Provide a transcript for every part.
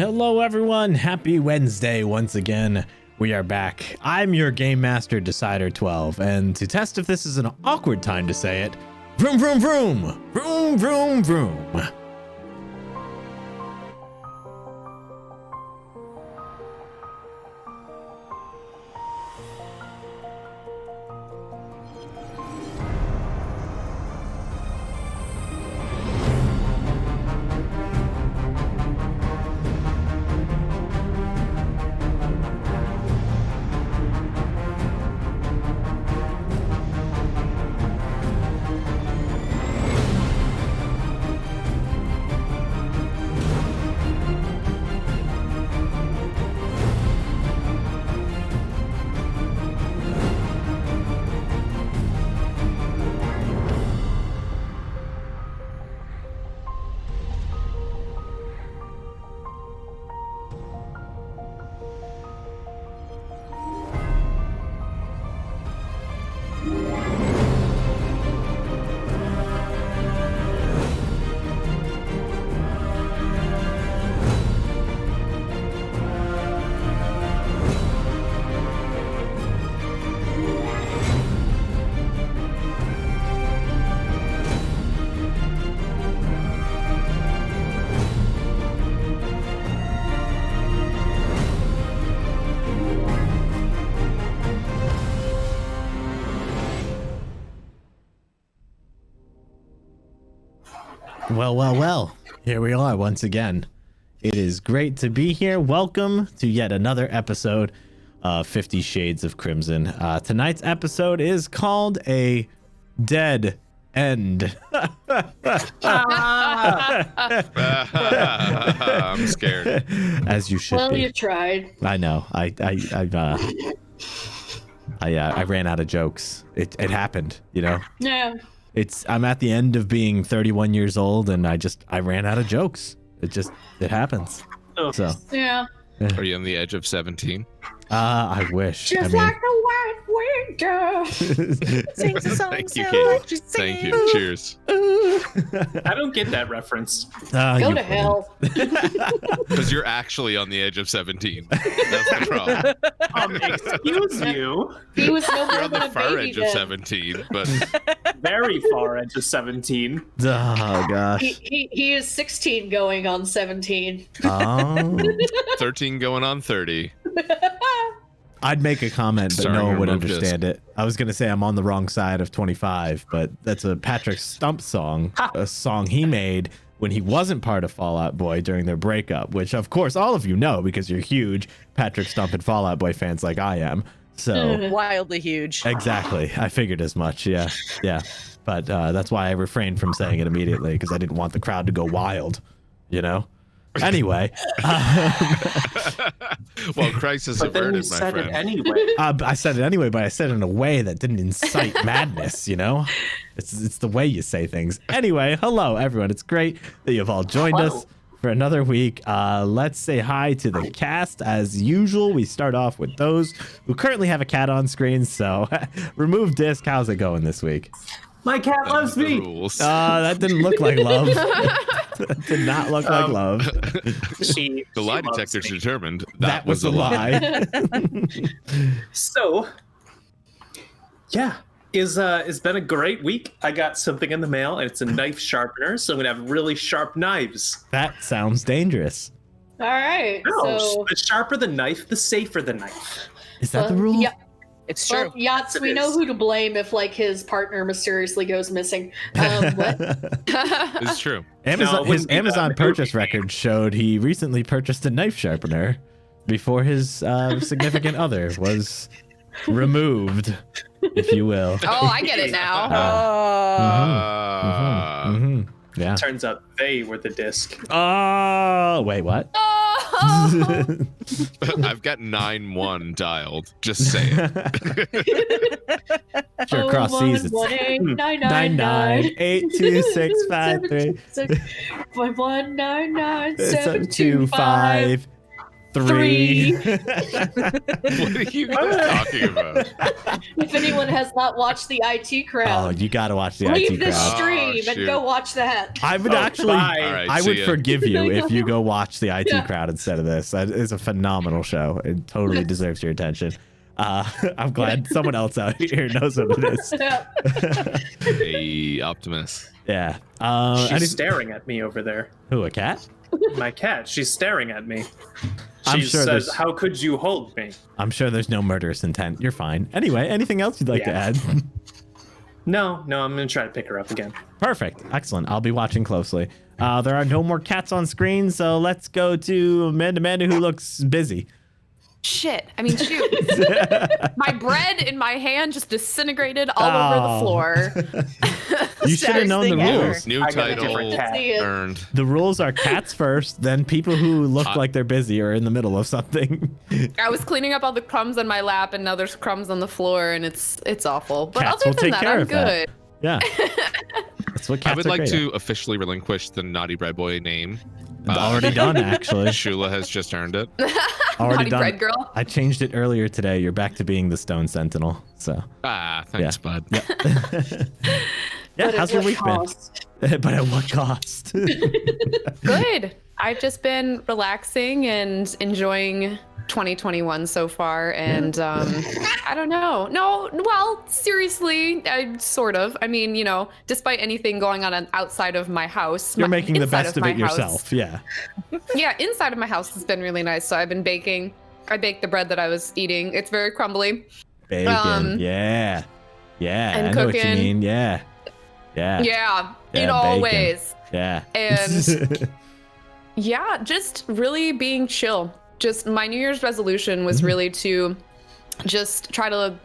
Hello everyone, happy Wednesday once again. We are back. I'm your Game Master Decider 12, and to test if this is an awkward time to say it, vroom vroom vroom, vroom vroom vroom. Well, here we are once again. It is great to be here. Welcome to yet another episode of 50 Shades of Crimson. Tonight's episode is called A Dead End. I'm scared. As you should be. Well, you tried. I know. I ran out of jokes. It happened, you know? Yeah. I'm at the end of being 31 years old, and I ran out of jokes. It happens. Oh. So Yeah. Are you on the edge of 17? I wish. Just like the white window. Sings a song. Thank you, so Kate. like you Thank sing. you. Cheers. I don't get that reference. Go to hell. Because you're actually on the edge of 17. That's the problem. Excuse you. He was no You're more on than the a far baby edge of then. 17, but Very far edge of 17. Oh gosh. He is 16 going on 17. Oh. 13 going on 30. I'd make a comment, but Starring no one would RemovedDisc. understand it. I was gonna say I'm on the wrong side of 25, but that's a Patrick Stump song, a song he made when he wasn't part of Fall Out Boy during their breakup, which of course all of you know because you're huge Patrick Stump and Fall Out Boy fans like I am. So Wildly huge. exactly, I figured as much. Yeah. But that's why I refrained from saying it immediately because I didn't want the crowd to go wild, you know. Anyway, Well, crisis But then you averted, my said friend. it anyway. I said it anyway, but I said it in a way that didn't incite madness, you know? It's the way you say things. Anyway, hello, everyone. It's great that you've all joined us for another week. Let's say hi to the cast. As usual, we start off with those who currently have a cat on screen. So, RemovedDisc, how's it going this week? My cat loves The me. rules. That didn't look like love. That did not look like love. The The lie detector determined That was a lie. So, yeah, it's been a great week. I got something in the mail, and it's a knife sharpener, so I'm gonna have really sharp knives. That sounds dangerous. All right. No, So, the sharper the knife, the safer the knife. Is that the rule? Yeah. It's true. Well, Yotts, It we know is. who to blame if like his partner mysteriously goes missing. What? It's true. No, Amazon, it his wouldn't be that. Amazon It would purchase be- record showed he recently purchased a knife sharpener before his significant other was removed, if you will. Oh, I get it now. Yeah. Turns out they were the disc. Oh, wait, what? Oh. I've got 9-1 dialed. Just saying. Sure, cross seas. It's 9982653725. 3. What are you guys talking about? If anyone has not watched the IT Oh, crowd, you got to watch the leave IT this crowd. stream Oh, and shoot. go watch that. I would actually, bye. All right, I see would ya. forgive you if you go watch the IT Yeah. crowd instead of this. That is a phenomenal show. It totally deserves your attention. I'm glad someone else out here knows what it is. Hey, Optimus. Yeah. She's staring at me over there. Who, a cat? My cat, she's staring at me. I'm She sure says, there's- "How could you hold me?" I'm sure there's no murderous intent. You're fine. Anyway, anything else you'd like to Yeah. add? No, I'm gonna try to pick her up again. Perfect. Excellent. I'll be watching closely. There are no more cats on screen, so let's go to MandaManda, who looks busy. Shit. I mean, shoot. My bread in my hand just disintegrated all over the floor. You should have known the thing ever. rules. New I got a title different cat. See it. earned. The rules are cats first, then people who look like they're busy or in the middle of something. I was cleaning up all the crumbs on my lap, and now there's crumbs on the floor, and it's awful. But Cats other will than take that, care I'm of that. good. Yeah. That's what cats I would are like great to officially relinquish the Naughty Bread Boy name. at. Already done, actually. Shula has just earned it. Already Naughty done. bread girl. I changed it earlier today. You're back to being the Stone Sentinel. So, Ah, thanks, bud. yeah. But How's at your what week cost? been? But at what cost? Good. I've just been relaxing and enjoying 2021 so far, and I don't know. No, well, seriously, sort of. I mean, you know, despite anything going on outside of my house, You're making the inside best of my it house- yourself. Yeah. Yeah, inside of my house has been really nice. So I've been baking. I baked the bread that I was eating. It's very crumbly. Bacon. Yeah. Yeah. and I know what you cooking. mean. Yeah. Yeah. Yeah, Yeah, in all bacon. ways. Yeah. And yeah, just really being chill. Just my New Year's resolution was really to just try to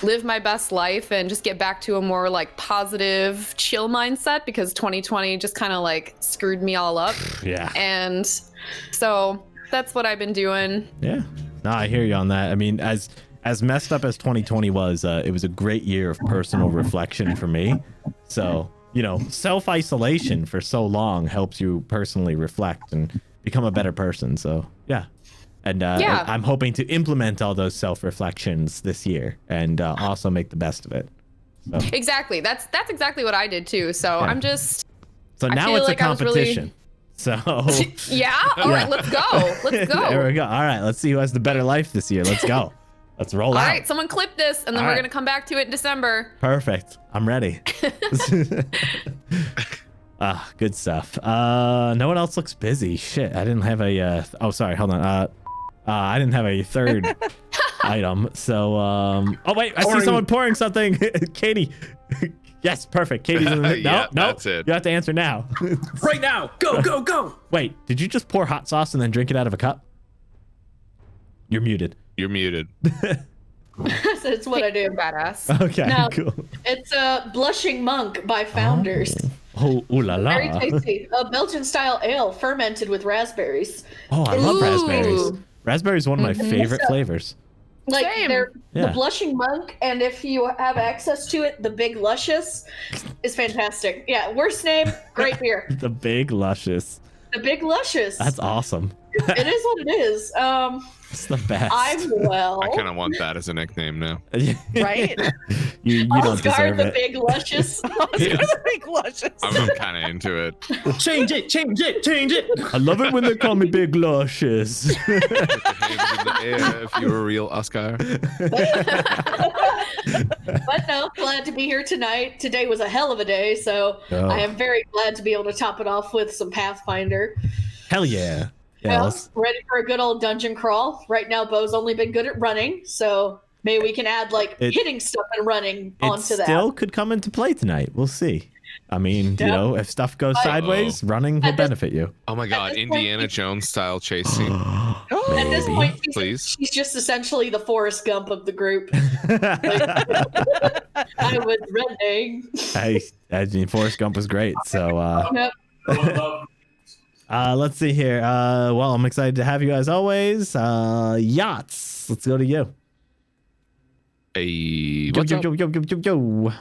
live my best life and just get back to a more like positive, chill mindset, because 2020 just kind of like screwed me all up. Yeah. And so that's what I've been doing. Yeah. No, I hear you on that. I mean, as messed up as 2020 was, it was a great year of personal reflection for me. So, you know, self-isolation for so long helps you personally reflect and become a better person. So, yeah. And Yeah. I'm hoping to implement all those self-reflections this year and also make the best of it. So, Exactly. That's exactly what I did too. So Yeah. I'm just so I now feel it's like a I was really- competition. So yeah. All right, let's go. Let's go. there we go. All right, let's see who has the better life this year. Let's go. Let's roll All out. right, someone clip this, and then All we're right. gonna come back to it in December. Perfect. I'm ready. Good stuff. No one else looks busy. Shit, I didn't have a. Oh, sorry. Hold on. I didn't have a third item. So, oh wait, I see Pouring. someone pouring something. Katie. Yes, perfect. Katie's in the. Yeah, no, that's it. You have to answer now. Right now, go! Wait, did you just pour hot sauce and then drink it out of a cup? You're muted. You're muted. That's what I do. Badass. Okay, No. cool. It's a Blushing Monk by Founders. Oh, ooh la la. Very tasty. A Belgian-style ale fermented with raspberries. Oh, I love Ooh. raspberries. Raspberries is one of my favorite flavors. Like Same. they're Yeah. the Blushing Monk, and if you have access to it, the Big Luscious is fantastic. Yeah, worst name, great beer. The Big Luscious. The Big Luscious. That's awesome. It is what it is. It's the best. I'm well. I kind of want that as a nickname now. Right? you don't Oscar deserve the it. Big Luscious. Big luscious. I'm kind of into it. Change it! I love it when they call me Big Luscious. Put your hands in the air if you're a real Oscar. But no, glad to be here tonight. Today was a hell of a day, so Oh. I am very glad to be able to top it off with some Pathfinder. Hell yeah. Yeah, Well, let's- ready for a good old dungeon crawl. Right now, Bo's only been good at running, so maybe we can add like It- hitting stuff and running it onto that. still could come into play tonight. We'll see. I mean, you Yeah. know, if stuff goes sideways, running will At this- benefit you. Oh my god, this Indiana point- Jones style chase scene. At this Maybe. point, Please. she's just essentially the Forrest Gump of the group. I was running. I mean, Forrest Gump was great. So, Yep. let's see here. Well, I'm excited to have you as always. Yotts. Let's go to you. Hey, Yo, what's yo, up? yo, yo, yo, yo, yo.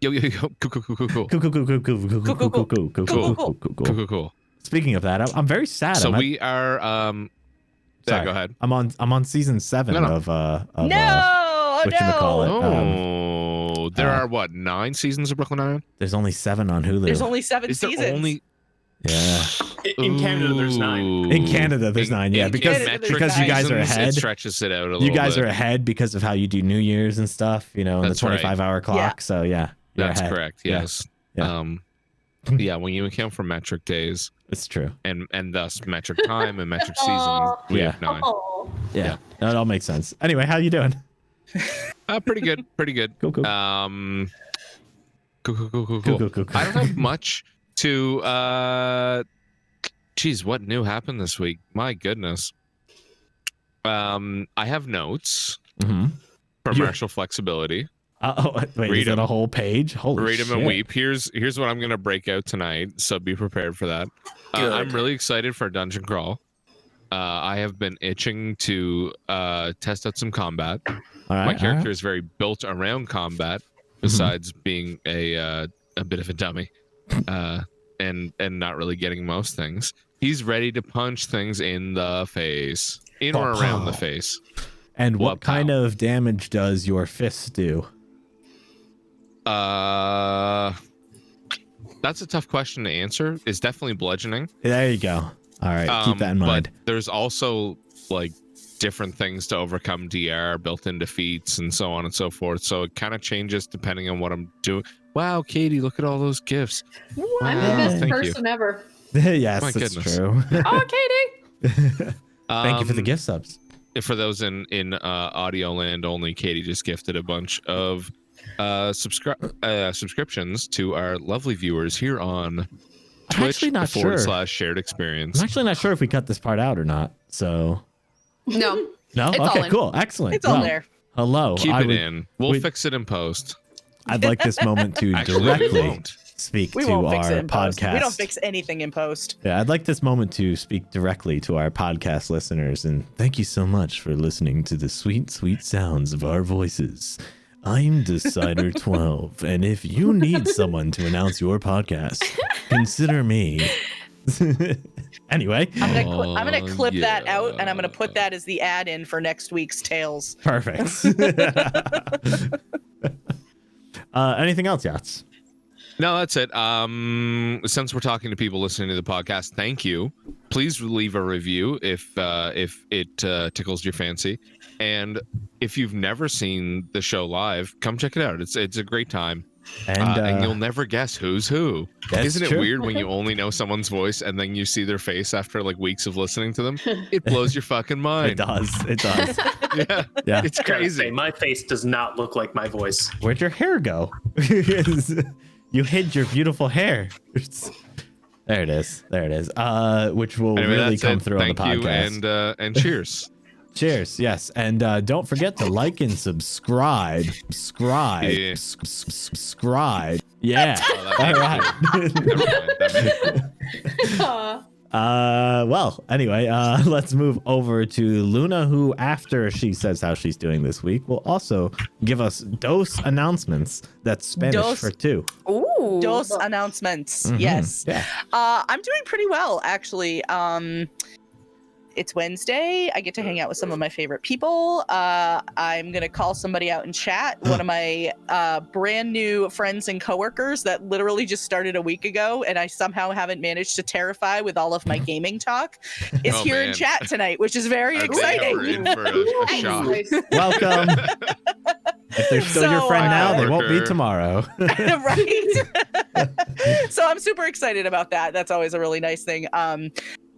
Yo, yo, yo, cool, cool, cool, cool, cool. Cool, cool, cool, cool, cool, cool, cool, cool, cool, cool, cool, cool, cool, Cool, cool. cool, cool. Speaking of that, I'm very sad. So I'm at- we are sorry. go ahead. I'm on season 7 No, no. of No, whatchamacallit. Oh, there are what 9 seasons of Brooklyn Nine-Nine? There's only 7 on Hulu. There's only 7 Is there seasons. only? Yeah. In Canada, there's 9. Ooh. In Canada, there's 9. Yeah, in because Canada, there's because you guys are seasons, ahead. It stretches it out a little. You guys bit. are ahead because of how you do New Year's and stuff. You know, and the That's right. 25-hour clock. Yeah. So yeah, you're That's ahead. correct. Yeah. Yes. Yeah. Yeah. When you account for metric days It's true. and thus metric time and metric seasons, Aw. we Yeah. have 9. Oh. Yeah, that all makes sense. Anyway, how you doing? Pretty good. Pretty good. Cool. Cool. Cool. I don't have much to. Geez, what new happened this week? My goodness. I have notes Mm-hmm. for You- martial flexibility. Wait, Read is that 'em. a whole page? Holy Read shit. them and weep. Here's what I'm gonna break out tonight, so be prepared for that. Good. I'm really excited for Dungeon Crawl. I have been itching to test out some combat. All right, My character is very built around combat, besides being a bit of a dummy, and not really getting most things. He's ready to punch things in the face, in or around the face. And what What kind of damage does your fist do? That's a tough question to answer. It's definitely bludgeoning. There you go. All right, keep that in mind. But there's also like different things to overcome DR, built-in defeats, and so on and so forth. So it kind of changes depending on what I'm doing. Wow, Katie, look at all those gifts. I'm the Wow. best Thank you. person ever. Yes, My that's goodness. true. Oh, Katie. Thank you for the gift subs. For those in audio land only, Katie just gifted a bunch of subscriptions to our lovely viewers here on I'm actually not sure. /shared experience. I'm actually not sure if we cut this part out or not. So No. no. It's all Okay, in. cool, excellent. It's all Well, there. Hello. Keep I it would- in. We'll we- fix it in post. I'd like this moment to Actually, we directly won't. speak We to won't fix it our in post. podcast. We don't fix anything in post. Yeah, I'd like this moment to speak directly to our podcast listeners, and thank you so much for listening to the sweet, sweet sounds of our voices. I'm Decider 12, and if you need someone to announce your podcast, consider me. Anyway, I'm gonna clip that yeah. out, and I'm gonna put that as the add-in for next week's Tales. perfect. Anything else, Yotts? No, that's it. Since we're talking to people listening to the podcast, thank you. Please leave a review if it tickles your fancy, and if you've never seen the show live, come check it out. It's a great time, and you'll never guess who's who. That's Isn't it true. weird when you only know someone's voice and then you see their face after like weeks of listening to them? It blows your fucking It mind. does. It does. Yeah, Yeah. it's Gotta say, crazy. my face does not look like my voice. Where'd your hair go? You hid your beautiful hair. There it is. There it is. Which will Anyway, really that's come it. through Thank on the you, podcast. and cheers. Cheers. Yes. And don't forget to like and subscribe. Yeah. Subscribe. Yeah. Oh, All that right. Never mind. That makes- Well, anyway, let's move over to Luna, who, after she says how she's doing this week, will also give us dos announcements. That's Spanish Dos. for 2. Ooh. Dos announcements. Mhm. Yes. Yeah. I'm doing pretty well, actually. It's Wednesday. I get to hang out with some of my favorite people. I'm going to call somebody out in chat. One of my brand new friends and coworkers that literally just started a week ago, and I somehow haven't managed to terrify with all of my gaming talk, is Oh, here in man. chat tonight, which is very We're exciting. in for a shock. Nice. Welcome. If they're still your So, friend now, they won't be Worker. tomorrow. Right. So I'm super excited about that. That's always a really nice thing.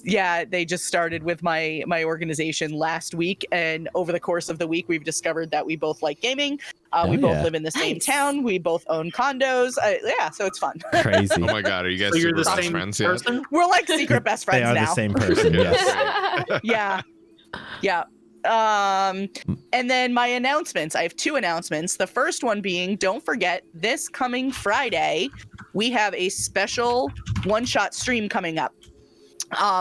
Yeah, they just started with my organization last week, and over the course of the week, we've discovered that we both like gaming. We both yeah. live in the same Nice. town. We both own condos. Yeah, so it's fun. Crazy. Oh my god, are you guys So you're super the best same friends yet? person? We're like secret best They friends are now. the same person. Yes. Yeah. Yeah. And then my announcements. I have 2 announcements. The first one being, don't forget, this coming Friday, we have a special one-shot stream coming up.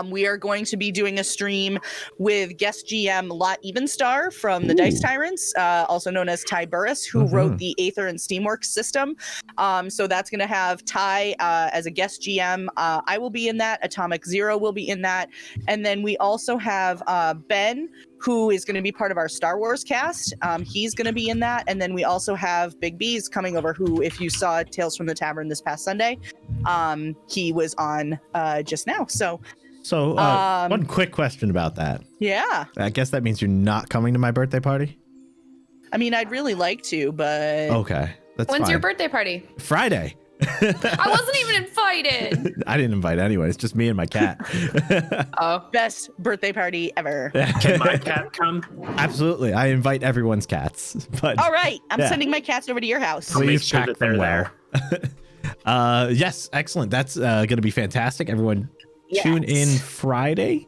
We are going to be doing a stream with guest GM Lot Evenstar from the Dice Tyrants, also known as Ty Burris, who wrote the Aether and Steamworks system. So that's going to have Ty as a guest GM. I will be in that. Atomic Zero will be in that. And then we also have Ben, who is going to be part of our Star Wars cast. He's going to be in that. And then we also have Big B's coming over, who, if you saw Tales from the Tavern this past Sunday, he was on just now. So one quick question about that. yeah. I guess that means you're not coming to my birthday party? I mean, I'd really like to, but Okay. That's When's fine. your birthday party? Friday. I wasn't even invited. I didn't invite anyone. It's just me and my cat. Oh. best birthday party ever. Can my cat come? Absolutely. I invite everyone's cats. But All right, I'm Yeah. sending my cats over to your house. I'll make please sure pack that them they're well. Yes, excellent. That's going to be fantastic. Everyone tune in Friday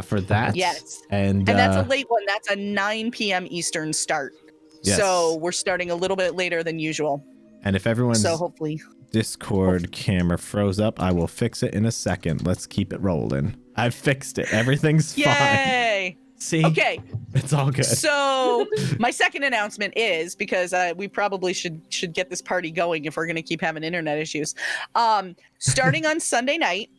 for that. Yes. And that's a late one. That's a 9 p.m. Eastern start. Yes. So we're starting a little bit later than usual. and if everyone's So hopefully. Discord camera froze up, I will fix it in a second. Let's keep it rolling. I've fixed it. Everything's fine. Yay! See? Okay, It's all good. so my second announcement is, because we probably should get this party going if we're going to keep having internet issues. Starting on Sunday night,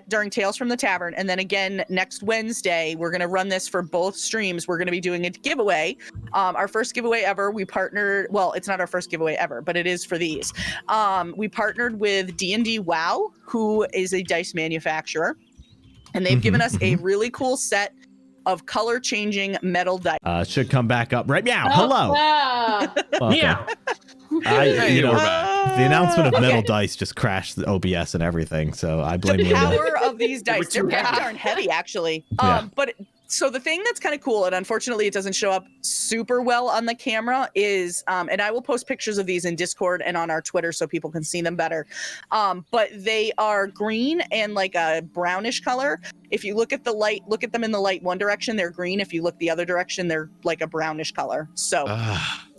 during Tales from the Tavern, and then again next Wednesday, we're going to run this for both streams. We're going to be doing a giveaway. Our first giveaway ever. We partnered. Well, it's not our first giveaway ever, but it is for these. We partnered with D&D WoW, who is a dice manufacturer, and they've given us a really cool set of color changing metal dice. Should come back up right now. Hello. Yeah. Welcome. Yeah. Hey, You know, we're back. the announcement of metal Okay. dice just crashed the OBS and everything, so I blame The Linda. power of these They were dice, they're too pretty heavy. darn heavy, actually. Yeah. But so the thing that's kind of cool, and unfortunately it doesn't show up super well on the camera, is, and I will post pictures of these in Discord and on our Twitter so people can see them better. But they are green and like a brownish color. If you look at them in the light one direction, they're green. If you look the other direction, they're like a brownish color. So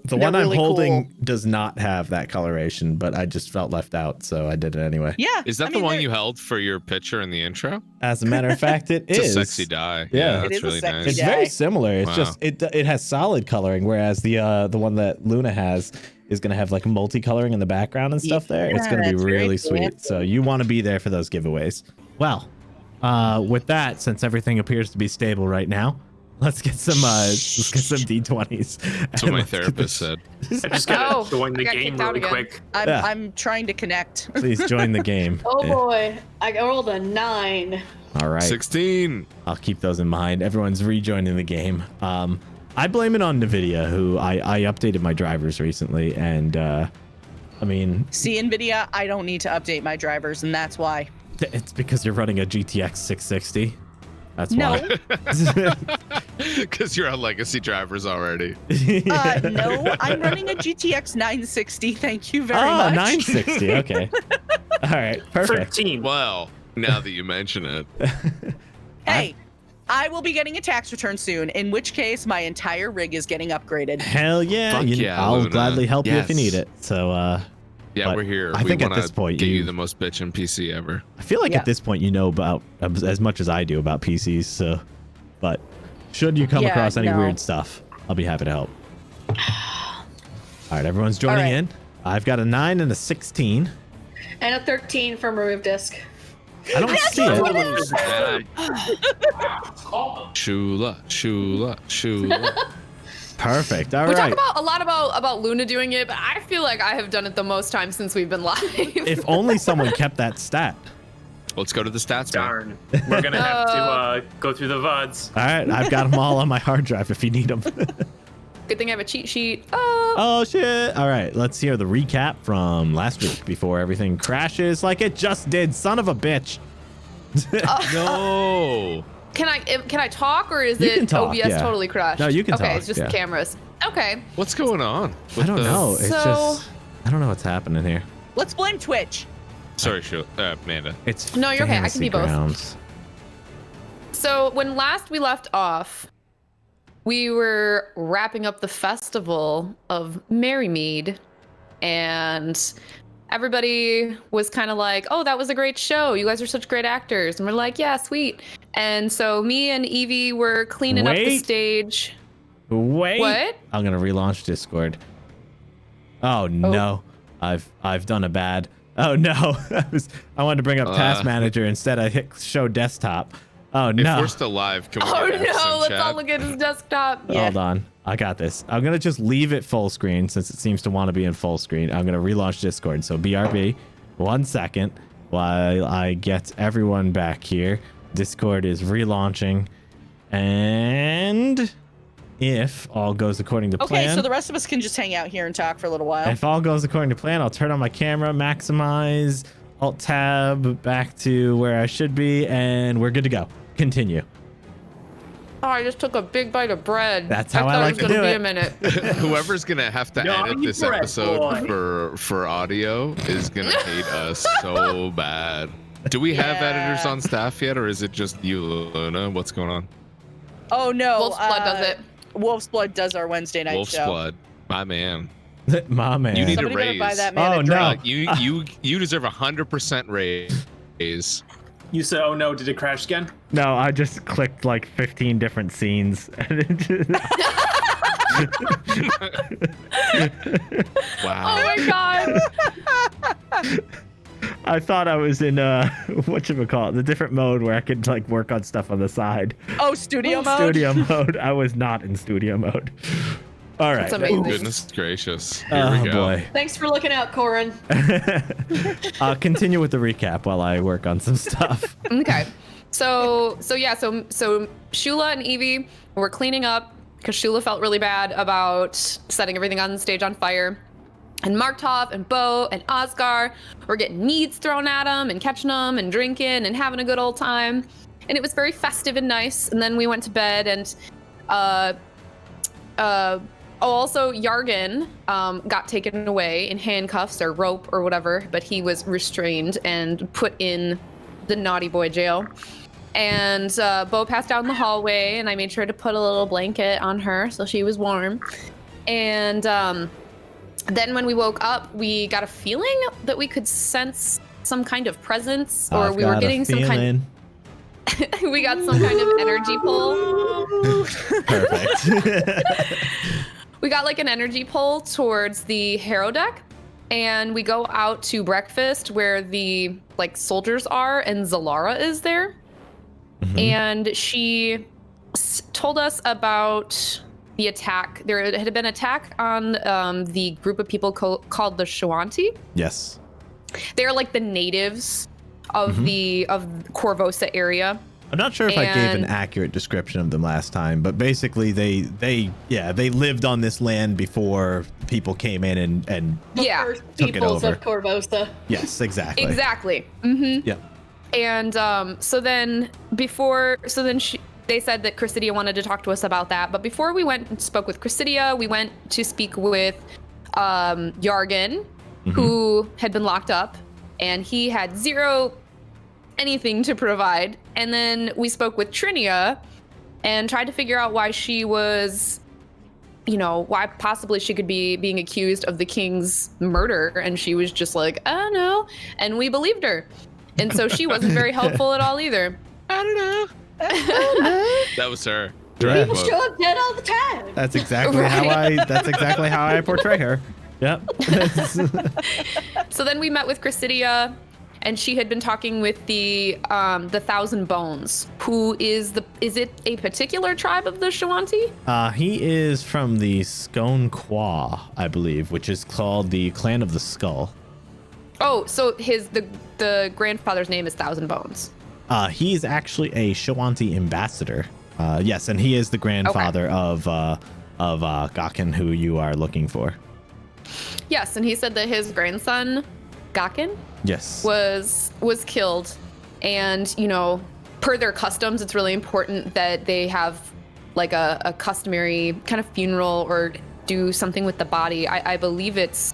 The They're one I'm really holding cool. does not have that coloration, but I just felt left out, so I did it anyway. yeah. Is that I the mean, one they're- you held for your picture in the intro? As a matter of fact, it It's is. a sexy die. Yeah. That's It is a really sexy nice. It's die. very similar. It's Wow. just it has solid coloring, whereas the one that Luna has is gonna have like multicoloring in the background and stuff there. It's gonna be it's very really cool. sweet. So you want to be there for those giveaways. Well, with that, since everything appears to be stable right now, let's get some D20s. That's what my therapist said. I just gotta Oh, join the I got game kicked out really again. quick. Yeah. I'm trying to connect. Please join the game. Oh Yeah. boy, I rolled a 9. All right. 16. I'll keep those in mind. Everyone's rejoining the game. I blame it on NVIDIA, who I updated my drivers recently, and I mean, See, NVIDIA, I don't need to update my drivers, and that's why. it's because you're running a GTX 660. That's No. why. Because you're on legacy drivers already. No, I'm running a GTX 960. Thank you very Oh, much. 960. Okay. All right. Perfect. 13. Well, now that you mention it. Hey, I will be getting a tax return soon, in which case my entire rig is getting upgraded. Hell yeah. Fuck yeah, I'll Luna. gladly help you if you Yes. need it. So Yeah, But we're here. I we think at wanna this point get you- you the most bitchin' PC ever. I feel like Yeah. at this point you know about as much as I do about PCs. So, but should you come Yeah, across any no. weird stuff, I'll be happy to help. All right, everyone's joining right. in. I've got a 9 and a 16. And a 13 from RemovedDisc. I don't see it. Shula, Shula, Shula. Perfect. All We right. talk a lot about Luna doing it, but I feel like I have done it the most times since we've been live. If only someone kept that stat. Let's go to the stats, man. Darn. We're gonna have to go through the VODs. All right, I've got them all on my hard drive if you need them. Good thing I have a cheat sheet. Oh, Oh shit! All right, let's hear the recap from last week before everything crashes like it just did. Son of a bitch. No. can I talk or is You it can talk, OBS yeah. totally crashed? No, you can okay, talk, it's just yeah. cameras. Okay. What's going on? I with don't the- know. It's So- just I don't know what's happening here. Let's blame Twitch. Sorry, Amanda. It's No, you're okay. I can be fantasy both. grounds. So when last we left off, we were wrapping up the festival of Merrymead, and everybody was kind of like, oh, that was a great show. You guys are such great actors. And we're like, yeah, sweet. And so me and Evie were cleaning up the stage. Wait. What? I'm going to relaunch Discord. Oh, no. I've done a bad. Oh, no. I wanted to bring up Task Manager. Instead, I hit show desktop. Oh, no. If we're still live, can we Oh, get F's in no. Let's chat? all look at his desktop. Yeah. Hold on. I got this. I'm going to just leave it full screen since it seems to want to be in full screen. I'm going to relaunch Discord. So BRB, 1 second while I get everyone back here. Discord is relaunching. And if all goes according to plan. Okay, so the rest of us can just hang out here and talk for a little while. If all goes according to plan, I'll turn on my camera, maximize, Alt-Tab, back to where I should be, and we're good to go. Continue. Oh, I just took a big bite of bread. That's how I like to do it. Be a minute. Whoever's gonna have to No, edit you this bread episode boy. for audio is gonna hate us so bad. Do we have editors on staff yet, or is it just you, Luna? What's going on? Oh no, Wolf's Blood does it. Wolf's Blood does our Wednesday night Wolf's show. Blood, my man. My man. You need Somebody a better raise. buy that man Oh, a no. drink. You deserve 100% raise. You said, "Oh no, did it crash again?" No, I just clicked like 15 different scenes. And it just... Wow. Oh my god. I thought I was in whatchamacallit, the different mode where I could like work on stuff on the side. Oh, studio mode. Studio mode. I was not in studio mode. All right. That's amazing. Goodness gracious. Here Oh we go. boy. Thanks for looking out, Corin. Continue with the recap while I work on some stuff. Okay. So Shula and Evie were cleaning up because Shula felt really bad about setting everything on the stage on fire. And Markt'ov and Bo and Osgar were getting meads thrown at them and catching them and drinking and having a good old time. And it was very festive and nice. And then we went to bed and also Yargen got taken away in handcuffs or rope or whatever, but he was restrained and put in the naughty boy jail. And Bo passed out in the hallway, and I made sure to put a little blanket on her so she was warm. And then when we woke up, we got a feeling that we could sense some kind of presence, or we were getting some kind. We got some kind of energy pull. Perfect. We got like an energy pull towards the Harrow deck, and we go out to breakfast where the like soldiers are, and Zalara is there. Mm-hmm. And she told us about the attack. There had been an attack on the group of people called the Shawanti. Yes. They're like the natives of the Corvosa area. I'm not sure if I gave an accurate description of them last time, but basically they lived on this land before people came in and Yeah. First Took it peoples over. of Corvosa. yes, exactly. Exactly. Mm-hmm. Yep. And so then they said that Chrysidia wanted to talk to us about that. But before we went and spoke with Chrysidia, we went to speak with Yargen, who had been locked up, and he had zero anything to provide. And then we spoke with Trinia and tried to figure out why she was, why possibly she could be being accused of the king's murder. And she was just like, I don't know. And we believed her. And so she wasn't very helpful at all either. I don't know. That was her. Yeah. People show up dead all the time. That's exactly how I portray her. Yep. So then we met with Chrysidia, and she had been talking with the Thousand Bones, who is it a particular tribe of the Shawanti? He is from the Scone Qua, I believe, which is called the Clan of the Skull. Oh, so the grandfather's name is Thousand Bones. He's actually a Shawanti ambassador. Yes, and he is the grandfather of Gaehken, who you are looking for. Yes, and he said that his grandson, Gaehken, Yes. was killed, and per their customs, it's really important that they have like a customary kind of funeral or do something with the body. I believe it's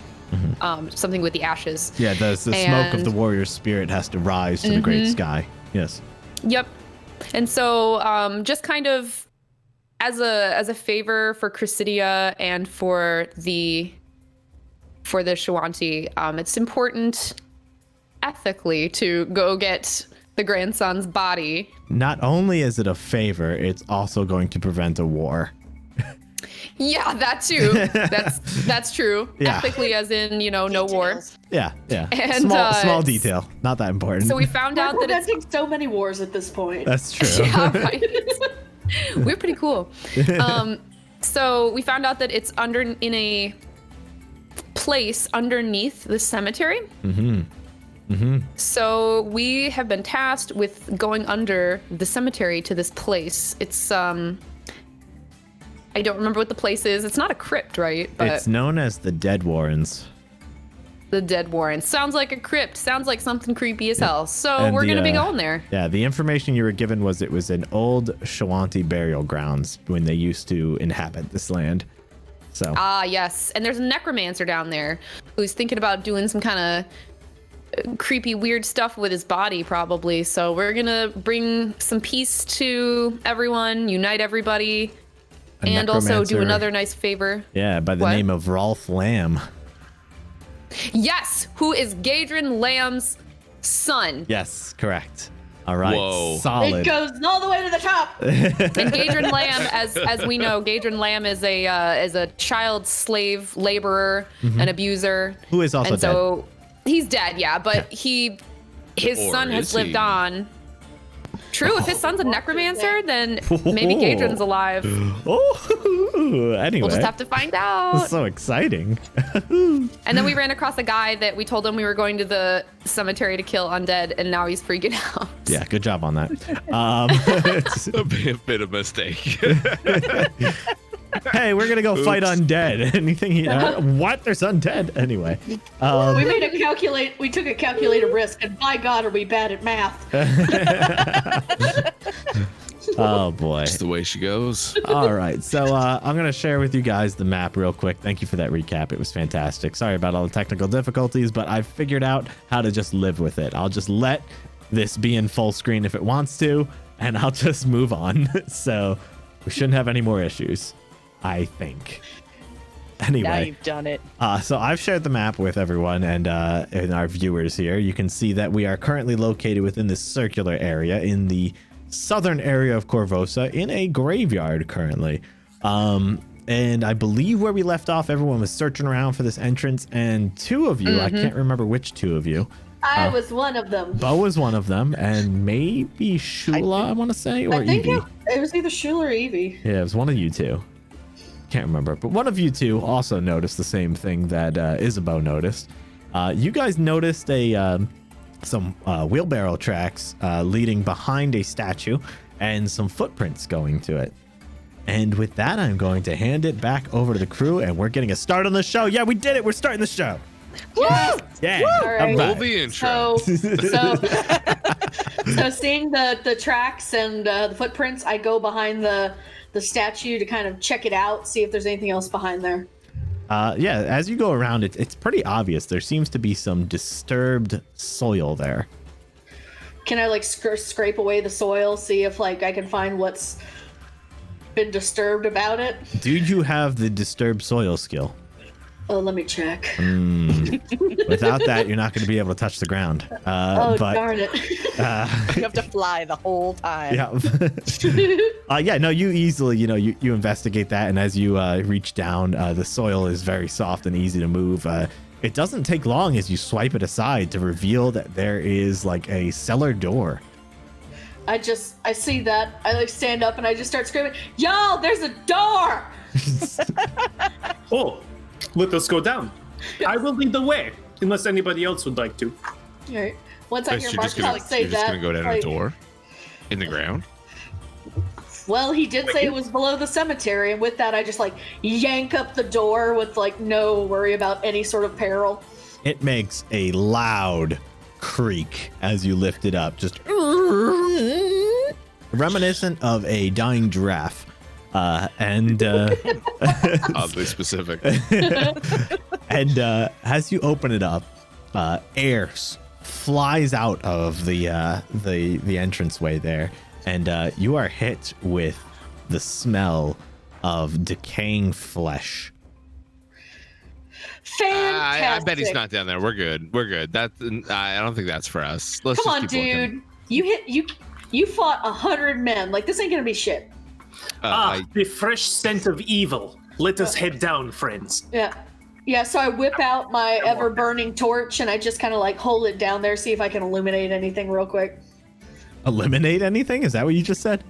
something with the ashes. Yeah, the smoke of the warrior's spirit has to rise to the great sky. Yes. Yep. And so just kind of as a favor for Chrysidia and for the for the Shawanti. It's important ethically to go get the grandson's body. Not only is it a favor, it's also going to prevent a war. Yeah, that too. That's true. Yeah. Ethically, as in, no war. Yeah. And, small detail, not that important. So we found out that it's preventing so many wars at this point. That's true. yeah, right. We're pretty cool. So we found out that it's in a place underneath the cemetery. So we have been tasked with going under the cemetery to this place. It's I don't remember what the place is. It's not a crypt, right? But It's known as the Dead Warrens. the Dead Warren. Sounds like a crypt. Sounds like something creepy as hell. So And we're the, going to be going there. Yeah, the information you were given was it was an old Shawanti burial grounds when they used to inhabit this land. So Ah, yes. And there's a necromancer down there who's thinking about doing some kind of creepy, weird stuff with his body, probably. So we're going to bring some peace to everyone, unite everybody, and also do necromancer. another nice favor. yeah, by the What? name of Rolf Lamb. Yes, who is Gaedren Lamb's son. Yes, correct. All right, Whoa. solid. It goes all the way to the top. And Gaedren Lamb, as we know, Gaedren Lamb is a child slave laborer, an abuser. Who is also and so he's dead, yeah, but his Or son has is lived he? on. True, if his son's a necromancer, then maybe Gaedren's alive. Oh, anyway. We'll just have to find out. So exciting. And then we ran across a guy that we told him we were going to the cemetery to kill undead, and now he's freaking out. Yeah, good job on that. A bit of mistake. Hey, we're gonna go fight Oops. undead. Anything? What? There's undead. Anyway. We took a calculated risk, and by God, are we bad at math? Oh boy. That's the way she goes. All right, so I'm gonna share with you guys the map real quick. Thank you for that recap. It was fantastic. Sorry about all the technical difficulties, but I've figured out how to just live with it. I'll just let this be in full screen if it wants to, and I'll just move on. So we shouldn't have any more issues, I think. Anyway. Now you've done it. So I've shared the map with everyone and our viewers here. You can see that we are currently located within this circular area in the southern area of Korvosa in a graveyard currently. And I believe where we left off, everyone was searching around for this entrance, and two of you, I can't remember which two of you. I was one of them. Bo was one of them, and maybe Shula, I want to say, or I think Evie. it was either Shula or Evie. Yeah, it was one of you two. Can't remember, but one of you two also noticed the same thing that Isabo noticed. You guys noticed some wheelbarrow tracks leading behind a statue and some footprints going to it. And with that, I'm going to hand it back over to the crew, and we're getting a start on the show. Yeah, we did it. We're starting the show. Yes. Yeah. All right. Roll the intro. So seeing the tracks and the footprints, I go behind the statue to kind of check it out, see if there's anything else behind there. Yeah, as you go around, it's pretty obvious. There seems to be some disturbed soil there. Can I scrape away the soil, see if I can find what's been disturbed about it? Do you have the disturbed soil skill? Oh, let me check. Without that, you're not going to be able to touch the ground. Oh, but, darn it. You have to fly the whole time. Yeah. No, you easily, you investigate that, and as you reach down, the soil is very soft and easy to move. It doesn't take long as you swipe it aside to reveal that there is a cellar door. I see that. I stand up and I just start screaming, "Y'all, there's a door!" Oh, let us go down. I will lead the way, unless anybody else would like to. All right. Once I hear You're just Markt'ov say gonna that, go down a door in the ground. Well, he did say it was below the cemetery, and with that, I just yank up the door with no worry about any sort of peril. It makes a loud creak as you lift it up, just reminiscent of a dying giraffe. Oddly specific. And as you open it up, air flies out of the entranceway there, and you are hit with the smell of decaying flesh. Fantastic. I bet he's not down there. We're good. We're good. I don't think that's for us. Let's Come just on, keep dude. looking. You fought 100 men. Like, this ain't gonna be shit. The fresh scent of evil. Let us head down, friends. Yeah. Yeah, so I whip out my ever-burning torch, and I just kind of, like, hold it down there, see if I can illuminate anything real quick. Eliminate anything? Is that what you just said?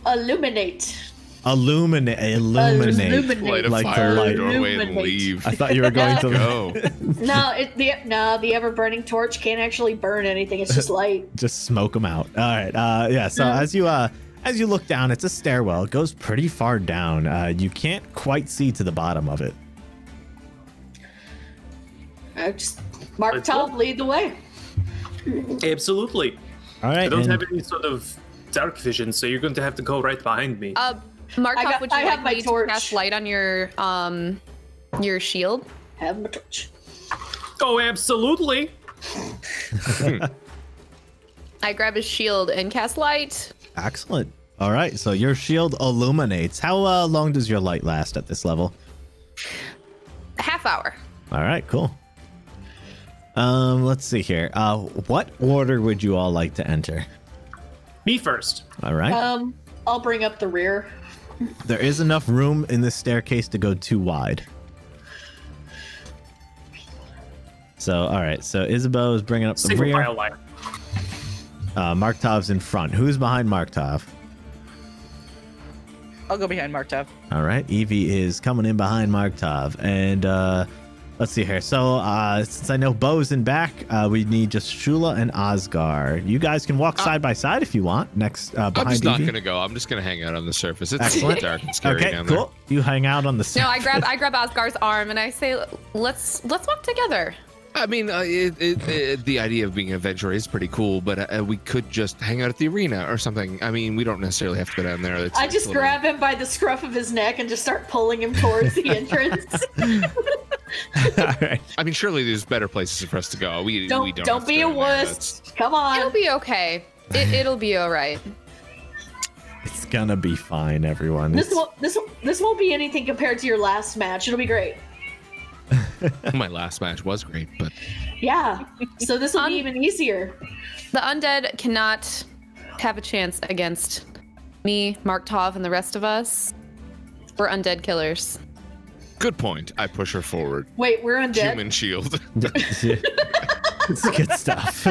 Illuminate. Illuminate. Light a Like fire the in light. the doorway and Illuminate. leave. I thought you were going to Go. No, the ever-burning torch can't actually burn anything. It's just light. just smoke them out. All right. Yeah. So as you look down, it's a stairwell. It goes pretty far down. You can't quite see to the bottom of it. I just Markt'ov, lead the way. Absolutely. All right. I don't and- have any sort of dark vision, so you're going to have to go right behind me. Markt'ov, would you I have like my me torch. to cast light on your shield? Have my torch. Oh, absolutely. I grab his shield and cast light. Excellent. All right. So your shield illuminates. How long does your light last at this level? A half hour. All right. Cool. Let's see here. What order would you all like to enter? Me first. All right. I'll bring up the rear. There is enough room in this staircase to go too wide. So, all right. So Isabo is bringing up the Single rear. file line. Marktov's in front. Who's behind Markt'ov? I'll go behind Markt'ov. All right. Evie is coming in behind Markt'ov. And let's see here. So since I know Bo's in back, we need just Shula and Osgar. You guys can walk side by side if you want. Next behind I'm just not Evie. gonna go. I'm just gonna hang out on the surface. It's Excellent. dark and scary Okay, down cool. You hang out on the No, side. I grab Osgar's arm and I say, let's walk together. there. I mean, the idea of being an adventurer is pretty cool, but we could just hang out at the arena or something. I mean, we don't necessarily have to go down there. I just grab him by the scruff of his neck and just start pulling him towards the entrance. All right. I mean, surely there's better places for us to go. We Don't have to be a go down there. wuss. Come on. It'll be okay. It'll be all right. It's gonna be fine, everyone. This won't be anything compared to your last match. It'll be great. My last match was great, but Yeah. So this will be even easier. The undead cannot have a chance against me, Markt'ov, and the rest of us. We're undead killers. good point. I push her forward. Wait, we're undead. Human shield. It's good stuff.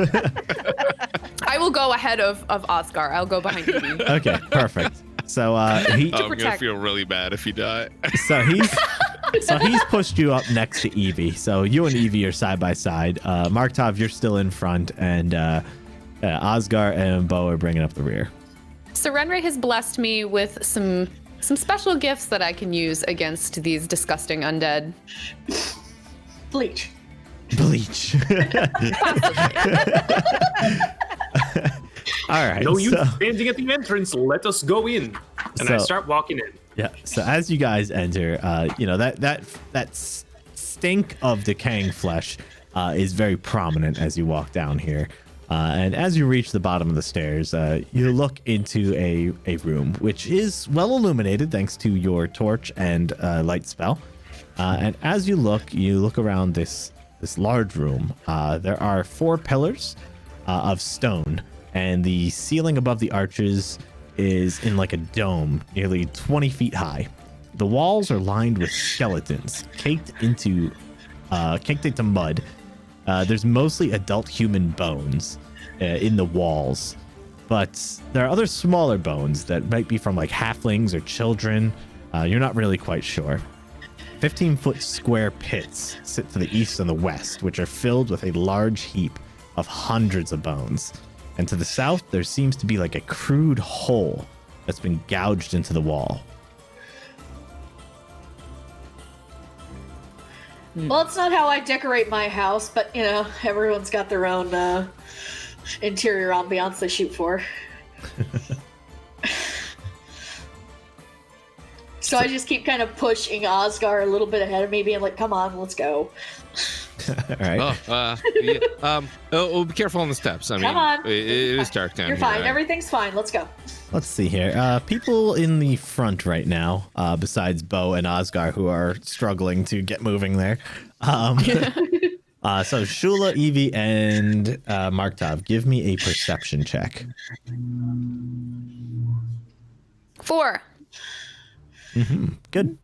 I will go ahead of Oscar. I'll go behind you. Okay, perfect. So I'm gonna protect- feel really bad if you die. so he's pushed you up next to Evie. So you and Evie are side by side. Markt'ov, you're still in front, and Osgar and Bo are bringing up the rear. Serenray has blessed me with some special gifts that I can use against these disgusting undead. Bleach. Bleach. All right. No use so- standing at the entrance. Let us go in. And I So- start walking in. Yeah. So as you guys enter, that stink of decaying flesh is very prominent as you walk down here. And as you reach the bottom of the stairs, you look into a room which is well illuminated thanks to your torch and light spell. And as you look around this large room. There are 4 pillars of stone, and the ceiling above the arches is in like a dome, nearly 20 feet high. The walls are lined with skeletons, caked into mud. There's mostly adult human bones in the walls, but there are other smaller bones that might be from like halflings or children. You're not really quite sure. 15-foot square pits sit to the east and the west, which are filled with a large heap of hundreds of bones. And to the south, there seems to be like a crude hole that's been gouged into the wall. Well, it's not how I decorate my house, but you know, everyone's got their own interior ambiance they shoot for. So I just keep kind of pushing Osgar a little bit ahead of me, being like, "Come on, let's go." All right. Be careful on the steps. I mean, Come on. it is dark down You're here. fine. right? Everything's fine. Let's go. let's see here. People in the front right now, besides Bo and Osgar, who are struggling to get moving there. So Shula, Evie, and Markt'ov, give me a perception check. 4. Good.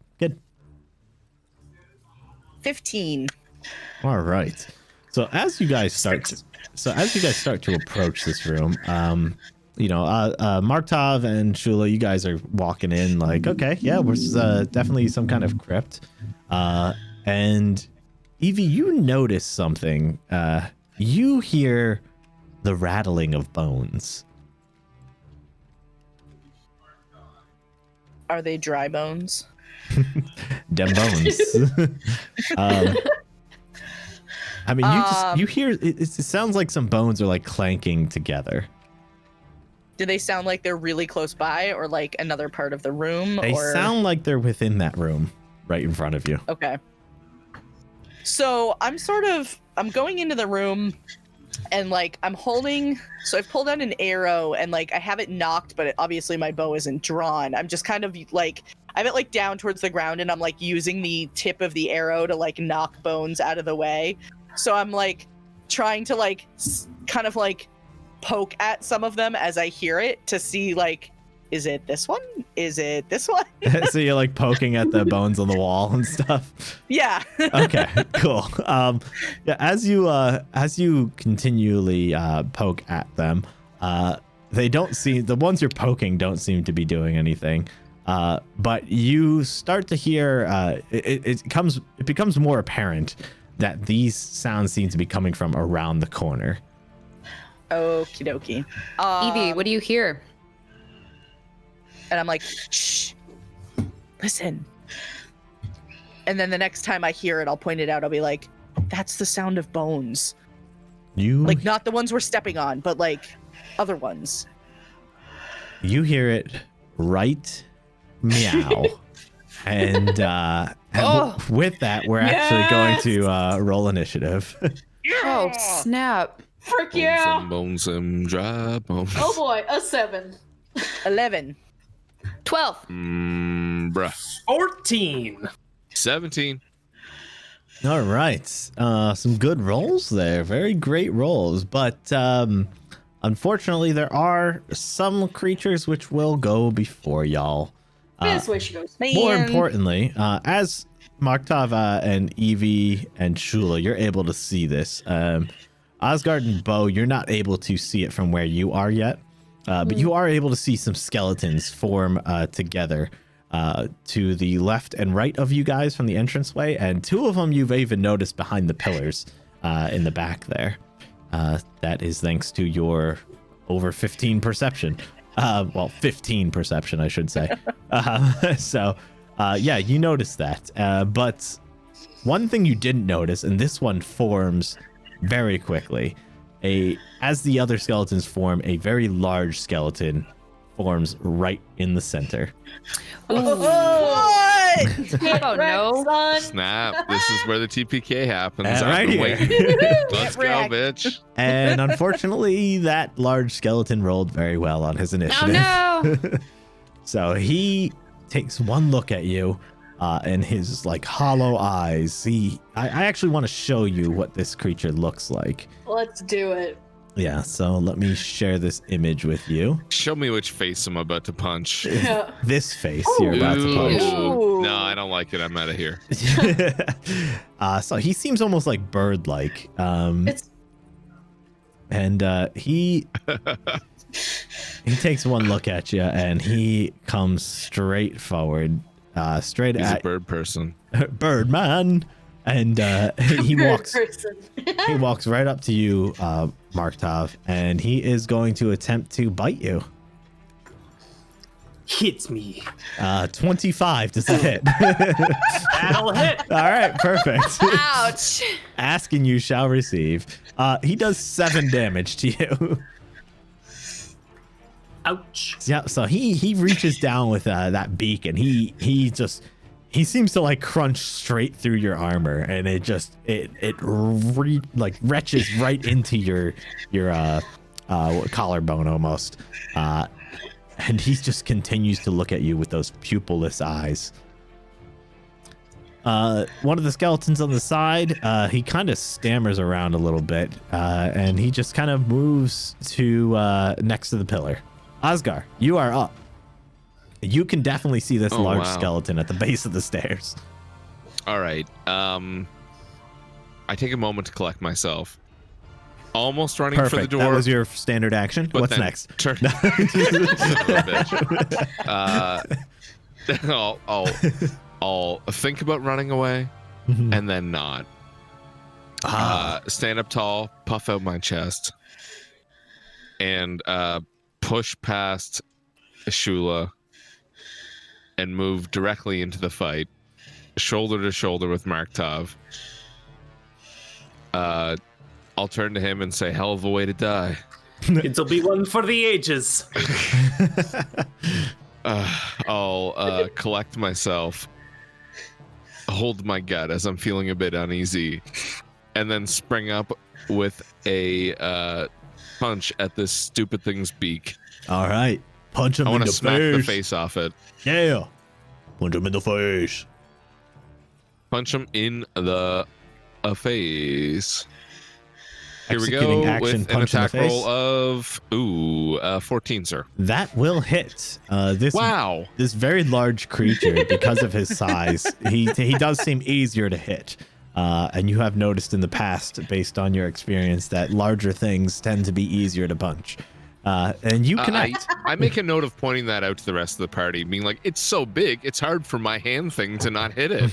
15. All right. So as you guys start to approach this room, Markt'ov and Shula, you guys are walking in like, okay, yeah, we're definitely some kind of crypt. And Evie, you notice something. You hear the rattling of bones. Are they dry bones? Dem bones. I mean, you hear it sounds like some bones are like clanking together. Do they sound like they're really close by or like another part of the room? They sound like they're within that room right in front of you. Okay. So I'm going into the room and like I've pulled out an arrow and like I have it knocked, but obviously my bow isn't drawn. I'm just kind of like, I have it like down towards the ground and I'm like using the tip of the arrow to like knock bones out of the way. So I'm like trying to like kind of like poke at some of them as I hear it to see like, is it this one? Is it this one? So you're like poking at the bones on the wall and stuff. Yeah. Okay, cool. Yeah, as you continually poke at them, the ones you're poking don't seem to be doing anything. But you start to hear it becomes more apparent that these sounds seem to be coming from around the corner. Okie dokie. Evie, what do you hear? And I'm like, shh, listen. And then the next time I hear it, I'll point it out. I'll be like, that's the sound of bones. Like, not the ones we're stepping on, but like other ones. You hear it right meow. And with that, we're actually going to roll initiative. Oh, snap. Frick yeah! Bones and dry bones. Oh boy, a 7. 11. 12. Bruh. 14. 17. All right. Some good rolls there. Very great rolls. But unfortunately, there are some creatures which will go before y'all. This way she goes. More importantly, as Markt'ov and Evie and Shula, you're able to see this. Osgar and Bo, you're not able to see it from where you are yet. But you are able to see some skeletons form together to the left and right of you guys from the entranceway, and 2 of them you've even noticed behind the pillars in the back there. That is thanks to your over 15 perception. 15 perception, I should say. Yeah, you noticed that. But one thing you didn't notice, and this one forms very quickly, as the other skeletons form, a very large skeleton forms right in the center. What? Oh no. Son. Snap. This is where the TPK happens. Right here. Let's go, bitch. And unfortunately, that large skeleton rolled very well on his initiative. Oh no. So he takes one look at you, and his like hollow eyes. I actually want to show you what this creature looks like. Let's do it. Yeah, so let me share this image with you. Show me which face I'm about to punch. Yeah. This face you're about to Ooh. punch. Ooh. No, I don't like it. I'm out of here. So he seems almost like bird-like. It's He takes one look at you and he comes straight forward, straight He's at a bird person. Birdman, and he walks. person. He walks right up to you, Markt'ov, and he is going to attempt to bite you. Hits me. 25 does that hit? That'll hit. All right, perfect. Ouch. Ask and you shall receive. He does 7 damage to you. Ouch. Yeah, so he reaches down with that beak, and he seems to like crunch straight through your armor, and it retches right into your collarbone almost. And he just continues to look at you with those pupilless eyes. One of the skeletons on the side, he kind of stammers around a little bit, and he just kind of moves to next to the pillar. Osgar, you are up. You can definitely see this large skeleton at the base of the stairs. All right. I take a moment to collect myself. Almost running for the door. That was your standard action. But What's then next? Turn. I'll think about running away, and then not. Stand up tall, puff out my chest, and push past Shula, and move directly into the fight, shoulder to shoulder with Markt'ov. I'll turn to him and say, "Hell of a way to die." It'll be one for the ages. I'll collect myself, hold my gut as I'm feeling a bit uneasy, and then spring up with a punch at this stupid thing's beak. All right. Punch him I in want the to smack face. the face off it. Yeah. Punch him in the face. Punch him in the face. Here we Executing go action, with an punch in the attack face. roll of 14, sir. That will hit. Wow. This very large creature, because of his size, he does seem easier to hit. And you have noticed in the past, based on your experience, that larger things tend to be easier to punch. And you connect. I make a note of pointing that out to the rest of the party, being like, it's so big, it's hard for my hand thing to not hit it.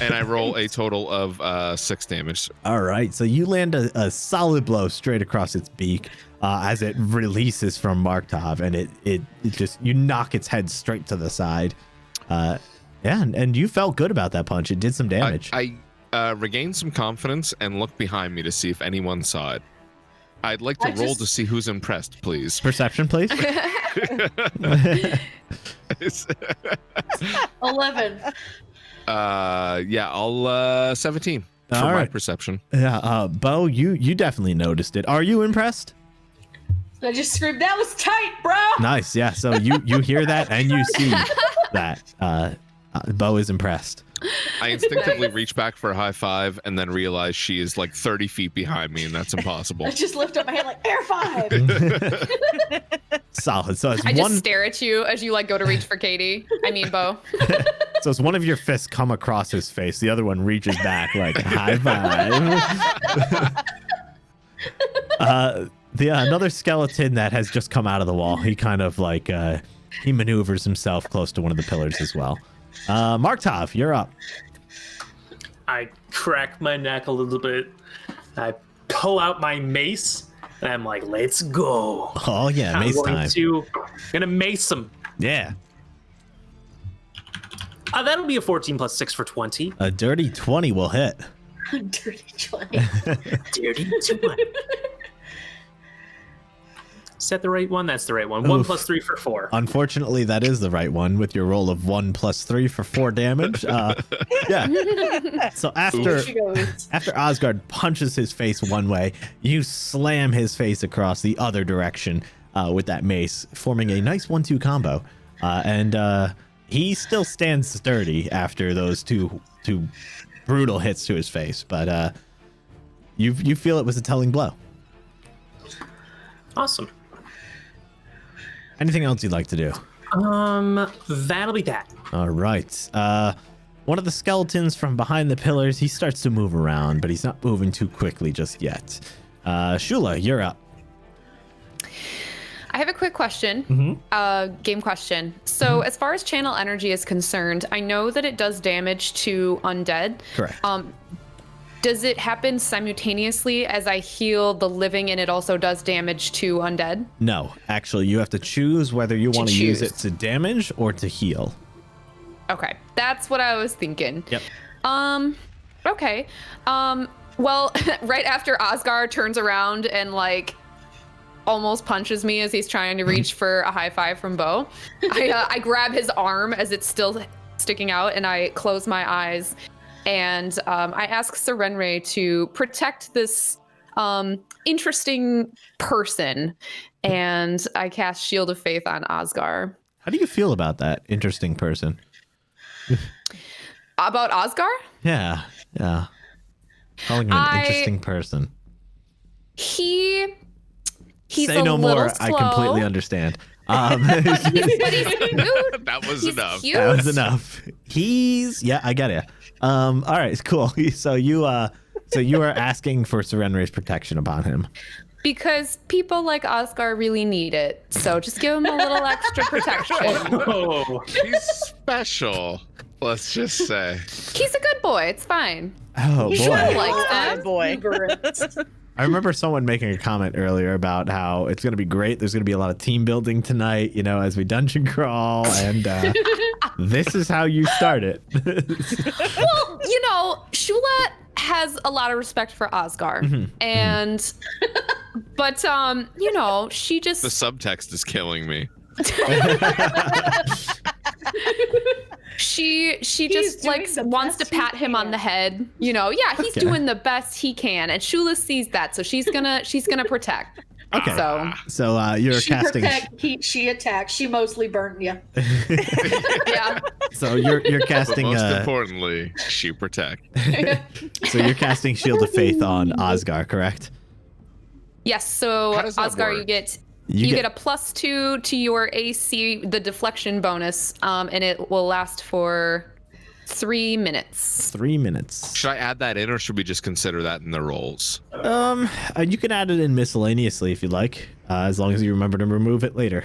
And I roll a total of 6 damage. All right, so you land a solid blow straight across its beak as it releases from Markt'ov, and it just, you knock its head straight to the side. Yeah, and you felt good about that punch. It did some damage. I regained some confidence and looked behind me to see if anyone saw it. I'd like to roll to see who's impressed, please. Perception, please. 11. Yeah, I'll 17 for All my right. perception. Yeah, Bo, you definitely noticed it. Are you impressed? I just screamed, "That was tight, bro!" Nice, yeah. So you hear that and you see that. Bo is impressed. I instinctively reach back for a high five and then realize she is like 30 feet behind me, and that's impossible. I just lift up my hand like, "Air 5!" Solid. So it's I one. just stare at you as you like go to reach for Katie. I mean, Bo. So it's one of your fists come across his face. The other one reaches back like high five. Another skeleton that has just come out of the wall. He kind of like he maneuvers himself close to one of the pillars as well. Markt'ov, you're up. I crack my neck a little bit. I pull out my mace, and I'm like, "Let's go." Oh yeah, mace time. I'm gonna mace him. Yeah. That'll be a 14 plus 6 for 20. A dirty 20 will hit. Dirty 20. Dirty 20. Is that the right one? That's the right one. 1 plus 3 for 4. Unfortunately, that is the right one with your roll of 1 plus 3 for 4 damage. Yeah. So after Osgard punches his face one way, you slam his face across the other direction with that mace, forming a nice 1-2 combo. And he still stands sturdy after those two brutal hits to his face, but you feel it was a telling blow. Awesome. Anything else you'd like to do? That'll be that. All right. One of the skeletons from behind the pillars, he starts to move around, but he's not moving too quickly just yet. Shula, you're up. I have a quick question, game question. So as far as channel energy is concerned, I know that it does damage to undead. Correct. Does it happen simultaneously as I heal the living and it also does damage to undead? No, actually, you have to choose whether you want to use it to damage or to heal. Okay, that's what I was thinking. Yep. Okay. Well, right after Osgar turns around and like almost punches me as he's trying to reach for a high five from Bo, I grab his arm as it's still sticking out and I close my eyes. And I ask Serenre to protect this interesting person. And I cast Shield of Faith on Osgar. How do you feel about that interesting person? About Osgar? Yeah. Calling him an interesting person. He's Say a no little more. slow. I completely understand. But he's cute. That was He's enough. cute. That was enough. I get it. All right, cool. So you are asking for Serenre's protection upon him. Because people like Oscar really need it. So just give him a little extra protection. Oh, He's special. Let's just say. He's a good boy. It's fine. Oh He boy. sure likes Good them. boy. I remember someone making a comment earlier about how it's going to be great. There's going to be a lot of team building tonight, as we dungeon crawl, and this is how you start it. Well, Shula has a lot of respect for Osgar. And, but, she just. The subtext is killing me. She just doing like the wants to best he pat him on the head. He's Okay. doing the best he can, and Shula sees that, so she's gonna protect. Okay. So You're She casting. she attacks. She mostly burned you. yeah, So you're But casting. most importantly, she protect. So you're casting Shield of Faith on Osgar, correct? yes. So How does that Osgar, work? you get a +2 to your AC, the deflection bonus, and it will last for 3 minutes. 3 minutes. Should I add that in, or should we just consider that in the rolls? You can add it in miscellaneously if you'd like, as long as you remember to remove it later.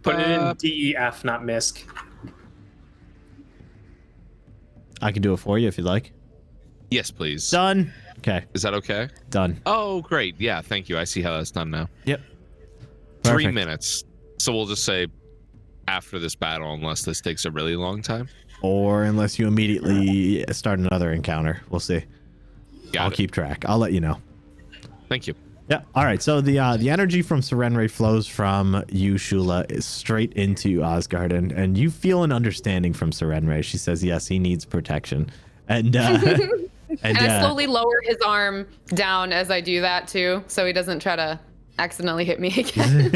put it in DEF, not MISC. I can do it for you if you'd like. Yes, please. Done. Okay, Is that okay? done. Oh, great. Yeah, thank you. I see how that's done now. Yep. 3 Perfect. minutes. So we'll just say after this battle, unless this takes a really long time. Or unless you immediately start another encounter. We'll see. I'll keep track. I'll let you know. Thank you. Yeah. All right. So the energy from Serenre flows from you, Shula, is straight into Osgard, and you feel an understanding from Serenre. She says, yes, he needs protection. And And I slowly lower his arm down as I do that too, so he doesn't try to accidentally hit me again.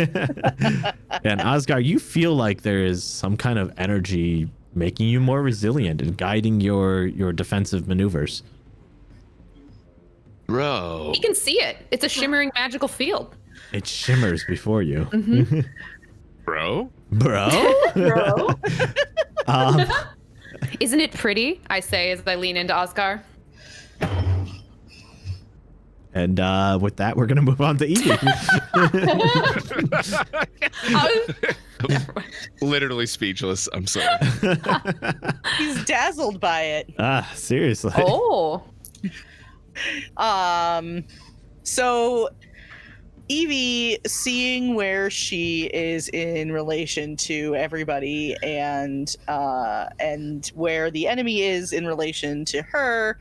and Osgar, you feel like there is some kind of energy making you more resilient and guiding your defensive maneuvers. Bro. You can see it. It's a shimmering magical field. It shimmers before you. Bro? Bro? Bro. Isn't it pretty? I say as I lean into Oscar. And with that, we're going to move on to Evie. Literally speechless. I'm sorry. He's dazzled by it. Seriously. Oh. So Evie, seeing where she is in relation to everybody and where the enemy is in relation to her,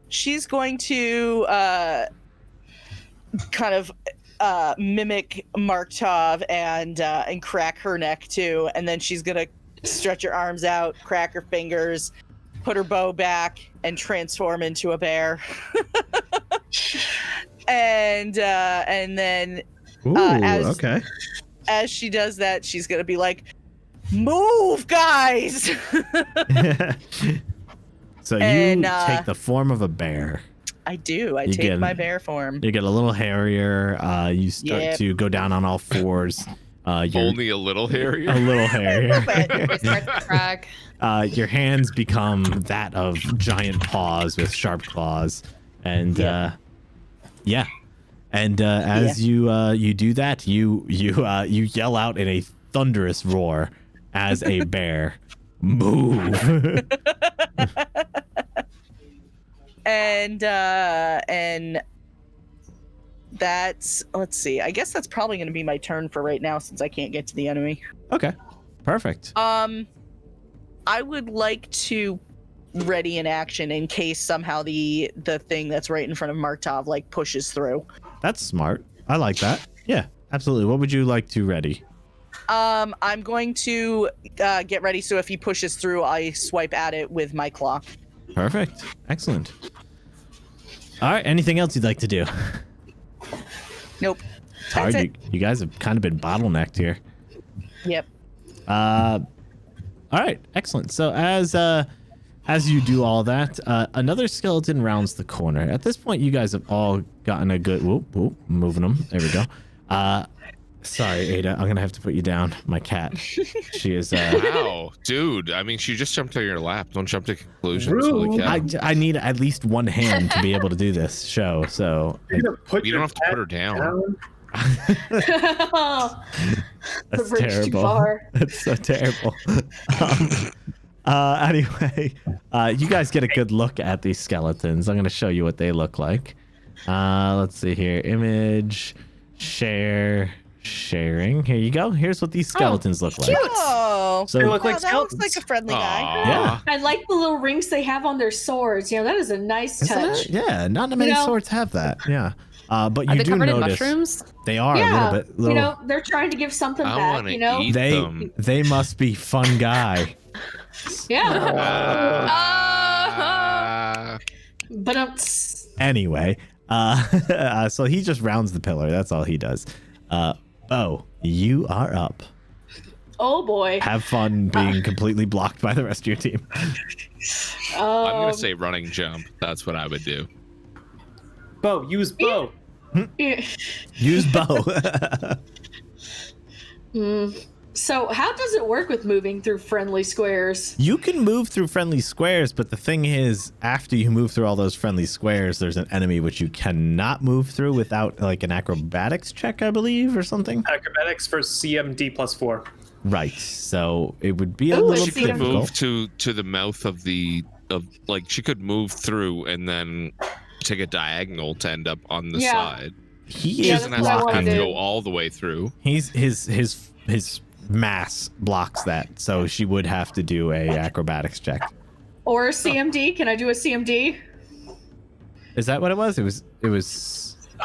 she's going to kind of mimic Markt'ov and crack her neck too, and then she's gonna stretch her arms out, crack her fingers, put her bow back, and transform into a bear. and then Ooh, okay. as she does that, she's gonna be like, "Move, guys!" So And, you take the form of a bear. I do. I You take get- my bear form. You get a little hairier. You start Yep. to go down on all fours. You're Only a little hairy. a little hairier. It starts to crack. Your hands become that of giant paws with sharp claws, and yeah. And as you do that, you yell out in a thunderous roar as a bear, "Move!" And that's, let's see, I guess that's probably going to be my turn for right now since I can't get to the enemy. Okay, perfect. I would like to ready in action in case somehow the thing that's right in front of Markt'ov like pushes through. That's smart. I like that. Yeah, absolutely. What would you like to ready? I'm going to get ready so if he pushes through, I swipe at it with my claw. Perfect. Excellent. All right. Anything else you'd like to do? Nope. Sorry, That's it. you guys have kind of been bottlenecked here. Yep. All right. Excellent. So as you do all that, another skeleton rounds the corner. At this point, you guys have all gotten a good... Whoop, moving them. There we go. Sorry, Ada. I'm going to have to put you down. My cat. She is... Wow, dude. I mean, she just jumped on your lap. Don't jump to conclusions. Holy cow. I need at least one hand to be able to do this show, so... You don't have to put her down. That's bridge too terrible. far. That's so terrible. Anyway, you guys get a good look at these skeletons. I'm going to show you what they look like. Let's see here. Image, share, sharing. Here you go. Here's what these skeletons look like. Oh, So They look like that looks skeletons. like a friendly guy. Aw. Yeah. I like the little rings they have on their swords. You know, that is a nice Isn't touch. it? Yeah, not many You know- swords have that. Yeah. But Are you they do covered in notice mushrooms? they are a Yeah, little bit. Little, you know, they're trying to give something I back. want to You know, eat them. they must be fun guy. yeah. Ah. But Anyway, so he just rounds the pillar. That's all he does. Oh, you are up. oh boy. Have fun being completely blocked by the rest of your team. I'm gonna say running jump. That's what I would do. Bo, use bow. Use bow. So how does it work with moving through friendly squares? You can move through friendly squares, but the thing is, after you move through all those friendly squares, there's an enemy which you cannot move through without like an acrobatics check, I believe, or something. Acrobatics for CMD +4. Right. So it would be a Ooh, little She it's could even- move difficult. to the mouth of like she could move through and then take a diagonal to end up on the Yeah. side. He She Yeah, is doesn't that's what I have wanna to do. go all the way through. He's his mass blocks that, so she would have to do a acrobatics check. Or a CMD? Can I do a CMD? Is that what it was? It was.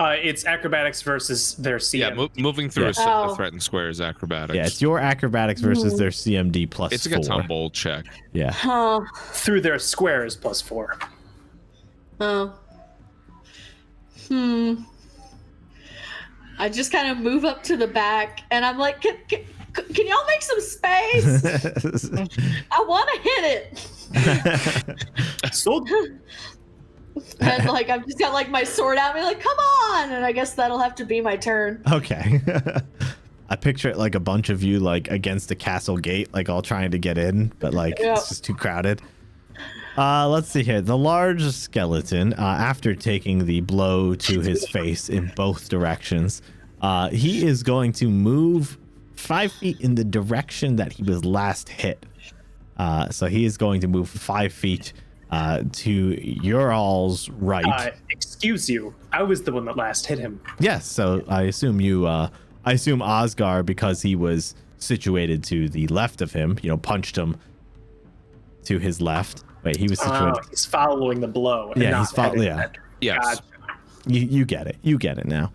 It's acrobatics versus their CM. Yeah, moving through Yeah. a Oh. threatened square is acrobatics. Yeah, it's your acrobatics versus their CMD plus It's like 4. a tumble check. Yeah. Huh. Through their squares +4. Oh. I just kind of move up to the back, and I'm like, can y'all make some space? I want to hit it. Sold. And like, I've just got like my sword out, and I'm like, come on! And I guess that'll have to be my turn. Okay. I picture it like a bunch of you like against a castle gate, like all trying to get in, but like Yeah. it's just too crowded. Let's see here. The large skeleton, after taking the blow to his face in both directions, he is going to move 5 feet in the direction that he was last hit. So he is going to move 5 feet to your all's right. Excuse you. I was the one that last hit him. Yes, so I assume I assume Osgar, because he was situated to the left of him, punched him to his left. Wait, he was situated. He's following the blow. And Yeah, not he's following. heading Yeah, that- Yes. Gotcha. you get it. You get it now.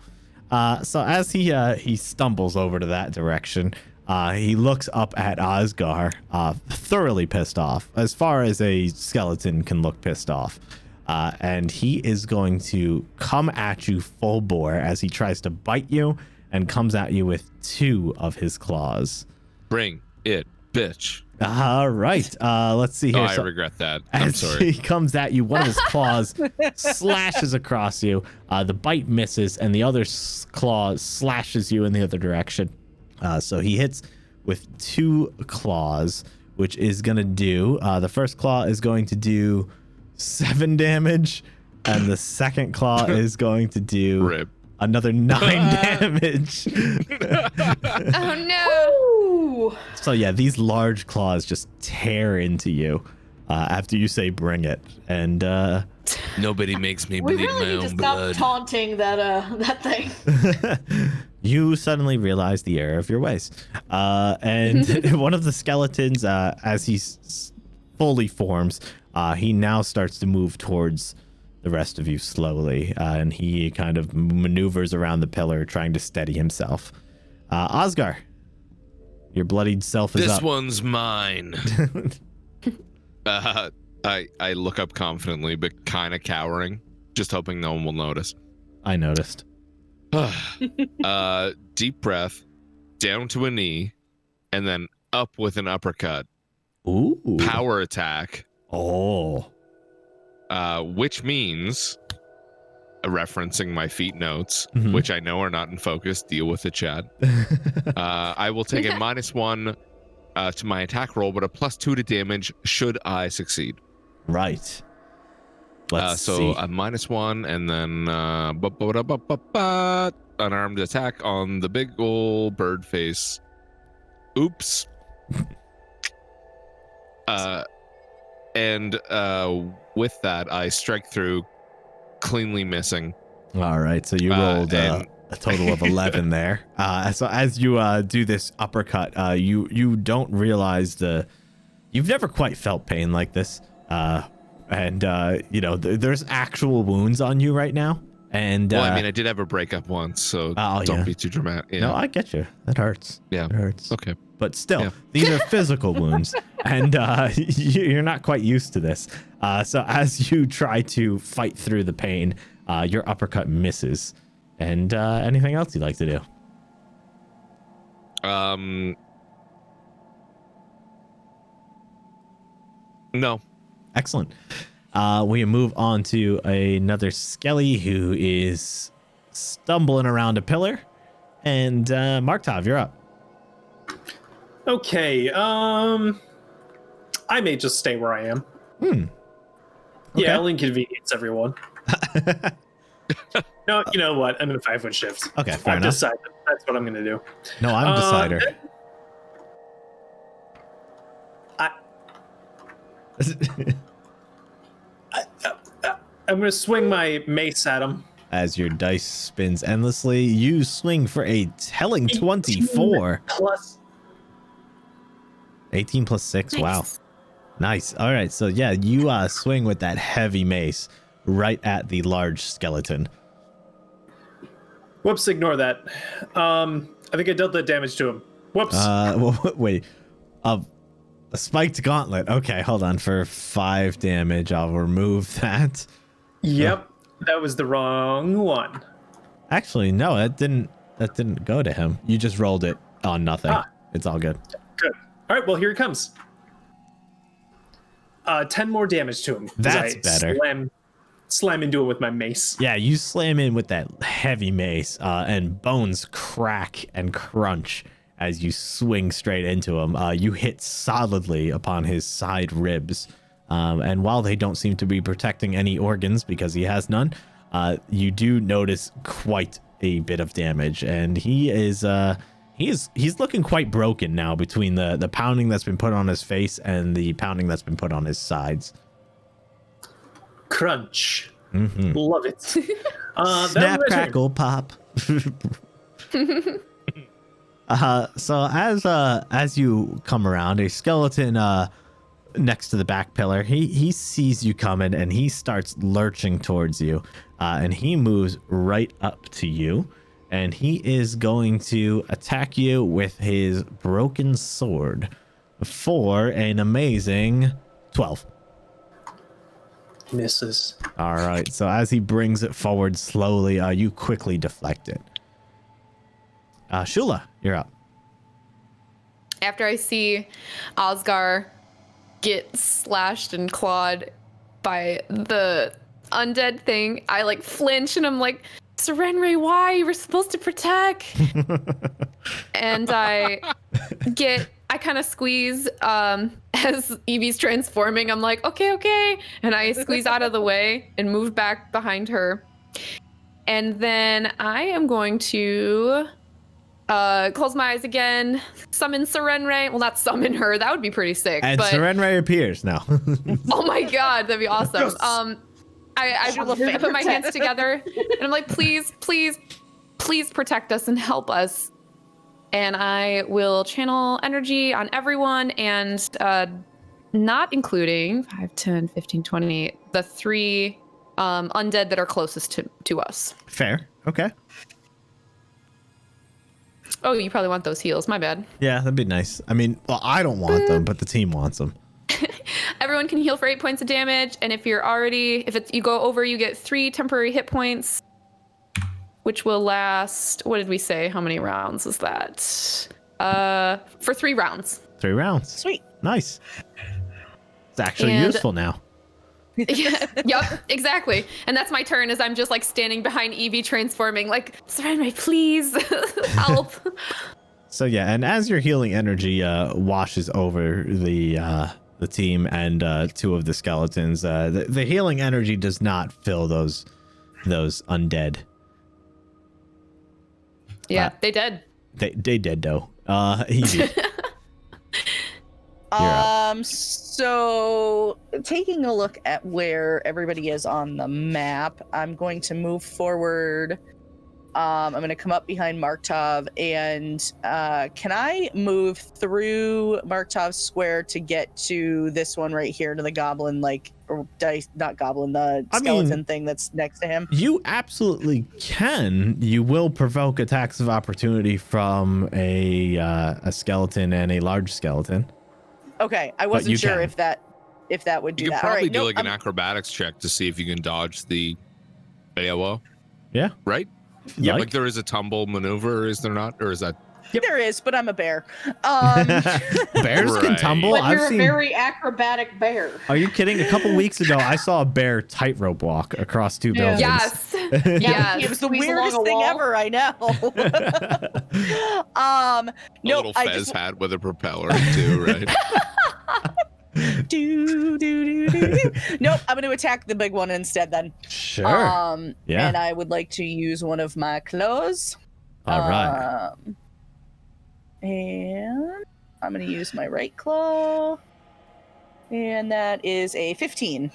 So as he stumbles over to that direction, he looks up at Osgar, thoroughly pissed off, as far as a skeleton can look pissed off. And he is going to come at you full bore as he tries to bite you and comes at you with 2 of his claws. Bring it, bitch. All right. Let's see Oh, here. I So regret that. I'm as sorry. he comes at you, one of his claws slashes across you. The bite misses, and the other claw slashes you in the other direction. So he hits with 2 claws, which is going to do... the first claw is going to do 7 damage, and the second claw is going to do Rip. another 9 damage. Oh no! Ooh. So yeah, these large claws just tear into you after you say "bring it," and Nobody makes me We bleed really my need to own stop blood. taunting that thing. you suddenly realize the error of your ways. And one of the skeletons, as he fully forms, he now starts to move towards the rest of you slowly, and he kind of maneuvers around the pillar, trying to steady himself. Osgar, your bloodied self is This up. one's mine. I look up confidently, but kind of cowering, just hoping no one will notice. I noticed. Deep breath, down to a knee, and then up with an uppercut. Ooh. Power attack. Oh. Which means, referencing my feat notes, Mhm. which I know are not in focus, deal with it, Chad. I will take a -1 to my attack roll, but a +2 to damage should I succeed. Right. Let's So see. a -1 and then unarmed attack on the big ol' bird face. Oops. And with that, I strike through, cleanly missing. All right. So you rolled and- a total of 11 there. So as you do this uppercut, you don't realize you've never quite felt pain like this. There's actual wounds on you right now. And Well, I mean, I did have a breakup once, so Oh, don't yeah. be too dramatic. Yeah. no, I get you. That hurts. Yeah. It hurts. Okay. But still, Yeah. these are physical wounds, and you're not quite used to this. So as you try to fight through the pain, your uppercut misses. And anything else you'd like to do? No. Excellent. We move on to another Skelly who is stumbling around a pillar. And Markt'ov, you're up. Okay. I may just stay where I am. Okay. Yeah, I'll inconvenience everyone. No, you know what? I'm in a 5-foot shift. Okay, fair I've enough. decided that's what I'm going to do. No, I'm decider. I'm going to swing my mace at him. As your dice spins endlessly, you swing for a telling 24. Plus 18 plus 6. Wow. Nice. All right. So yeah, you swing with that heavy mace right at the large skeleton. Whoops, ignore that. I think I dealt that damage to him. Whoops. Wait. A spiked gauntlet. Okay, hold on. For 5 damage, I'll remove that. Yep, that was the wrong one. Actually, no, that didn't go to him. You just rolled it on nothing. It's all good. Good. All right, well, here he comes. 10 more damage to him. That's better. Slam into it with my mace. Yeah, you slam in with that heavy mace, and bones crack and crunch as you swing straight into him. You hit solidly upon his side ribs. And while they don't seem to be protecting any organs because he has none, you do notice quite a bit of damage. And he's looking quite broken now between the pounding that's been put on his face and the pounding that's been put on his sides. Crunch. Mm-hmm. Love it. Snap, crackle, pop. So as you come around, a skeleton next to the back pillar, he sees you coming and he starts lurching towards you, and he moves right up to you, and he is going to attack you with his broken sword for an amazing 12. Misses. All right, so as he brings it forward slowly, you quickly deflect it. Shula, you're up. After I see Osgar get slashed and clawed by the undead thing, I like flinch and I'm like, Serenray, why? You were supposed to protect. And I kind of squeeze as Evie's transforming. I'm like, okay. And I squeeze out of the way and move back behind her. And then I am going to close my eyes again, summon Serenray. Well, not summon her. That would be pretty sick. And but Serenray appears now. oh my god, that'd be awesome. Yes. I put my hands together and I'm like, please protect us and help us. And I will channel energy on everyone and not including 5, 10, 15, 20, the 3 undead that are closest to us. Fair. Okay. Oh, you probably want those heals. My bad. Yeah, that'd be nice. I mean, well, I don't want them, but the team wants them. Everyone can heal for 8 points of damage, and if you go over, you get 3 temporary hit points, which will last. What did we say? How many rounds is that? For 3 rounds. 3 rounds. Sweet. Nice. It's actually useful now. Yeah, yep, exactly. And that's my turn as I'm just like standing behind Evie transforming, like, surround me, please. Help. So yeah, and as your healing energy washes over the team and 2 of the skeletons, the healing energy does not fill those undead. Yeah, they dead. They dead though. Evie. So taking a look at where everybody is on the map, I'm going to move forward. I'm going to come up behind Markt'ov, and can I move through Marktov's square to get to this one right here, to the goblin, the skeleton thing that's next to him? You absolutely can. You will provoke attacks of opportunity from a skeleton and a large skeleton. Okay, I wasn't sure if that would do you that. You could probably right, do an acrobatics check to see if you can dodge the AOO. Yeah. Right? Yeah, like there is a tumble maneuver, is there not? Or is that... Yep. There is, but I'm a bear. Bears can tumble. But you're a very acrobatic bear. Are you kidding? A couple weeks ago, I saw a bear tightrope walk across 2 buildings. Yes. It was the weirdest thing ever. I know. Little fez hat with a propeller too, right? Nope, I'm going to attack the big one instead then. Sure. Yeah. And I would like to use one of my claws. All right. And I'm going to use my right claw. And that is a 15.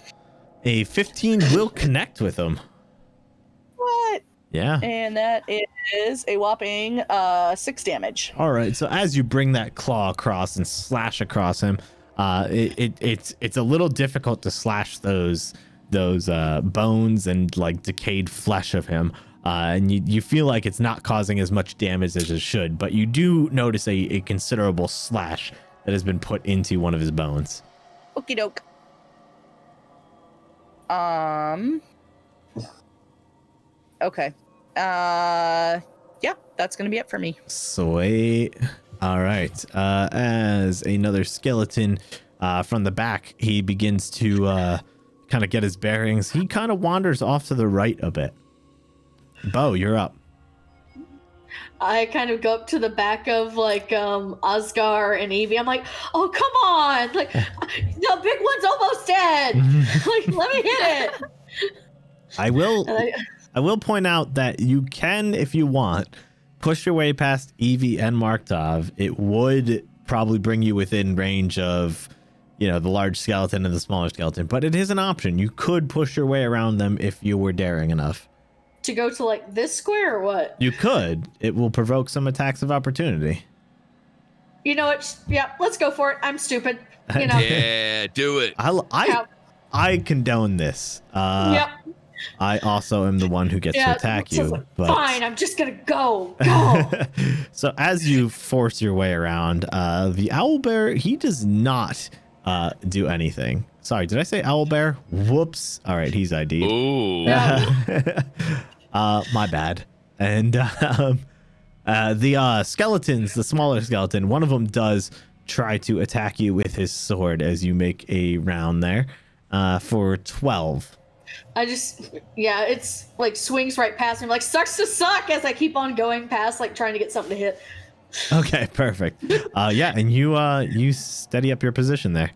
A 15 will connect with him. What? Yeah. And that is a whopping 6 damage. All right. So as you bring that claw across and slash across him, it's a little difficult to slash those bones and like decayed flesh of him. And you feel like it's not causing as much damage as it should, but you do notice a considerable slash that has been put into one of his bones. Okie doke. Okay. Yeah, that's gonna be it for me. Sweet. All right. As another skeleton from the back, he begins to kind of get his bearings. He kind of wanders off to the right a bit. Bo, you're up. I kind of go up to the back of like Osgar and Evie. I'm like, oh, come on. Like, the big one's almost dead. Like, let me hit it. I will point out that you can, if you want, push your way past Evie and Markt'ov. It would probably bring you within range of, the large skeleton and the smaller skeleton, but it is an option. You could push your way around them if you were daring enough. To go to like this square or what? You could. It will provoke some attacks of opportunity. You know what? Yeah, let's go for it. I'm stupid. Yeah, do it. I condone this. Yep. I also am the one who gets to attack you. Like, but... Fine, I'm just gonna go. So as you force your way around, the owlbear, he does not do anything. Sorry, did I say owlbear? Whoops. All right, he's ID'd. Ooh. My bad. And the skeletons, the smaller skeleton, one of them does try to attack you with his sword as you make a round there for 12. It's like swings right past me, like sucks to suck as I keep on going past, like trying to get something to hit. Okay, perfect. And you steady up your position there.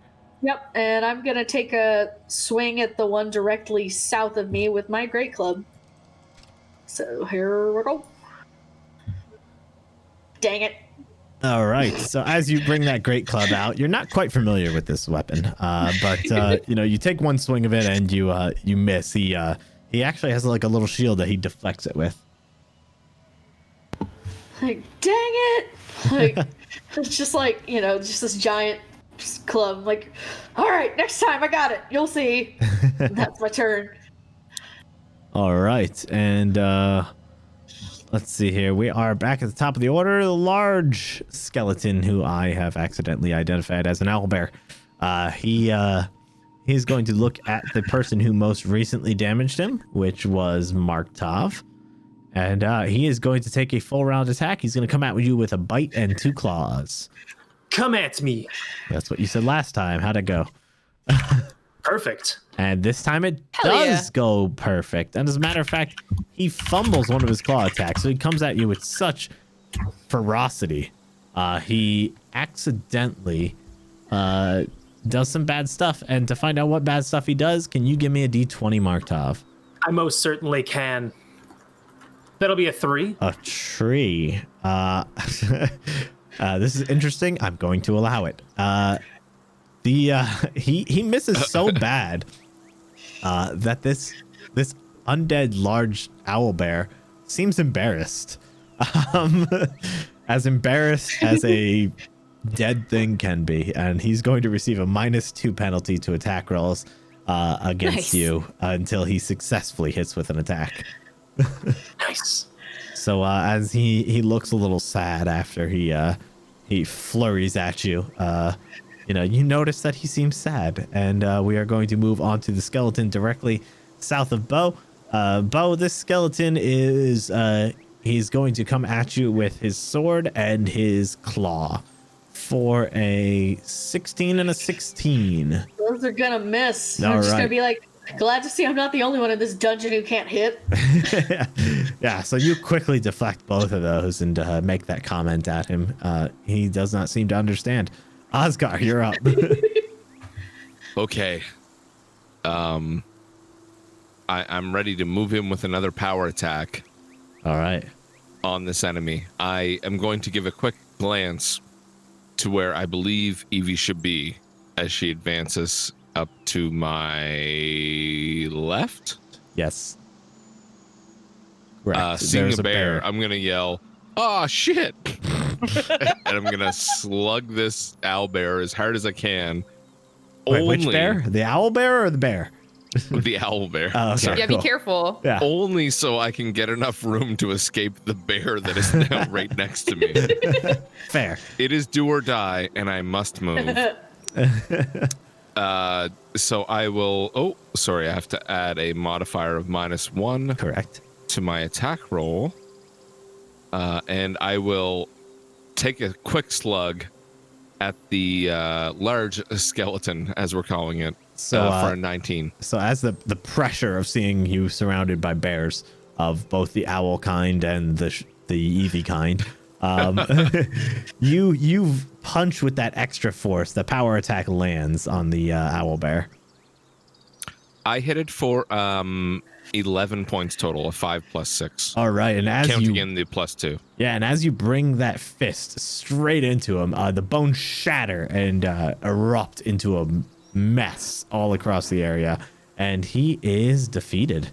Yep, and I'm gonna take a swing at the one directly south of me with my great club. So here we go. Dang it. All right. So as you bring that great club out, you're not quite familiar with this weapon, but you take one swing of it and you miss. He actually has like a little shield that he deflects it with. Like, dang it! Like, it's just like just this giant club. Like, all right, next time I got it. You'll see. That's my turn. All right, and let's see here. We are back at the top of the order. The large skeleton, who I have accidentally identified as an owlbear, He's going to look at the person who most recently damaged him, which was Markt'ov. And he is going to take a full round attack. He's going to come at you with a bite and 2 claws. Come at me. That's what you said last time. How'd it go? Perfect. And this time it Hell does yeah. go perfect. And as a matter of fact, he fumbles one of his claw attacks. So he comes at you with such ferocity. He accidentally does some bad stuff. And to find out what bad stuff he does, can you give me a D20, Markt'ov? I most certainly can. That'll be a 3. A tree. This is interesting. I'm going to allow it. He misses so bad that this undead large owl bear seems embarrassed. As embarrassed as a dead thing can be, and he's going to receive a -2 penalty to attack rolls against Nice. you until he successfully hits with an attack. Nice. So as he looks a little sad after he flurries at you, you notice that he seems sad, and we are going to move on to the skeleton directly south of Bo. Bo, this skeleton is he's going to come at you with his sword and his claw for a 16 and a 16. Those are gonna miss. All I'm just right. gonna be like, glad to see I'm not the only one in this dungeon who can't hit. Yeah, so you quickly deflect both of those and make that comment at him. He does not seem to understand. Osgar, you're up. Okay. I'm ready to move him with another power attack All right. on this enemy. I am going to give a quick glance to where I believe Evie should be as she advances up to my left. Yes. Correct. Seeing There's a bear, I'm going to yell, "Oh, shit!" And I'm going to slug this owlbear as hard as I can. Wait, which bear? The owl bear or the bear? The owlbear. Oh, okay. Sorry. Yeah, Cool. be careful. Yeah. Only so I can get enough room to escape the bear that is now right next to me. Fair. It is do or die, and I must move. So I will... Oh, sorry. I have to add a modifier of -1 Correct. to my attack roll. And I will take a quick slug at the large skeleton, as we're calling it, So, for a 19. So as the pressure of seeing you surrounded by bears of both the owl kind and the Evie kind, you punch with that extra force. The power attack lands on the owl bear. I hit it for 11 points total, a 5 + 6. All right, and as Counting you in the +2. yeah, and as you bring that fist straight into him, the bones shatter and erupt into a mess all across the area, and he is defeated.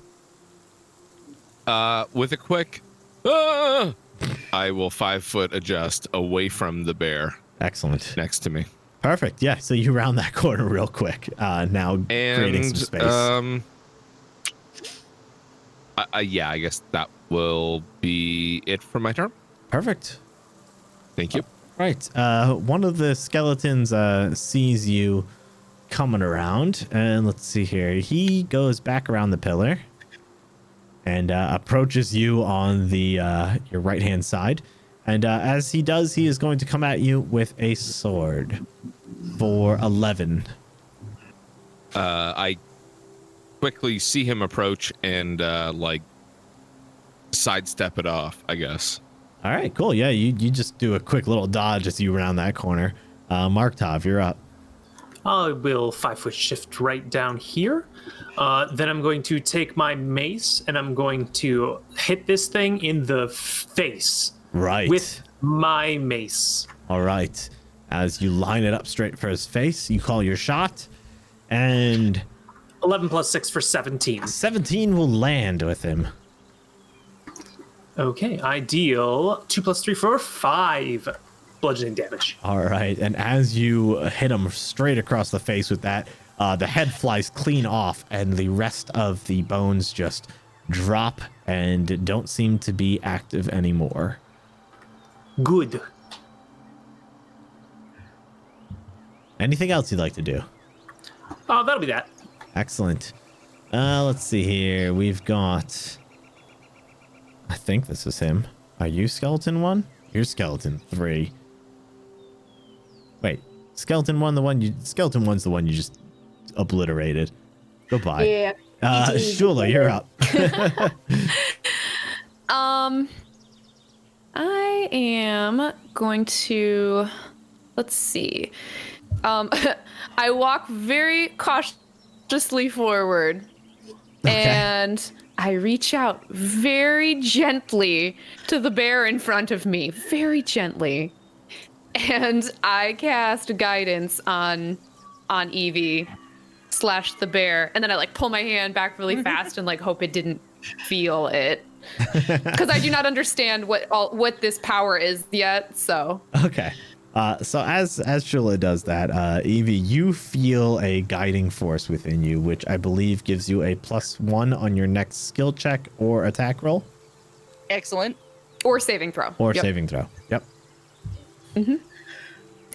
With a quick, I will 5-foot adjust away from the bear Excellent. next to me. Perfect. Yeah, so you round that corner real quick. Now creating some space. Yeah, I guess that will be it for my turn. Perfect. Thank you. Right. One of the skeletons sees you coming around, and let's see here. He goes back around the pillar and approaches you on the your right hand side. And as he does, he is going to come at you with a sword for 11. I quickly see him approach and sidestep it off, I guess. All right, cool. Yeah, you just do a quick little dodge as you round that corner. Markt'ov, you're up. I will 5-foot shift right down here. Then I'm going to take my mace and I'm going to hit this thing in the face Right. with my mace. All right. As you line it up straight for his face, you call your shot, and 11 + 6 for 17. 17 will land with him. Okay, I deal 2 + 3 for 5 bludgeoning damage. All right. And as you hit him straight across the face with that, the head flies clean off, and the rest of the bones just drop and don't seem to be active anymore. Good. Anything else you'd like to do? Oh, that'll be that. Excellent. Let's see here. We've got... I think this is him. Are you skeleton 1? You're skeleton 3. Wait. Skeleton 1, skeleton 1's the one you just obliterated. Goodbye. Yeah. Shula, you're up. I am going to, let's see. I walk very cautiously forward, and I reach out very gently to the bear in front of me, very gently, and I cast guidance on Evie / the bear, and then I like pull my hand back really fast and like hope it didn't feel it. Because I do not understand what this power is yet, so. Okay. So as Shula does that, Evie, you feel a guiding force within you, which I believe gives you a +1 on your next skill check or attack roll. Excellent. Or saving throw. Or saving throw. Yep. Mm-hmm.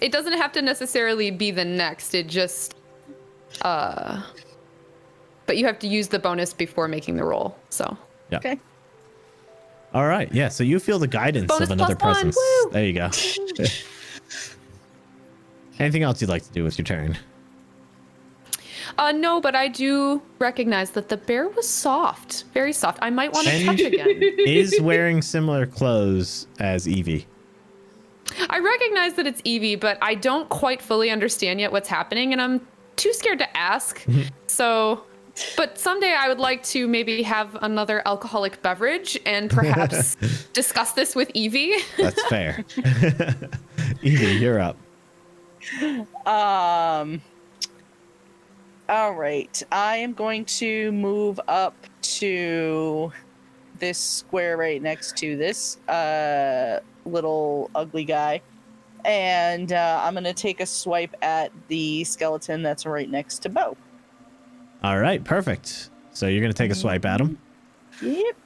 It doesn't have to necessarily be the next. It just, but you have to use the bonus before making the roll. So. Yeah. Okay. All right. Yeah. So you feel the guidance bonus of another +1. presence. Woo! There you go. Anything else you'd like to do with your turn? No, but I do recognize that the bear was soft, very soft. I might want to And touch again. Is wearing similar clothes as Evie. I recognize that it's Evie, but I don't quite fully understand yet what's happening, and I'm too scared to ask. So, but someday I would like to maybe have another alcoholic beverage and perhaps discuss this with Evie. That's fair. Evie, you're up. All right. I am going to move up to this square right next to this little ugly guy. And I'm going to take a swipe at the skeleton that's right next to Bo. All right, perfect. So you're going to take a swipe at him? Yep.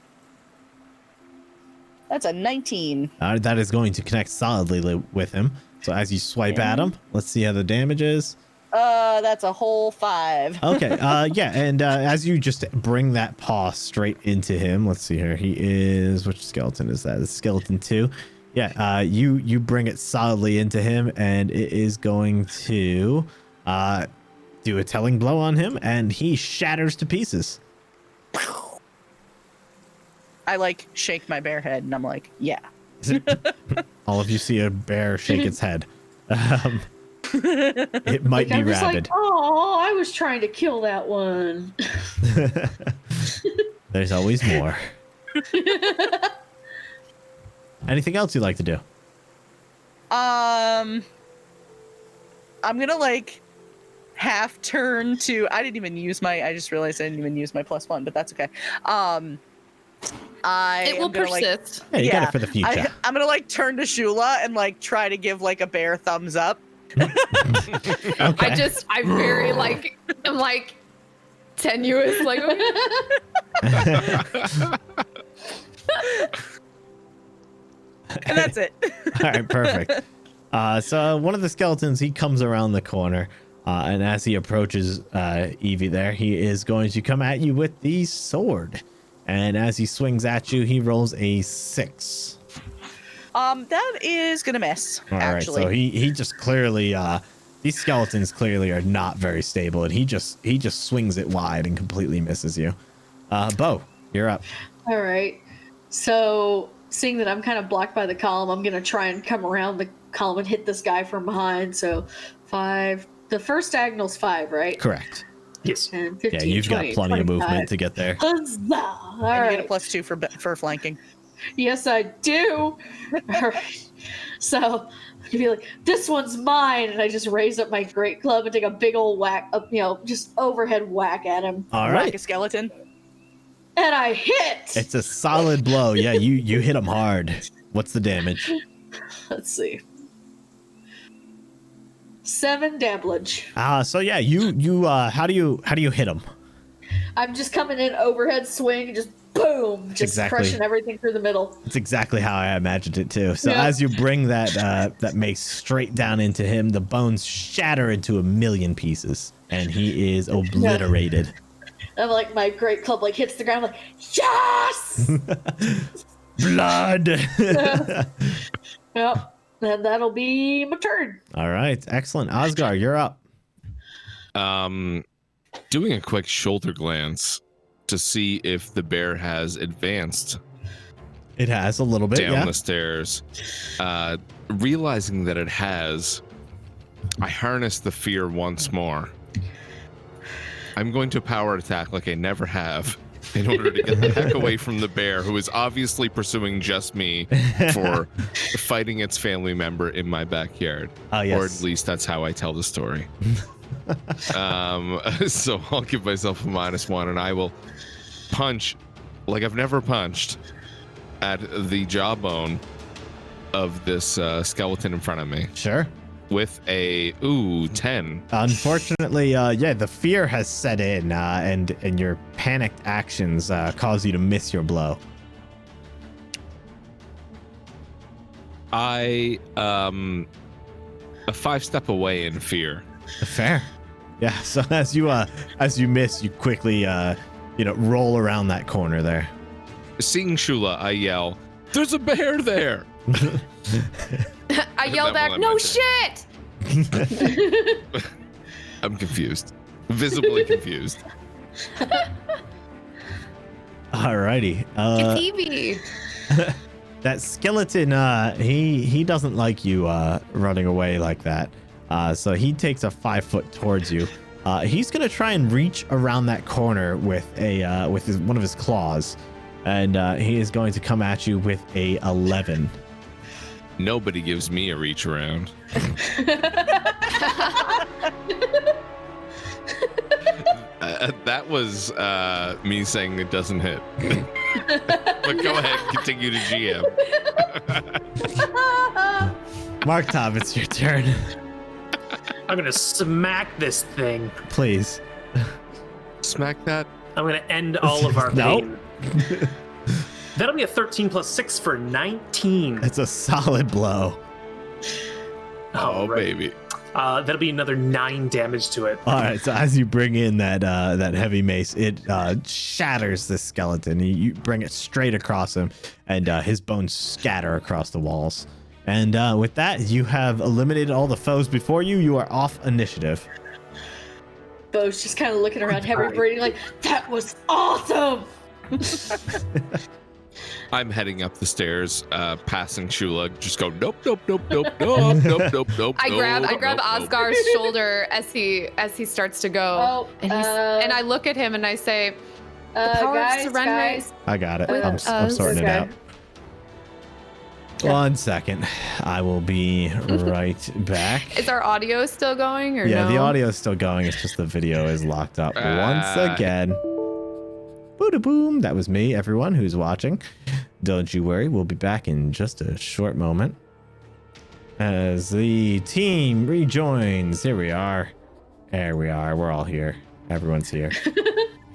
That's a 19. That is going to connect solidly with him. So as you swipe at him, let's see how the damage is. That's a whole 5. Okay, yeah, and as you just bring that paw straight into him, let's see here. He is, which skeleton is that? It's skeleton 2. Yeah, you bring it solidly into him, and it is going to do a telling blow on him, and he shatters to pieces. I like shake my bear head, and I'm like, yeah. All of you see a bear shake its head. It might be I'm just rabid. like, oh, I was trying to kill that one. There's always more. Anything else you'd like to do? I'm gonna like half turn to. I just realized I didn't even use my +1, but that's okay. It will persist. Hey, you got it for the future. I'm gonna like turn to Shula and like try to give like a bear thumbs up. Okay. I very like, I'm like tenuous, like. And that's it. All right, perfect. So one of the skeletons, he comes around the corner, and as he approaches Evie there, he is going to come at you with the sword. And as he swings at you, he rolls a 6. That is gonna miss. All actually. right, so he just clearly, these skeletons clearly are not very stable, and he just swings it wide and completely misses you. Bo, you're up. All right. So, seeing that I'm kind of blocked by the column, I'm going to try and come around the column and hit this guy from behind. So, 5. The first diagonal's 5, right? Correct. Yes. 10, 15, Yeah, you've 20, got plenty 25. of movement to get there. Huzzah! All And right. you get a +2 for flanking. Yes, I do. All right. So, I'd be like, this one's mine. And I just raise up my great club and take a big old whack, just overhead whack at him. All Whack right. a skeleton. And I hit! It's a solid blow. Yeah, you hit him hard. What's the damage? Let's see. 7 damage. So yeah, you how do you hit him? I'm just coming in overhead swing and just boom, just exactly. crushing everything through the middle. It's exactly how I imagined it too. So Yeah. as you bring that mace straight down into him, the bones shatter into a million pieces, and he is obliterated. And like my great club like hits the ground, like yes, Blood. yep. And that'll be my turn. All right, excellent. Osgar, you're up. Doing a quick shoulder glance to see if the bear has advanced It has a little bit, down the stairs. Realizing that it has, I harness the fear once more. I'm going to power attack like I never have in order to get the heck away from the bear, who is obviously pursuing just me for fighting its family member in my backyard. Yes. Or at least that's how I tell the story. So I'll give myself a -1 and I will punch like I've never punched at the jawbone of this skeleton in front of me Sure. with a 10. Unfortunately, the fear has set in, and your panicked actions cause you to miss your blow. I a 5-step away in fear. Fair. Yeah. So as you miss, you quickly roll around that corner there. Seeing Shula, I yell, "There's a bear there!" I yell back, "No shit!" I'm confused. Visibly confused. Alrighty. It's Evie. That skeleton, he doesn't like you running away like that. So he takes a 5 foot towards you. He's gonna try and reach around that corner with one of his claws, and he is going to come at you with a 11. Nobody gives me a reach around. That was me saying it doesn't hit. But go ahead, continue to GM. Markt'ov, it's your turn. I'm gonna smack this thing. Please. Smack that. I'm gonna end all of our Nope. pain. That'll be a 13 plus 6 for 19. It's a solid blow. Oh, right. baby. That'll be another 9 damage to it. All right, so as you bring in that heavy mace, it shatters this skeleton. You bring it straight across him, and his bones scatter across the walls. And with that, you have eliminated all the foes before you. You are off initiative. Bo's just kind of looking around, heavy breathing, like that was awesome. I'm heading up the stairs, passing Shula. Just go nope, nope, nope, nope, nope, nope, nope, nope. I grab Osgar's shoulder as he starts to go, and I look at him and I say, "The power of surrender." guys. I got it. With I'm sorting it okay. out. 1 second. I will be right back. Is our audio still going or Yeah, no? the audio is still going. It's just the video is locked up once again. Boo-da-boom. That was me, everyone who's watching. Don't you worry. We'll be back in just a short moment. As the team rejoins. Here we are. There we are. We're all here. Everyone's here.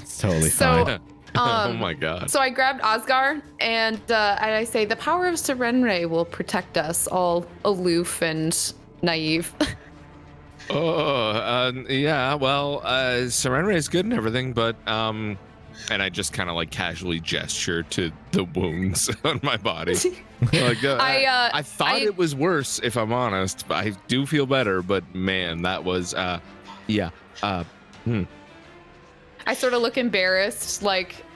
It's totally fine. Oh my god. So I grabbed Osgar and I say, "The power of surrender will protect us, all aloof and naive." Yeah, well, surrender is good and everything, but and I just kind of like casually gesture to the wounds on my body. Like, I thought it was worse, if I'm honest. But I do feel better, but man, that was I sort of look embarrassed,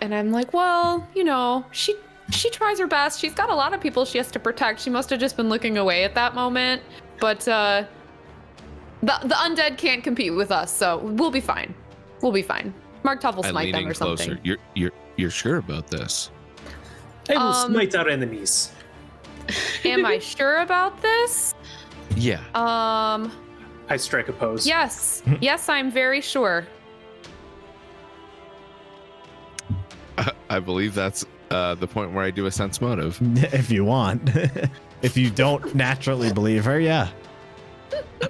and I'm like, "Well, she tries her best. She's got a lot of people she has to protect. She must have just been looking away at that moment. But the undead can't compete with us, so we'll be fine. We'll be fine. Markt'ov will smite them or something." Closer. You're sure about this? I will smite our enemies. Am I sure about this? Yeah. I strike a pose. Yes. Yes, I'm very sure. I believe that's the point where I do a sense motive. If you want. If you don't naturally believe her, yeah.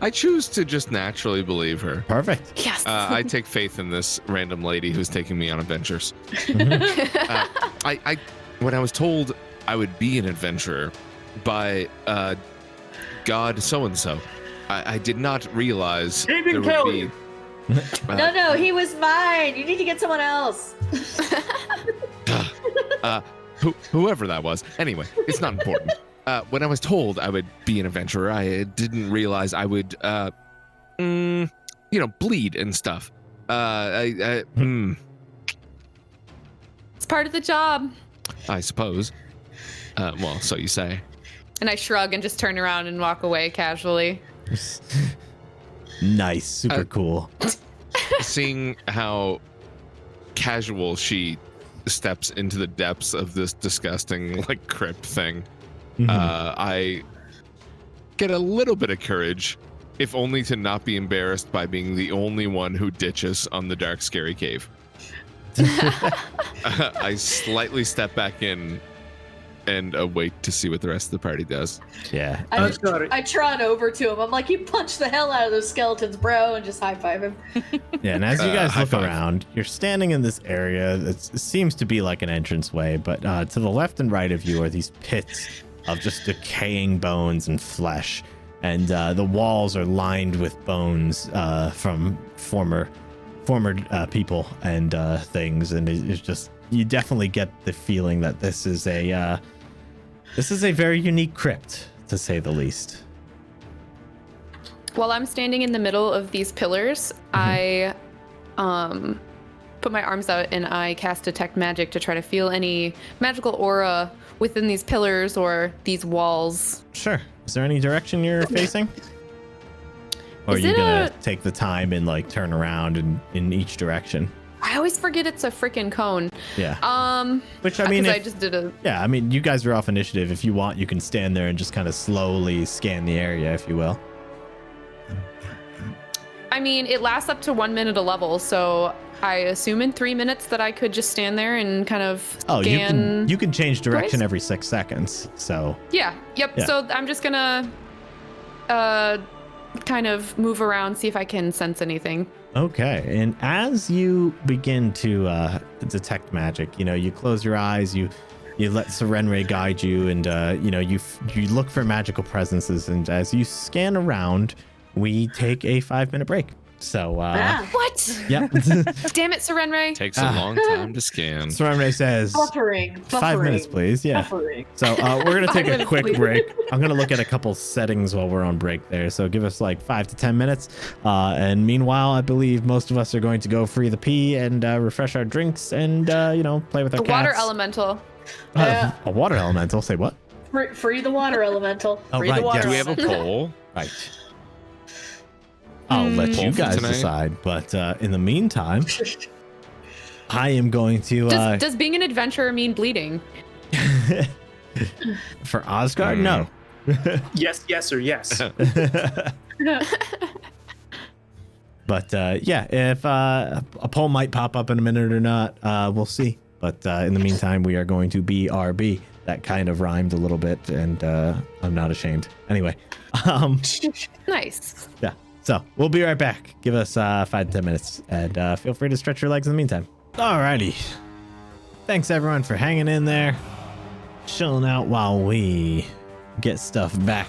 I choose to just naturally believe her. Perfect. Yes. I take faith in this random lady who's taking me on adventures. I when I was told I would be an adventurer by God so-and-so, I did not realize He didn't there tell would you. be... No, he was mine. You need to get someone else. Whoever that was. Anyway, it's not important. When I was told I would be an adventurer, I didn't realize I would, bleed and stuff. It's part of the job. I suppose. Well, so you say. And I shrug and just turn around and walk away casually. Nice. Super cool. Seeing how casual she steps into the depths of this disgusting, like, crypt thing, I get a little bit of courage, if only to not be embarrassed by being the only one who ditches on the dark, scary cave. I slightly step back in and wait to see what the rest of the party does. Yeah. I trot over to him. I'm like, you punch the hell out of those skeletons, bro, and just high five him. Yeah, and as you guys high look five. around, you're standing in this area that seems to be like an entranceway, but to the left and right of you are these pits of just decaying bones and flesh, and the walls are lined with bones from former people and things, and it's just, you definitely get the feeling that this is a very unique crypt, to say the least. While I'm standing in the middle of these pillars, I put my arms out and I cast Detect Magic to try to feel any magical aura within these pillars or these walls. Sure. Is there any direction you're facing? Or are Is you it gonna take the time and like turn around in each direction? I always forget it's a freaking cone. Yeah. Which I mean, I just did a. yeah, I mean, you guys are off initiative. If you want, you can stand there and just kind of slowly scan the area, if you will. I mean, it lasts up to 1 minute a level, so I assume in 3 minutes that I could just stand there and kind of scan. you can change direction twice? every 6 seconds. So Yep. Yeah. So I'm just gonna kind of move around, see if I can sense anything. okay, and as you begin to detect magic, you close your eyes, you let Serenray guide you, and you look for magical presences, and as you scan around, we take a 5-minute break. So What? yep. Damn it, Serenray. Takes a long time to scan. Serenray says Buffering. 5 minutes, please. Yeah. Buffering. So we're gonna take a 5 minutes, quick please. break. I'm gonna look at a couple settings while we're on break there. So give us like 5 to 10 minutes. And meanwhile, I believe most of us are going to go free the pee and refresh our drinks and play with our The water cats. elemental. Yeah. A water elemental. Say what? Free the water elemental. Oh, Free the right. water Yes. Do we have a poll? Right. I'll let you Poll for guys tonight? decide. But in the meantime, I am going to Does being an adventurer mean bleeding? for Osgar. No. Yes, or yes. But yeah, if a poll might pop up in a minute or not, we'll see. But in the meantime, we are going to BRB. That kind of rhymed a little bit, and I'm not ashamed. Anyway, Nice. yeah. So we'll be right back. Give us 5 to 10 minutes, and feel free to stretch your legs in the meantime. Alrighty. Thanks everyone for hanging in there, chilling out while we get stuff back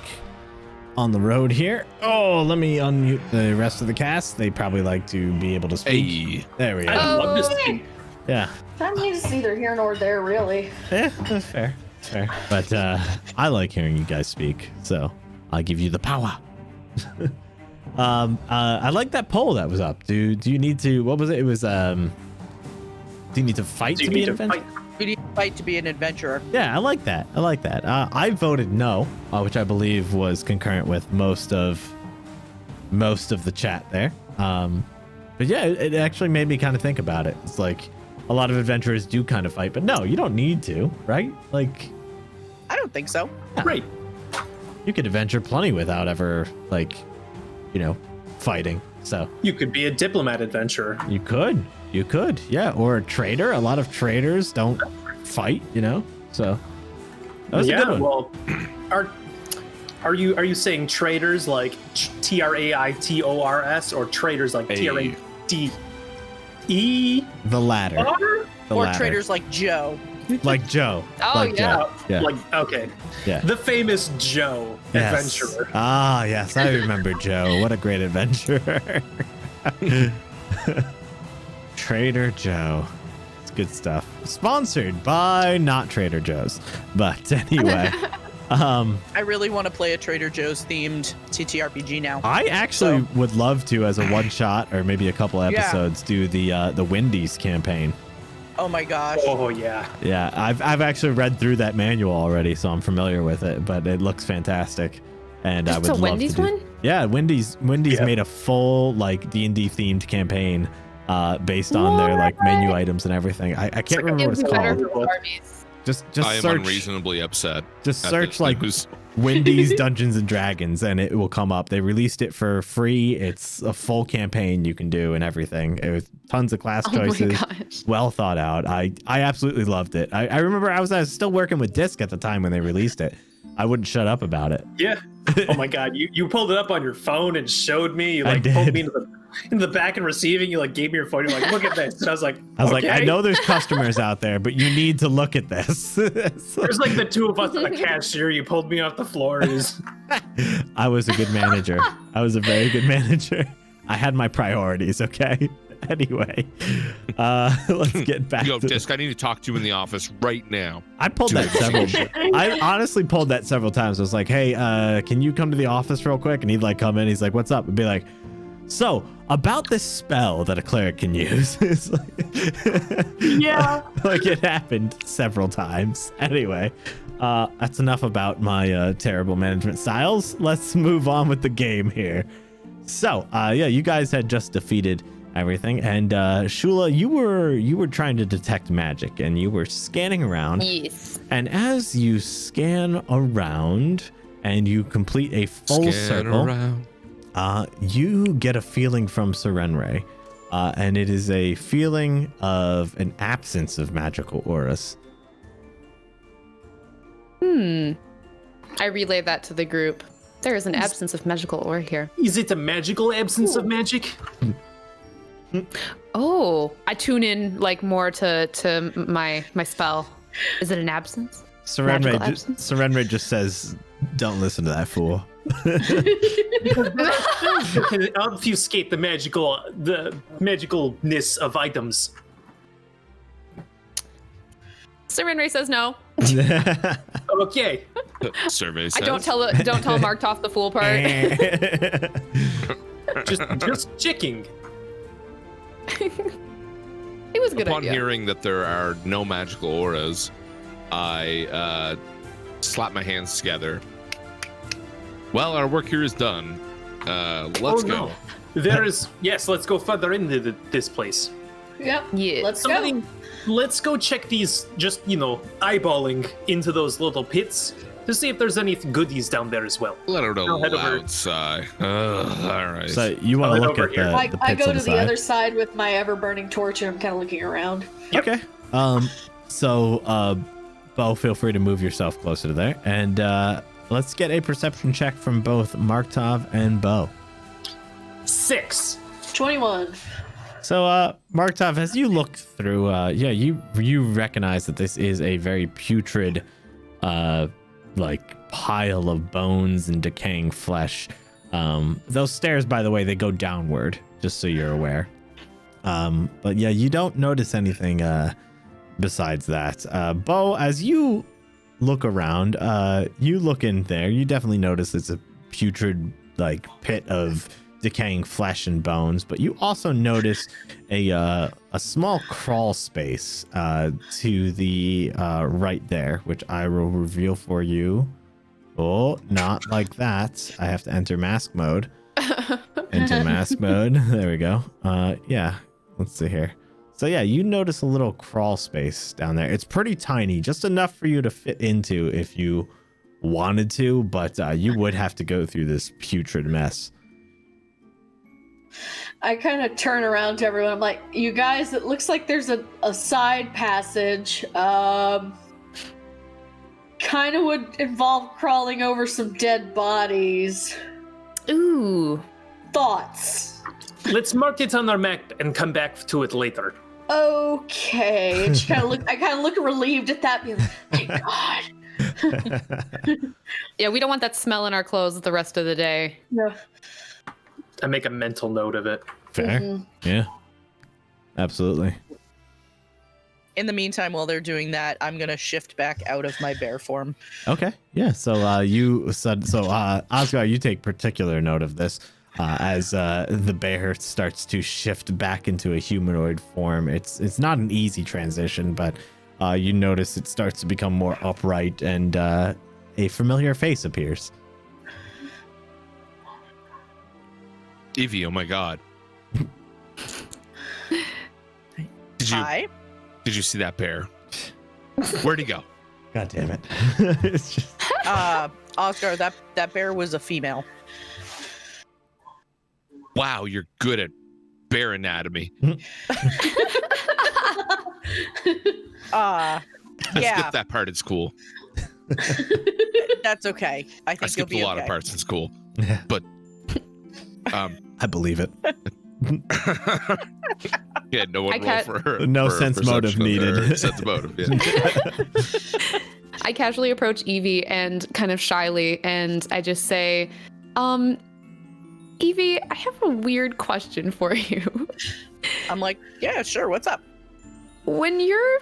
on the road here. Oh, let me unmute the rest of the cast. They probably like to be able to speak. Hey. There we go. I love this Oh. thing. Yeah. I mean, it's neither here nor there, really. Yeah, that's fair. That's fair. But I like hearing you guys speak, so I'll give you the power. I like that poll that was up. Do you need to? What was it? It was do you need to fight Do you to be need an to adventurer? fight? We need to fight to be an adventurer. Yeah, I like that. I like that. I voted no, which I believe was concurrent with most of the chat there. But yeah, it actually made me kind of think about it. It's like a lot of adventurers do kind of fight, but no, you don't need to, right? Like I don't think so. Right. you could adventure plenty without ever fighting. So You could be a diplomat adventurer. you could, yeah, or a trader. A lot of traders don't fight, so that was a good one. Well, Are you saying traders like TRAITORS or traders like TRADE? The latter. The Or latter. traders like Joe. Like Joe. Oh, like yeah. Joe. Yeah. Like, okay. Yeah. The famous Joe Yes. adventurer. Ah, yes, I remember Joe. What a great adventurer. Trader Joe. It's good stuff. Sponsored by not Trader Joe's. But anyway. I really want to play a Trader Joe's themed TTRPG now. I actually would love to, as a one shot or maybe a couple episodes, do the Wendy's campaign. Oh my gosh. Oh yeah. Yeah, I've actually read through that manual already, so I'm familiar with it. But it looks fantastic, and I would It's a love Wendy's to do. one? Yeah, Wendy's Yeah. made a full like D&D themed campaign based on their like menu items and everything. I can't remember what it's It'd be better called. for Barbies. Just I am search unreasonably upset. just at search this like news. Wendy's Dungeons and Dragons and it will come up. They released it for free. It's a full campaign you can do and everything. It was tons of class Oh my choices. gosh. Well thought out. I absolutely loved it. I remember I was still working with Disc at the time when they released it. I wouldn't shut up about it. Yeah. Oh my god, you pulled it up on your phone and showed me. You I like pulled did. me into the back and receiving. You like gave me your phone. You're like, look at this. And I was like, like, I okay. know there's customers out there, but you need to look at this. So- There's like the two of us at the cashier. You pulled me off the floor. It was- I was a good manager. I was a very good manager. I had my priorities, okay? Anyway, let's get back Yo, to Disc, I need to talk to you in the office right now. I pulled that several I honestly pulled that several times. I was like, hey, can you come to the office real quick? And he'd like come in, he's like, what's up? And be like, so about this spell that a cleric can use. It's like, Yeah. like it happened several times. Anyway, that's enough about my terrible management styles. Let's move on with the game here. So, yeah, you guys had just defeated everything, and Shula, you were trying to detect magic, and you were scanning around. Yes. And as you scan around and you complete a full Scan circle, around. you get a feeling from Serenray, and it is a feeling of an absence of magical auras. I relay that to the group. There is an absence of magical aura here. Is it a magical absence of magic? Oh, I tune in like more to my spell. Is it an absence? Serenray just says, "Don't listen to that fool." Can it obfuscate the magicalness of items? Serenray says no. Okay. Survey says. I don't tell Markt'ov the fool part. Just checking. It was a good Upon idea. hearing that there are no magical auras, I slap my hands together. Well, our work here is done. Let's go. No. There is yes. Let's go further into this place. Yep. Yeah. Let's Somebody, go. let's go check these. Just eyeballing into those little pits to see if there's any goodies down there as well. Let out a I'll head over. loud sigh. All right. So you want I'll to head look over at here. the I pits go on to the the side? other side with my ever-burning torch, and I'm kind of looking around. Okay. So, Bo, feel free to move yourself closer to there, and let's get a perception check from both Markt'ov and Bo. 6. 21. So, Markt'ov, as you look through, you recognize that this is a very putrid, pile of bones and decaying flesh. Those stairs, by the way, they go downward, just so you're aware. But yeah, you don't notice anything besides that. Bo, as you look around, you look in there, you definitely notice it's a putrid pit of decaying flesh and bones, but you also notice a small crawl space to the right there, which I will reveal for you. Oh, not like that. I have to enter mask mode. Enter mask mode. There we go. Yeah, let's see here. So yeah, you notice a little crawl space down there. It's pretty tiny, just enough for you to fit into if you wanted to, but you would have to go through this putrid mess. I kind of turn around to everyone. I'm like, you guys, it looks like there's a side passage. kind of would involve crawling over some dead bodies. Ooh. Thoughts? Let's mark it on our map and come back to it later. Okay. And I kind of look relieved at that, being like, thank God. Yeah, we don't want that smell in our clothes the rest of the day. No. I make a mental note of it. Fair. Yeah. Absolutely. In the meantime, while they're doing that, I'm gonna shift back out of my bear form. Okay. Yeah. So you said Osgar, you take particular note of this as the bear starts to shift back into a humanoid form. It's not an easy transition, but you notice it starts to become more upright, and a familiar face appears. Evie, oh my God. Hi. Did you see that bear? Where'd he go? God damn it. It's just... Oscar, that bear was a female. Wow, you're good at bear anatomy. Yeah. Skip that part in school. That's okay. I I think you'll skipped be a lot okay. of parts in school, Yeah. but I believe it. yeah, no one I roll can't- for her. No for sense motive perception or needed. Sense motive, yeah. I casually approach Evie and kind of shyly, and I just say, Evie, I have a weird question for you. I'm like, yeah, sure. What's up? When you're,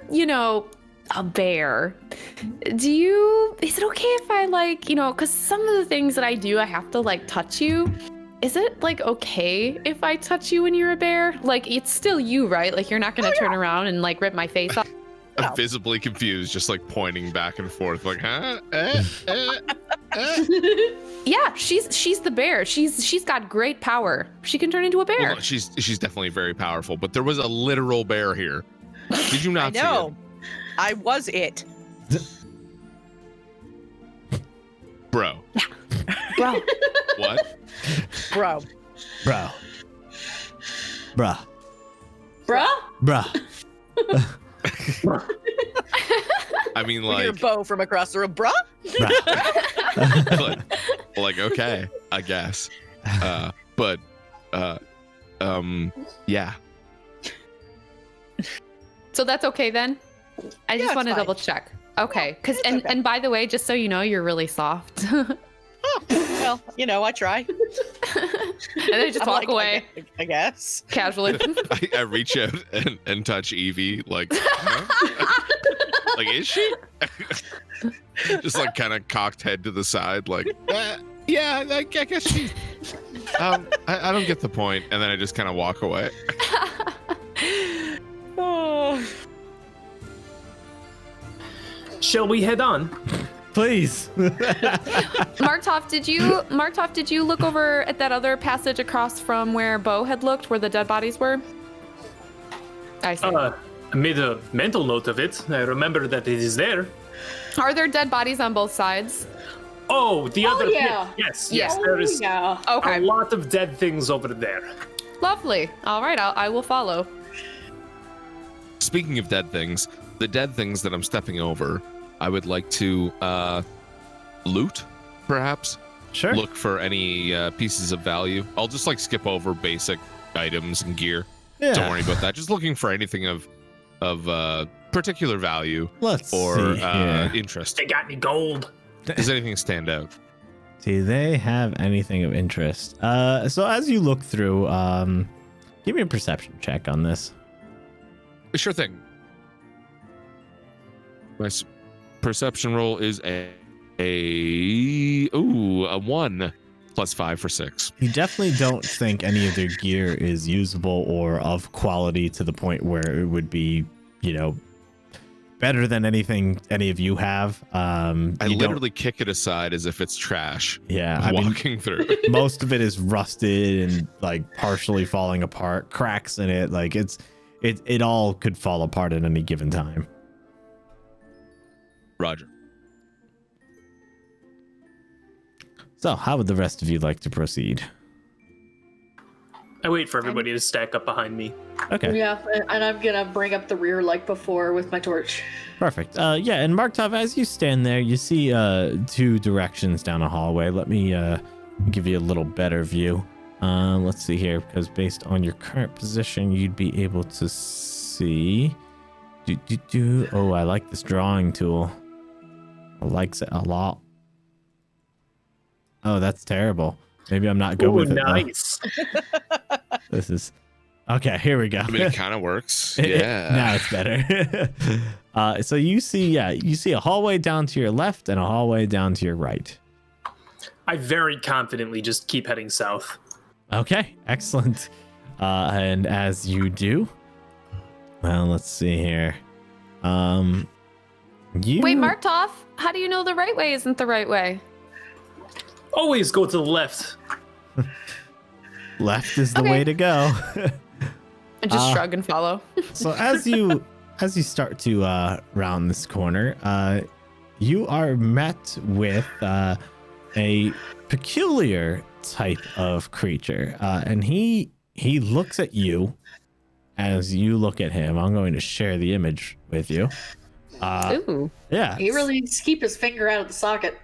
a bear, is it okay if I because some of the things that I do, I have to touch you. Is it okay if I touch you when you're a bear? It's still you, right? You're not gonna turn around and rip my face off. I'm visibly confused, just pointing back and forth, huh? Yeah, she's the bear. She's got great power. She can turn into a bear. Well, no, she's definitely very powerful, but there was a literal bear here. Did you I not see know. it? I was it. Bro. Bro. What? Bro. Bruh. Bruh? I mean, We hear Bo from across the room. Bruh? okay, I guess. But yeah. So that's okay then? I Yeah, just it's want to fine. double check. Okay, because it's okay. and by the way, just so you know, you're really soft. and Oh, well, I try. I just I'm walk like, away I guess. casually. I reach out and touch Evie, huh? Is she? Just kind of cocked head to the side, yeah, I guess she. I don't get the point, and then I just kind of walk away. Oh. Shall we head on? Please. Markt'ov, did you look over at that other passage across from where Bo had looked, where the dead bodies were? I see. I made a mental note of it. I remember that it is there. Are there dead bodies on both sides? Oh, the other yeah. pit. Yes, Yeah. there is Yeah. Okay. a lot of dead things over there. Lovely. All right, I will follow. Speaking of dead things, the dead things that I'm stepping over, I would like to loot, perhaps. Sure. Look for any pieces of value. I'll just skip over basic items and gear. Yeah. Don't worry about that. Just looking for anything of particular value Let's or see here. interest. They got any gold? Does anything stand out? Do they have anything of interest? So as you look through, give me a perception check on this. Sure thing. My perception roll is a 1 plus 5 for 6. You definitely don't think any of their gear is usable or of quality to the point where it would be, better than anything any of you have. I literally kick it aside as if it's trash. Yeah, I mean, walking through. most of it is rusted and partially falling apart, cracks in it. It all could fall apart at any given time. Roger. So, how would the rest of you like to proceed? I wait for everybody to stack up behind me. Okay. Yeah, and I'm gonna bring up the rear like before with my torch. Perfect. Yeah, and Markt'ov, as you stand there, you see 2 directions down a hallway. Let me give you a little better view. Let's see here, because based on your current position, you'd be able to see. Oh, I like this drawing tool. I likes it a lot. Oh, that's terrible. Maybe I'm not good with it. Nice. This is okay. Here we go. I mean, it kind of works. Now it's better. So you see a hallway down to your left and a hallway down to your right. I very confidently just keep heading south. Okay, excellent. And as you do, well, let's see here. Wait, Markt'ov, how do you know the right way isn't the right way? Always go to the left. Left is the way to go. And just shrug and follow. So as you start to round this corner, you are met with a peculiar type of creature, and he looks at you as you look at him. I'm going to share the image with you. Ooh. Yeah. He really needs to keep his finger out of the socket.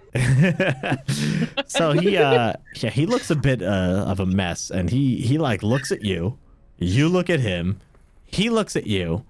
So he looks a bit of a mess, and he like looks at you. You look at him. He looks at you.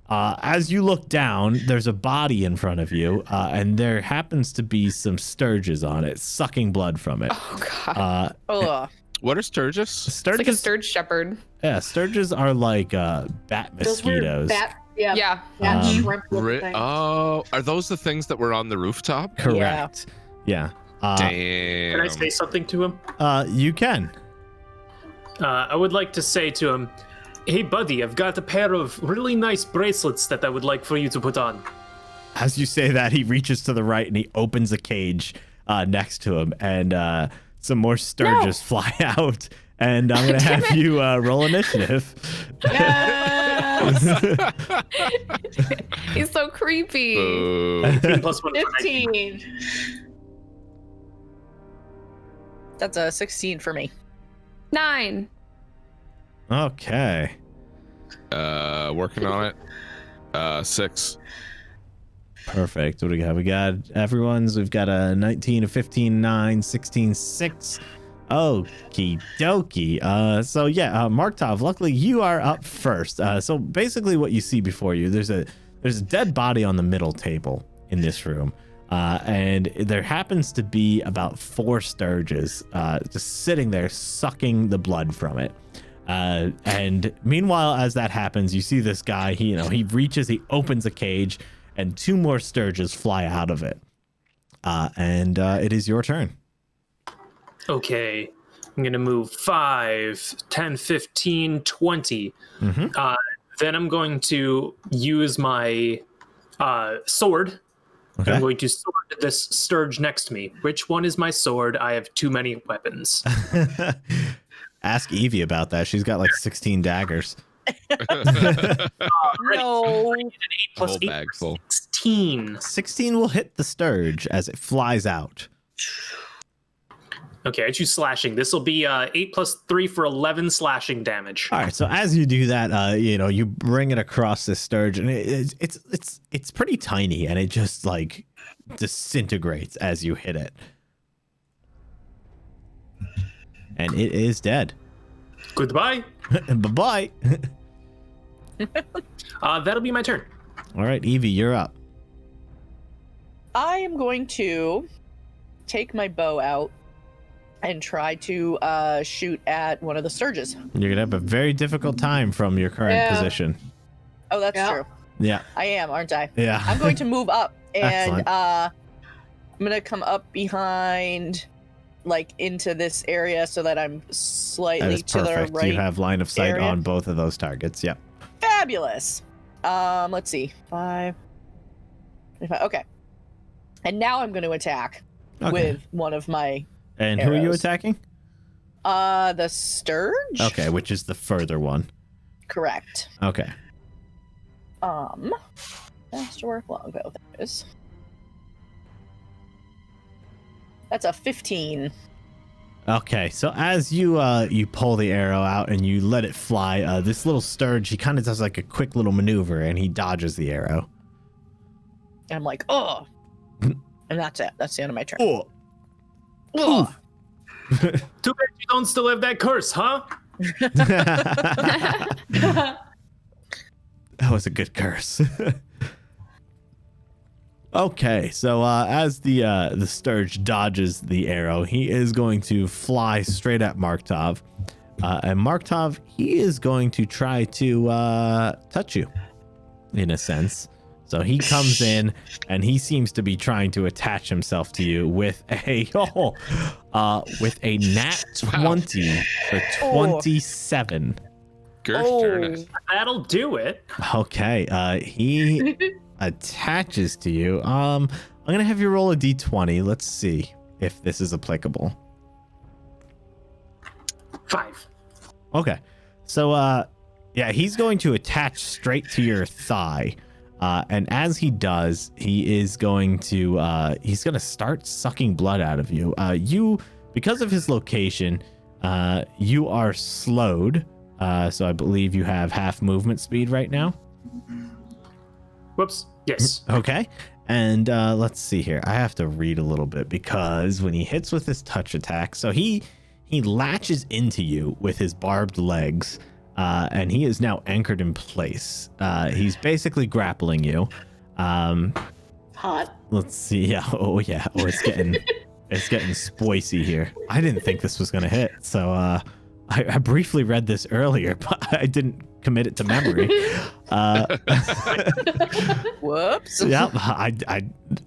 As you look down, there's a body in front of you, and there happens to be some sturges on it, sucking blood from it. Oh god. Ugh. What are Sturgis? It's like a sturge shepherd. Yeah, sturges are like bat Those weird mosquitoes. Yeah. Bat shrimp looking things. Oh, are those the things that were on the rooftop? Correct. Yeah. Damn. Can I say something to him? You can. I would like to say to him, hey, buddy, I've got a pair of really nice bracelets that I would like for you to put on. As you say that, he reaches to the right and he opens a cage next to him, and some more sturges fly out. And I'm going to have you roll initiative. Yes! He's so creepy. Plus 1 for 15. That's a 16 for me. 9. Okay. Working on it. 6. Perfect. What do we got? We've got a 19, a 15, 9, 16, 6. Okie dokie. So yeah, Markt'ov, luckily you are up first. So basically what you see before you, there's a dead body on the middle table in this room. And there happens to be about 4 sturges just sitting there sucking the blood from it. And meanwhile, as that happens, you see this guy, he reaches, he opens a cage, and 2 more sturges fly out of it. And it is your turn. Okay, I'm going to move 5, 10, 15, 20. Mm-hmm. Then I'm going to use my sword. Okay. I'm going to sword this sturge next to me. Which one is my sword? I have too many weapons. Ask Evie about that. She's got like 16 daggers. No. 8 plus Whole 8 bag full. 16. 16 will hit the sturge as it flies out. Okay, I choose slashing. This will be 8 plus 3 for 11 slashing damage. All right, so as you do that, you bring it across this sturge, and it's pretty tiny, and it just like disintegrates as you hit it, and it is dead. Goodbye. Bye-bye. That'll be my turn. All right, Evie, you're up. I am going to take my bow out and try to shoot at one of the sturges. You're gonna have a very difficult time from your current position. Oh, that's true. Yeah. I am, aren't I? Yeah. I'm going to move up and Excellent. I'm going to come up behind, like into this area so that I'm That slightly is to perfect. the right. You have line of sight area. on both of those targets. Yep. Fabulous. Let's see. 5. Okay. And now I'm going to attack with one of my And who are you arrows. attacking? the Sturge. Okay, which is the further one. Correct. Okay. Masterwork longbow. That is. That's a 15. Okay, so as you you pull the arrow out and you let it fly, this little Sturge, he kind of does like a quick little maneuver and he dodges the arrow. And I'm like, oh. And that's it. That's the end of my turn. Oh. Oh. Too bad you don't still have that curse, huh? That was a good curse. Okay, so as the Sturge dodges the arrow, he is going to fly straight at Markt'ov. And Markt'ov, he is going to try to touch you, in a sense. So he comes in, and he seems to be trying to attach himself to you with a nat 20 for 27. That'll do it. Okay, he attaches to you. I'm gonna have you roll a d20. Let's see if this is applicable. 5. Okay, so yeah, he's going to attach straight to your thigh, and as he does, he is going to he's gonna start sucking blood out of you. You, because of his location, you are slowed. So I believe you have half movement speed right now. Whoops. Yes. Okay. And let's see here. I have to read a little bit because when he hits with his touch attack, so he latches into you with his barbed legs, and he is now anchored in place. He's basically grappling you. Hot. Let's see. Yeah. Oh yeah. Oh, it's getting spicy here. I didn't think this was gonna hit. So I briefly read this earlier, but I didn't commit it to memory. Whoops. Yeah,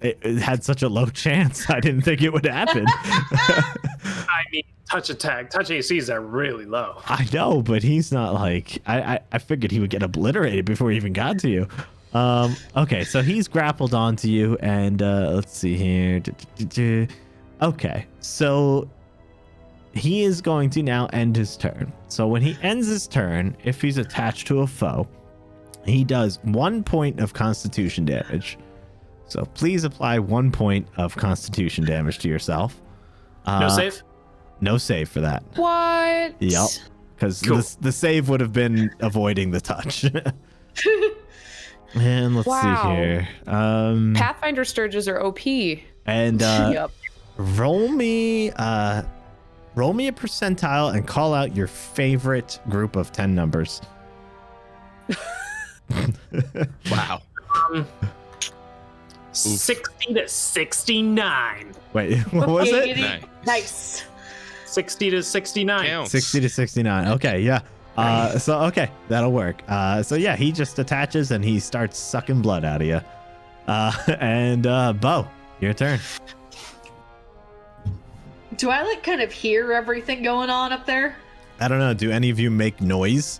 it had such a low chance. I didn't think it would happen. I mean, touch ACs are really low. I know, but he's not like I figured he would get obliterated before he even got to you. Okay, so he's grappled onto you, and let's see here. Okay, so he is going to now end his turn. So when he ends his turn, if he's attached to a foe, he does 1 point of constitution damage. So please apply 1 point of constitution damage to yourself. No save? No save for that. What? Yep. Because Cool. the save would have been avoiding the touch. And let's see here. Pathfinder Sturges are OP. And Yep. roll me a percentile and call out your favorite group of 10 numbers. Wow. 60 to 69. Wait, what was it? Nice. Nice. 60 to 69. Counts. 60 to 69. Okay, yeah. So okay, that'll work. So yeah, he just attaches and he starts sucking blood out of you. And Bo, your turn. Do I like kind of hear everything going on up there? I don't know. Do any of you make noise?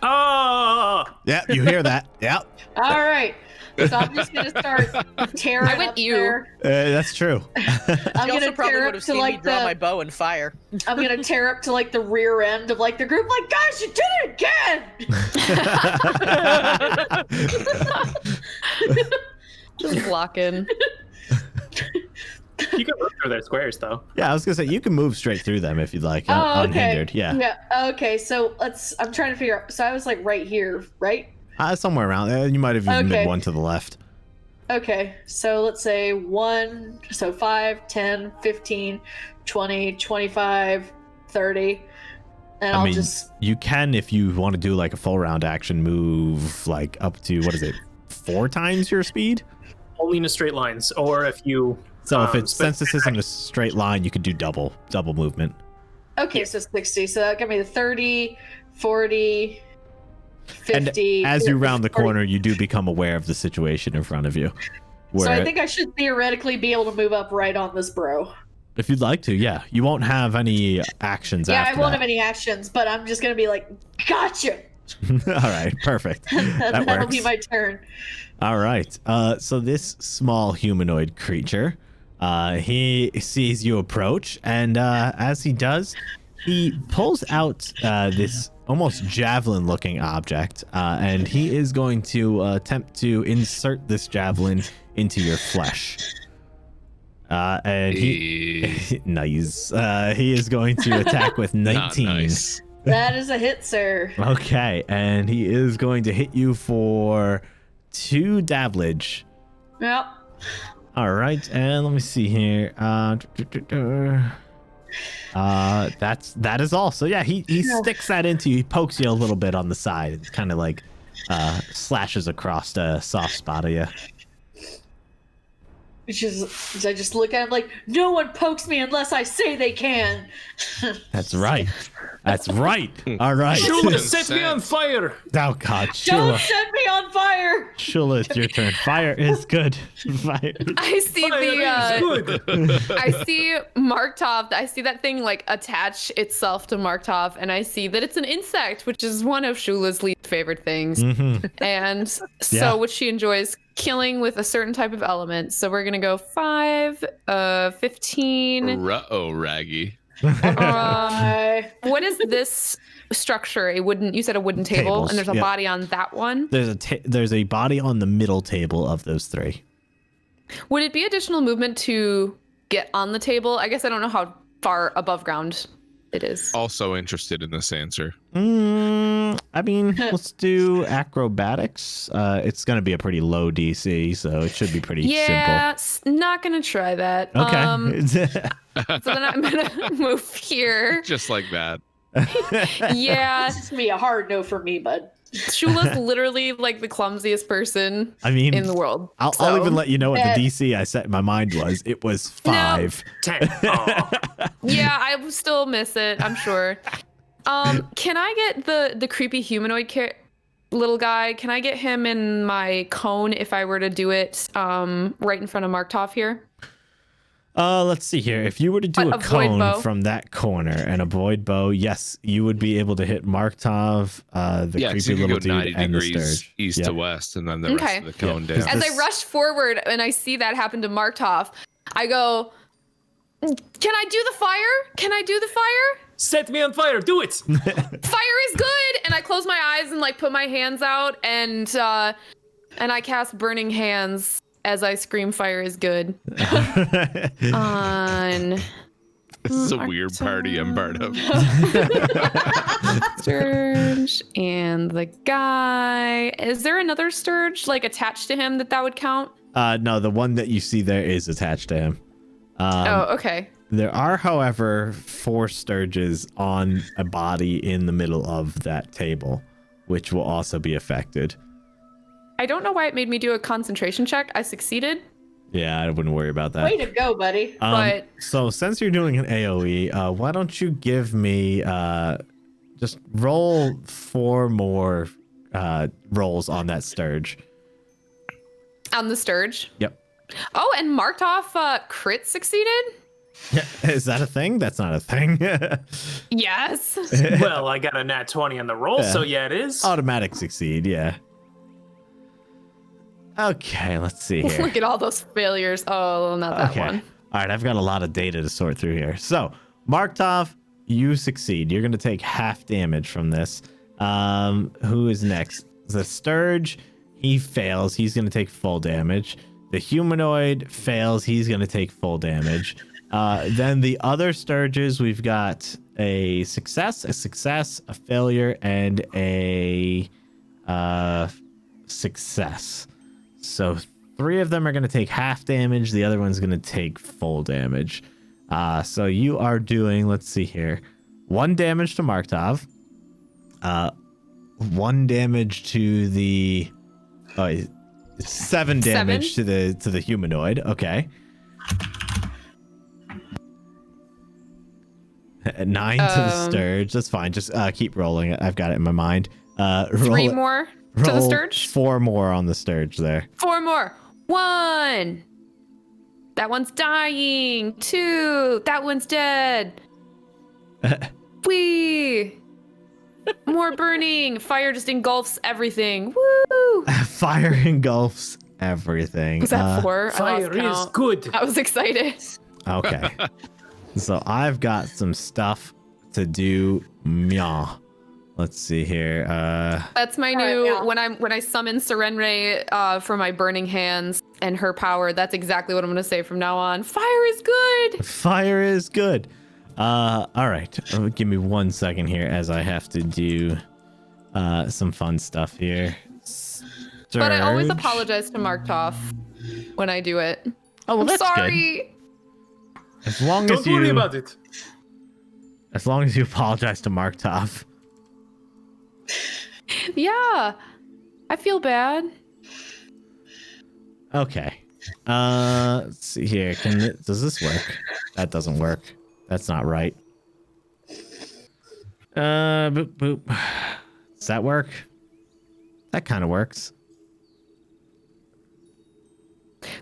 Oh! Yeah, you hear that. Yep. All right. So I'm just gonna start tearing I went up you. there. That's true. I'm You also gonna probably tear would up have to seen me like draw my the. bow and fire. I'm gonna tear up to like the rear end of like the group. Like, guys, you did it again. Just blocking. You can look through their squares, though. Yeah, I was gonna say you can move straight through them if you'd like, Oh, okay. unhindered. Yeah. Yeah. Okay. So I'm trying to figure out. So I was like right here, right? Somewhere around there. You might have even Okay. been one to the left. Okay. So let's say 1, so 5, 10, 15, 20, 25, 30. And I I'll mean, just. you can, if you want to do like a full round action, move like up to, what is it, 4 times your speed? Only in a straight lines, or if you. So if it's, spend- since this isn't a straight line, you could do double movement. Okay, so 60. So that got me to 30, 40, 50. And as you round the 40. corner, you do become aware of the situation in front of you. Where, So I think I should theoretically be able to move up right on this bro. if you'd like to, yeah, you won't have any actions Yeah, I after won't that. have any actions, but I'm just gonna be like, gotcha. All right, perfect. That That'll works. be my turn. All right. So this small humanoid creature, he sees you approach, and as he does, he pulls out this almost javelin-looking object, and he is going to attempt to insert this javelin into your flesh. And he nice. He is going to attack with 19. Not nice. That is a hit, sir. Okay, and he is going to hit you for 2 damage. Yep. All right, and let me see here. That is all. So yeah, he sticks that into you. He pokes you a little bit on the side. It's kind of like slashes across a soft spot of you. I just look at him like, no one pokes me unless I say they can. That's right. That's right. All right. Shula, set me on fire! Oh God, Don't Shula. set me on fire. Shula, it's your turn. Fire is good. Fire. I see Fire is good! I see Markt'ov. I see that thing like attach itself to Markt'ov, and I see that it's an insect, which is one of Shula's least favorite things. And so, Yeah. which she enjoys killing with a certain type of element. So we're gonna go 5, 15. Ruh-oh, Raggy. What is this structure? You said a wooden table, Tables, and there's a yeah. body on that one. There's a body on the middle table of those 3. Would it be additional movement to get on the table? I guess I don't know how far above ground it is. Also interested in this answer. I mean, let's do acrobatics. It's going to be a pretty low DC, so it should be pretty Yeah, not gonna try that. simple. Okay. So then I'm gonna move here. Just like that. Yeah, This is gonna be a hard no for me, bud. Shula's literally like the clumsiest person I mean, in the world. I'll so- even let you know what That- the DC I set in my mind was. It was 5. 10. Oh. Yeah, I will still miss it, I'm sure. Can I get the creepy humanoid little guy? Can I get him in my cone if I were to do it right in front of Markt'ov here? Let's see here. If you were to do But a avoid cone bow. from that corner and avoid bow, yes, you would be able to hit Markt'ov, the Yeah, 'cause creepy you could little go 90 dude, and the degrees Sturge. east Yep. to west, and then the rest Okay. of the cone Yeah, down. 'cause As this- I rush forward and I see that happen to Markt'ov, I go, can I do the fire? Can I do the fire? Set me on fire! Do it! Fire is good! And I close my eyes and like put my hands out and I cast Burning Hands as I scream fire is good. On This is a weird party I'm part of. Sturge and the guy. Is there another Sturge like attached to him that would count? No, the one that you see there is attached to him. Oh, okay. There are, however, 4 Sturges on a body in the middle of that table, which will also be affected. I don't know why it made me do a concentration check. I succeeded. Yeah, I wouldn't worry about that. Way to go, buddy. But- So since you're doing an AoE, why don't you give me just roll 4 more rolls on that Sturge? On the Sturge. Yep. Oh, and Markt'ov crit succeeded? Yeah, is that a thing? That's not a thing. Yes. Well, I got a nat 20 on the roll, so yeah, it is. Automatic succeed, yeah. Okay, let's see here. Look at all those failures. Oh, not that one. All right, I've got a lot of data to sort through here. So, Markt'ov, you succeed. You're going to take half damage from this. Who is next? The Sturge, he fails. He's going to take full damage. The humanoid fails. He's going to take full damage. Then the other Sturges, we've got a success, a failure, and a success. So 3 of them are going to take half damage. The other one's going to take full damage. So you are doing, let's see here, 1 damage to Markt'ov, 1 damage to the, it's 7 damage to the humanoid. Okay. 9 to the Sturge. That's fine. Just keep rolling it. I've got it in my mind. 3 more to the Sturge? 4 more on the Sturge there. 4 more. 1. That one's dying. 2. That one's dead. Whee. More burning. Fire just engulfs everything. Woo. Fire engulfs everything. Was that 4? I Fire lost is count. good. I was excited. Okay. So I've got some stuff to do. Meow. Let's see here. That's my All right, new yeah. when I summon Serenray for my burning hands. and her power. That's exactly what I'm going to say from now on. Fire is good. Fire is good. All right. Give me 1 second here as I have to do some fun stuff here. But I always Sturge. apologize to Markt'ov when I do it. Oh, well, I'm that's sorry. good. As long Don't as you worry about it. As long as you apologize to Markt'ov. Yeah. I feel bad. Okay. Let's see here. Does this work? That doesn't work. That's not right. Boop boop. Does that work? That kind of works.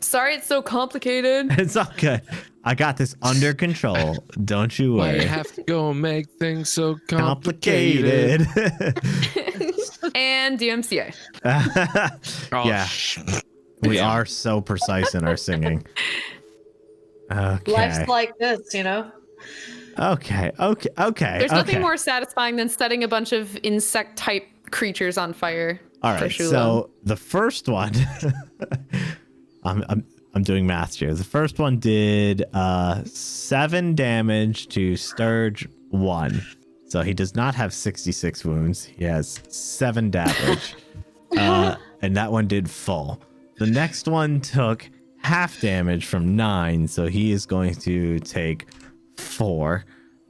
Sorry it's so complicated. It's all good. I got this under control. Don't you Why worry. you have to go and make things so complicated? And DMCA. Oh, Yeah. We are so precise in our singing. Okay. Life's like this, you know? Okay. There's nothing more satisfying than setting a bunch of insect type creatures on fire. All for right. Shula. So the first one, I'm doing math here. The first one did 7 damage to Sturge 1. So he does not have 66 wounds. He has 7 damage. And that one did full. The next one took half damage from 9. So he is going to take 4.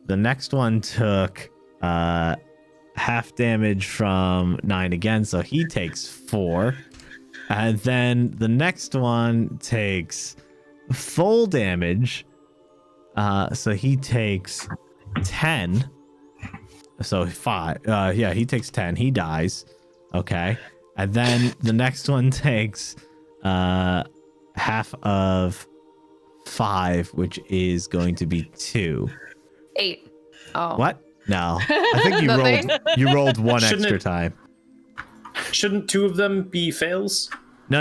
The next one took half damage from 9 again. So he takes 4. And then the next one takes full damage. So he takes 10. So 5. Yeah, he takes 10. He dies. Okay. And then the next one takes half of 5, which is going to be 2. 8. Oh. What? No. I think Nothing. you rolled one Shouldn't extra it- time. Shouldn't 2 of them be fails? No,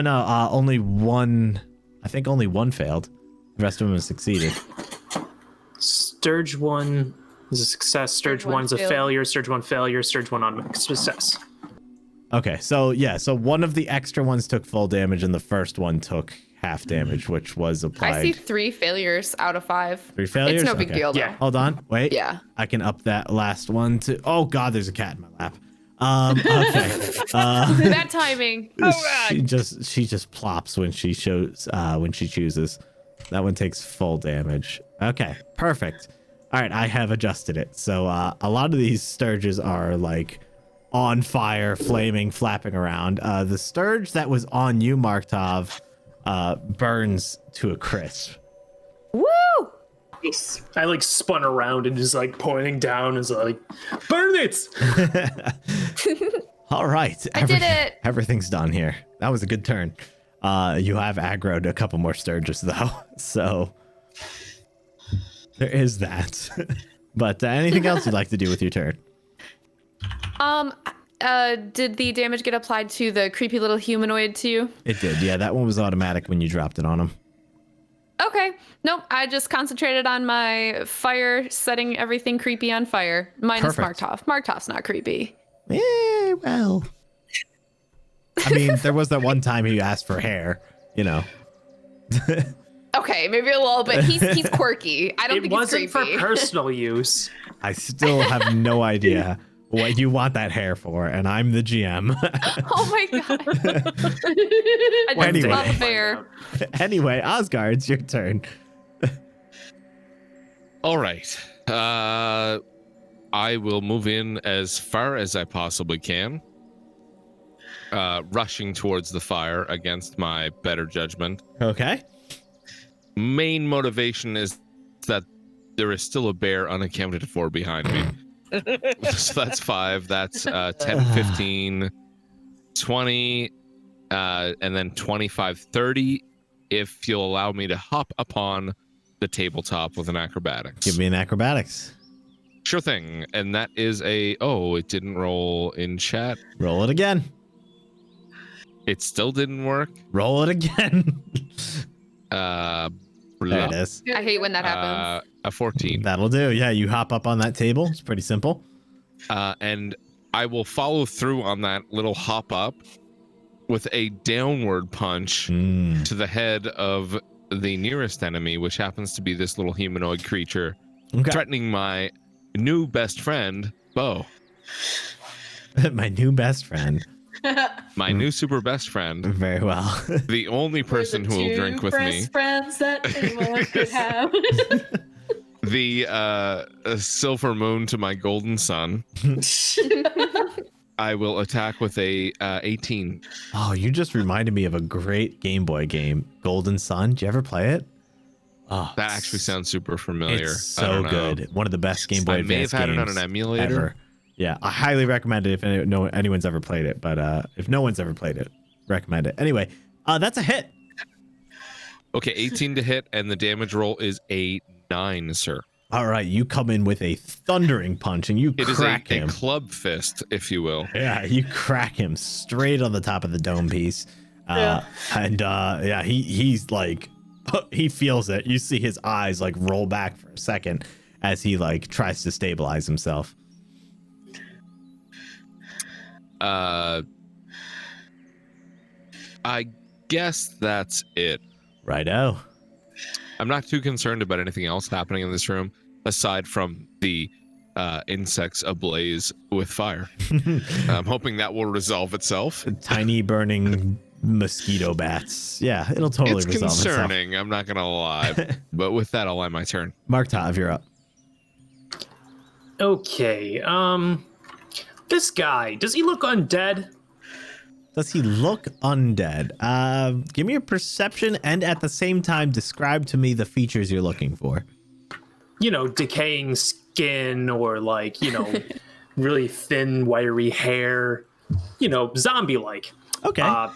only one. I think only one failed. The rest of them succeeded. Sturge 1 is a success. Sturge Sturge 1's a failed. failure. Sturge 1 failure. Sturge 1 on success. Okay, so yeah, so one of the extra ones took full damage and the first one took half damage, which was applied. I see 3 failures out of 5. 3 failures? It's no big Okay. deal though. Yeah. Hold on, wait. Yeah. I can up that last one to. Oh God, there's a cat in my lap. Okay. Bad timing. Oh she god. just plops when she chooses. That one takes full damage. Okay, perfect. All right, I have adjusted it. So a lot of these Sturges are like on fire, flaming, flapping around. The Sturge that was on you, Markt'ov, burns to a crisp. Woo! Nice. I like spun around and just like pointing down is like, burn it! All right, I did it. Everything's done here. That was a good turn. You have aggroed a couple more Sturges though, so there is that. But anything else you'd like to do with your turn? Did the damage get applied to the creepy little humanoid too? It did, yeah. That one was automatic when you dropped it on him. Okay. Nope. I just concentrated on my fire, setting everything creepy on fire. Minus Perfect. Markt'ov. Markt'ov's not creepy. Well. I mean, there was that one time he asked for hair, you know. Okay, maybe a little bit. He's quirky. I don't It think wasn't he's for creepy. personal use. I still have no idea what you want that hair for, and I'm the GM. Oh my god. I just Anyway. love bear. Anyway, Osgar, it's your turn. All right. I will move in as far as I possibly can, rushing towards the fire against my better judgment. Okay. Main motivation is that there is still a bear unaccounted for behind me. So that's 5. That's 10, 15, 20, and then 25, 30. If you'll allow me to hop upon the tabletop with an acrobatics. Give me an acrobatics. Sure thing. And that is a... Oh, it didn't roll in chat. Roll it again. It still didn't work. Roll it again. Blah. There it is. I hate when that happens. A 14. That'll do. Yeah, you hop up on that table. It's pretty simple. And I will follow through on that little hop up with a downward punch to the head of the nearest enemy, which happens to be this little humanoid creature, threatening my new best friend, Bo. My new best friend. My new super best friend. Very well. The only person who will drink with me. Best friends that anyone could have. The silver moon to my golden sun. I will attack with a 18. Oh, you just reminded me of a great Game Boy game, Golden Sun. Did you ever play it? Oh, that actually sounds super familiar. It's so good. One of the best Game Boy Advance games I may have had it on an emulator. Ever. Yeah, I highly recommend it if anyone's ever played it. But if no one's ever played it, recommend it. Anyway, that's a hit. Okay, 18 to hit, and the damage roll is a 9, sir. All right, you come in with a thundering punch, and you crack him. A club fist, if you will. Yeah, you crack him straight on the top of the dome piece. And he's like, he feels it. You see his eyes like roll back for a second as he like tries to stabilize himself. I guess that's it. Righto. I'm not too concerned about anything else happening in this room aside from the insects ablaze with fire. I'm hoping that will resolve itself. Tiny burning mosquito bats. Yeah, it'll totally resolve itself. It's concerning, I'm not gonna lie. But with that, I'll end my turn. Markt'ov, you're up. Okay. This guy, does he look undead? Does he look undead? Give me a perception and at the same time describe to me the features you're looking for. You know, decaying skin or like, you know, really thin, wiry hair. You know, zombie-like. Okay.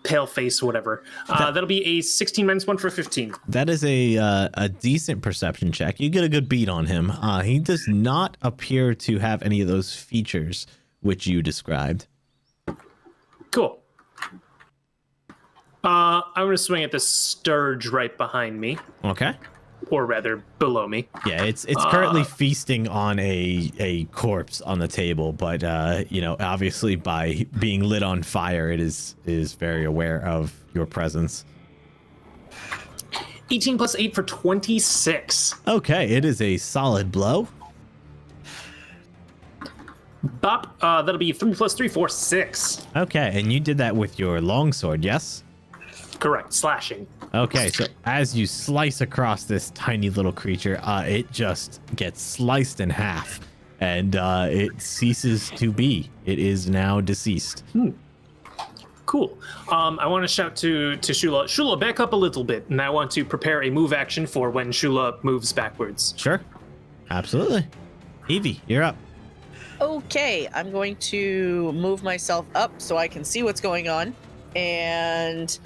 Pale face, whatever. That'll be a 16 minus 1 for 15. That is a decent perception check. You get a good beat on him. He does not appear to have any of those features which you described. Cool. I'm going to swing at the Sturge right behind me. Okay. Or rather, below me. Yeah, it's currently feasting on a corpse on the table, but you know, obviously by being lit on fire, it is very aware of your presence. 18 plus 8 for 26. Okay, it is a solid blow. Bop, that'll be 3 plus 3 for 6. Okay, and you did that with your longsword, yes? Correct, slashing. Okay, so as you slice across this tiny little creature, it just gets sliced in half, and it ceases to be. It is now deceased. Cool. I want to shout to Shula. Shula, back up a little bit, and I want to prepare a move action for when Shula moves backwards. Sure. Absolutely. Evie, you're up. Okay, I'm going to move myself up so I can see what's going on, and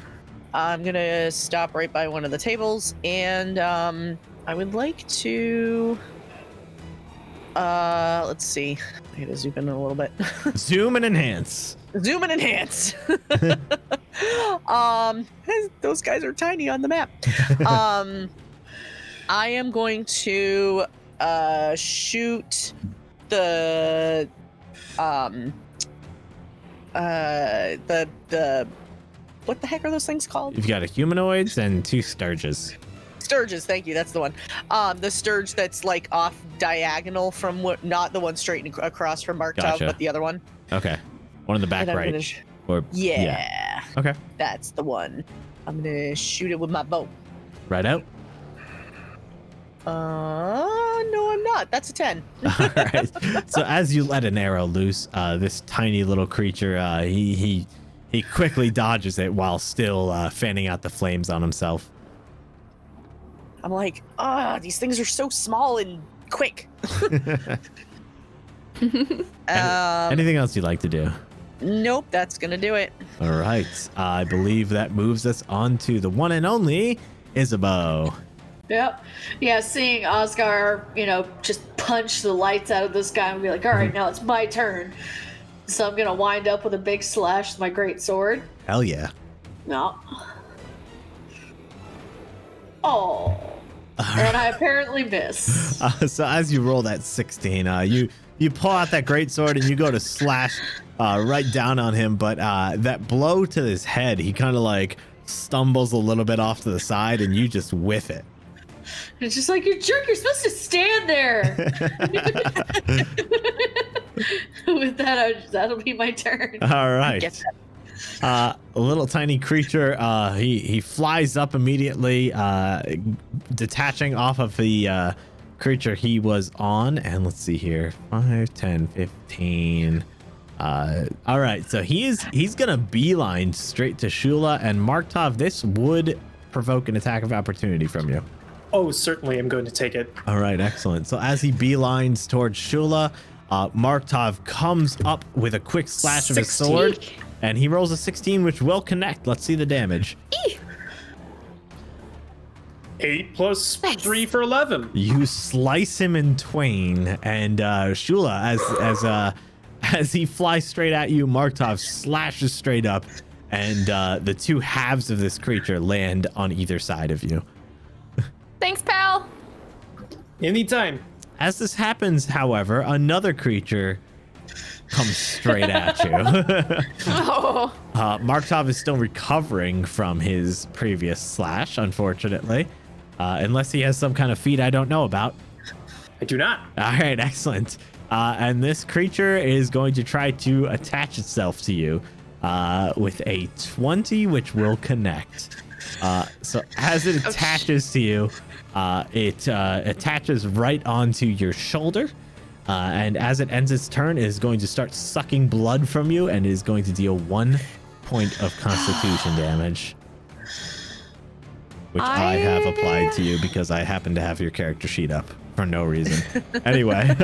I'm gonna stop right by one of the tables, and I would like to let's see. I gotta zoom in a little bit. Zoom and enhance. Zoom and enhance. Those guys are tiny on the map. I am going to shoot the what the heck are those things called? You've got a humanoids and 2 Sturges. Sturges, thank you. That's the one. The Sturge that's like off diagonal from what, not the one straight across from Markt'ov, Gotcha. but the other one. Okay. One in the back right. Yeah. Okay. That's the one. I'm gonna shoot it with my bow. Right out. No, I'm not. That's a 10. All right. So as you let an arrow loose, this tiny little creature, he quickly dodges it while still fanning out the flames on himself. I'm like, these things are so small and quick. Anything else you'd like to do? Nope, that's gonna do it. All right. I believe that moves us on to the one and only Isabo. Yep. Yeah, seeing Osgar, you know, just punch the lights out of this guy and be like, all right, now it's my turn. So I'm going to wind up with a big slash with my great sword. Hell yeah. No. Oh. And I apparently miss. So as you roll that 16, you pull out that great sword and you go to slash right down on him, but that blow to his head, he kind of like stumbles a little bit off to the side, and you just whiff it. It's just like, you jerk, you're supposed to stand there. With that, that'll be my turn. All right. A little tiny creature, he flies up immediately, detaching off of the creature he was on. And let's see here, 5, 10, 15. All right, so he's gonna beeline straight to Shula and Markt'ov. This would provoke an attack of opportunity from you. Oh, certainly, I'm going to take it. All right, excellent. So as he beelines towards Shula, Markt'ov comes up with a quick slash of his sword, and he rolls a 16, which will connect. Let's see the damage. 8 plus 3 for 11. You slice him in twain, and Shula, as he flies straight at you, Markt'ov slashes straight up, and the two halves of this creature land on either side of you. Thanks, pal. Anytime. As this happens, however, another creature comes straight at you. Oh. Markt'ov is still recovering from his previous slash, unfortunately, unless he has some kind of feat I don't know about. I do not. All right, excellent. And this creature is going to try to attach itself to you with a 20, which will connect. So as it attaches to you, it attaches right onto your shoulder. And as it ends its turn, it is going to start sucking blood from you and is going to deal 1 point of constitution damage. Which I have applied to you because I happen to have your character sheet up for no reason. Anyway.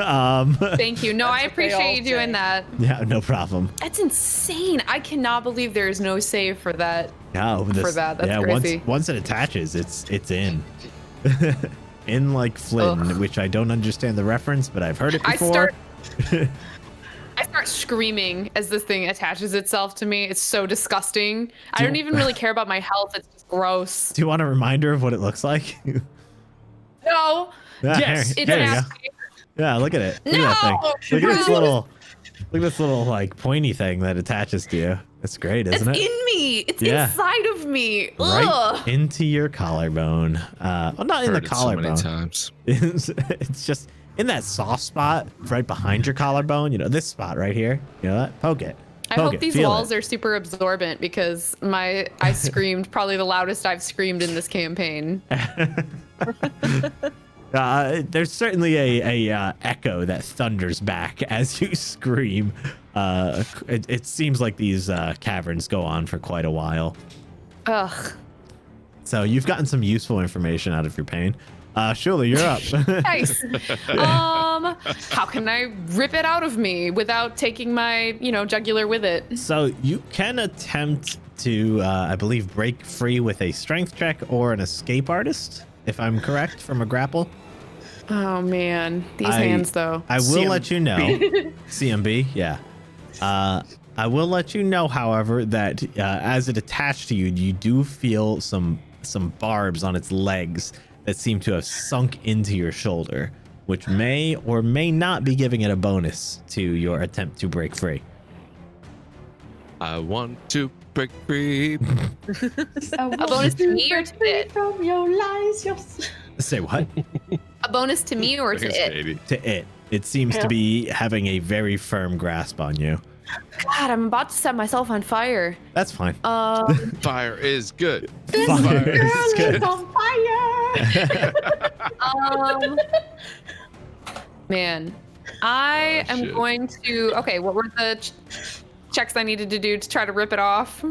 Thank you. No, I appreciate you doing that. Yeah, no problem. That's insane. I cannot believe there is no save for that. No, for that. That's crazy. Once it attaches, it's in. In like Flynn, which I don't understand the reference, but I've heard it before. I start screaming as this thing attaches itself to me. It's so disgusting. I don't even really care about my health. It's just gross. Do you want a reminder of what it looks like? No. Yes, It's there you go. nasty. Yeah, look at it. Look at that thing. Look at this little like pointy thing that attaches to you. That's great, isn't it? It's in me. It's Yeah. inside of me. Right Ugh. into your collarbone. Well, not in the Heard it so collarbone. many times. It's just in that soft spot right behind your collarbone. You know, this spot right here. You know that? Poke it. I Poke hope it. these Feel walls it. are super absorbent because I screamed probably the loudest I've screamed in this campaign. There's certainly a echo that thunders back as you scream. It seems like these caverns go on for quite a while. Ugh. So you've gotten some useful information out of your pain. Shula, you're up. Nice. How can I rip it out of me without taking my, jugular with it? So you can attempt to, I believe, break free with a strength check or an escape artist, if I'm correct, from a grapple. Oh man, these hands though. I will let you know. CMB, yeah. I will let you know, however, that as it attached to you, you do feel some barbs on its legs that seem to have sunk into your shoulder, which may or may not be giving it a bonus to your attempt to break free. I want to break free. A bonus to me or to it? From your lies, Say what? A bonus to me or to Thanks, it? baby. To it. It seems to be having a very firm grasp on you. God, I'm about to set myself on fire. That's fine. Fire is good. Fire is Girl good. is on fire. Man, I am Shit. going to. Okay, what were the checks I needed to do to try to rip it off?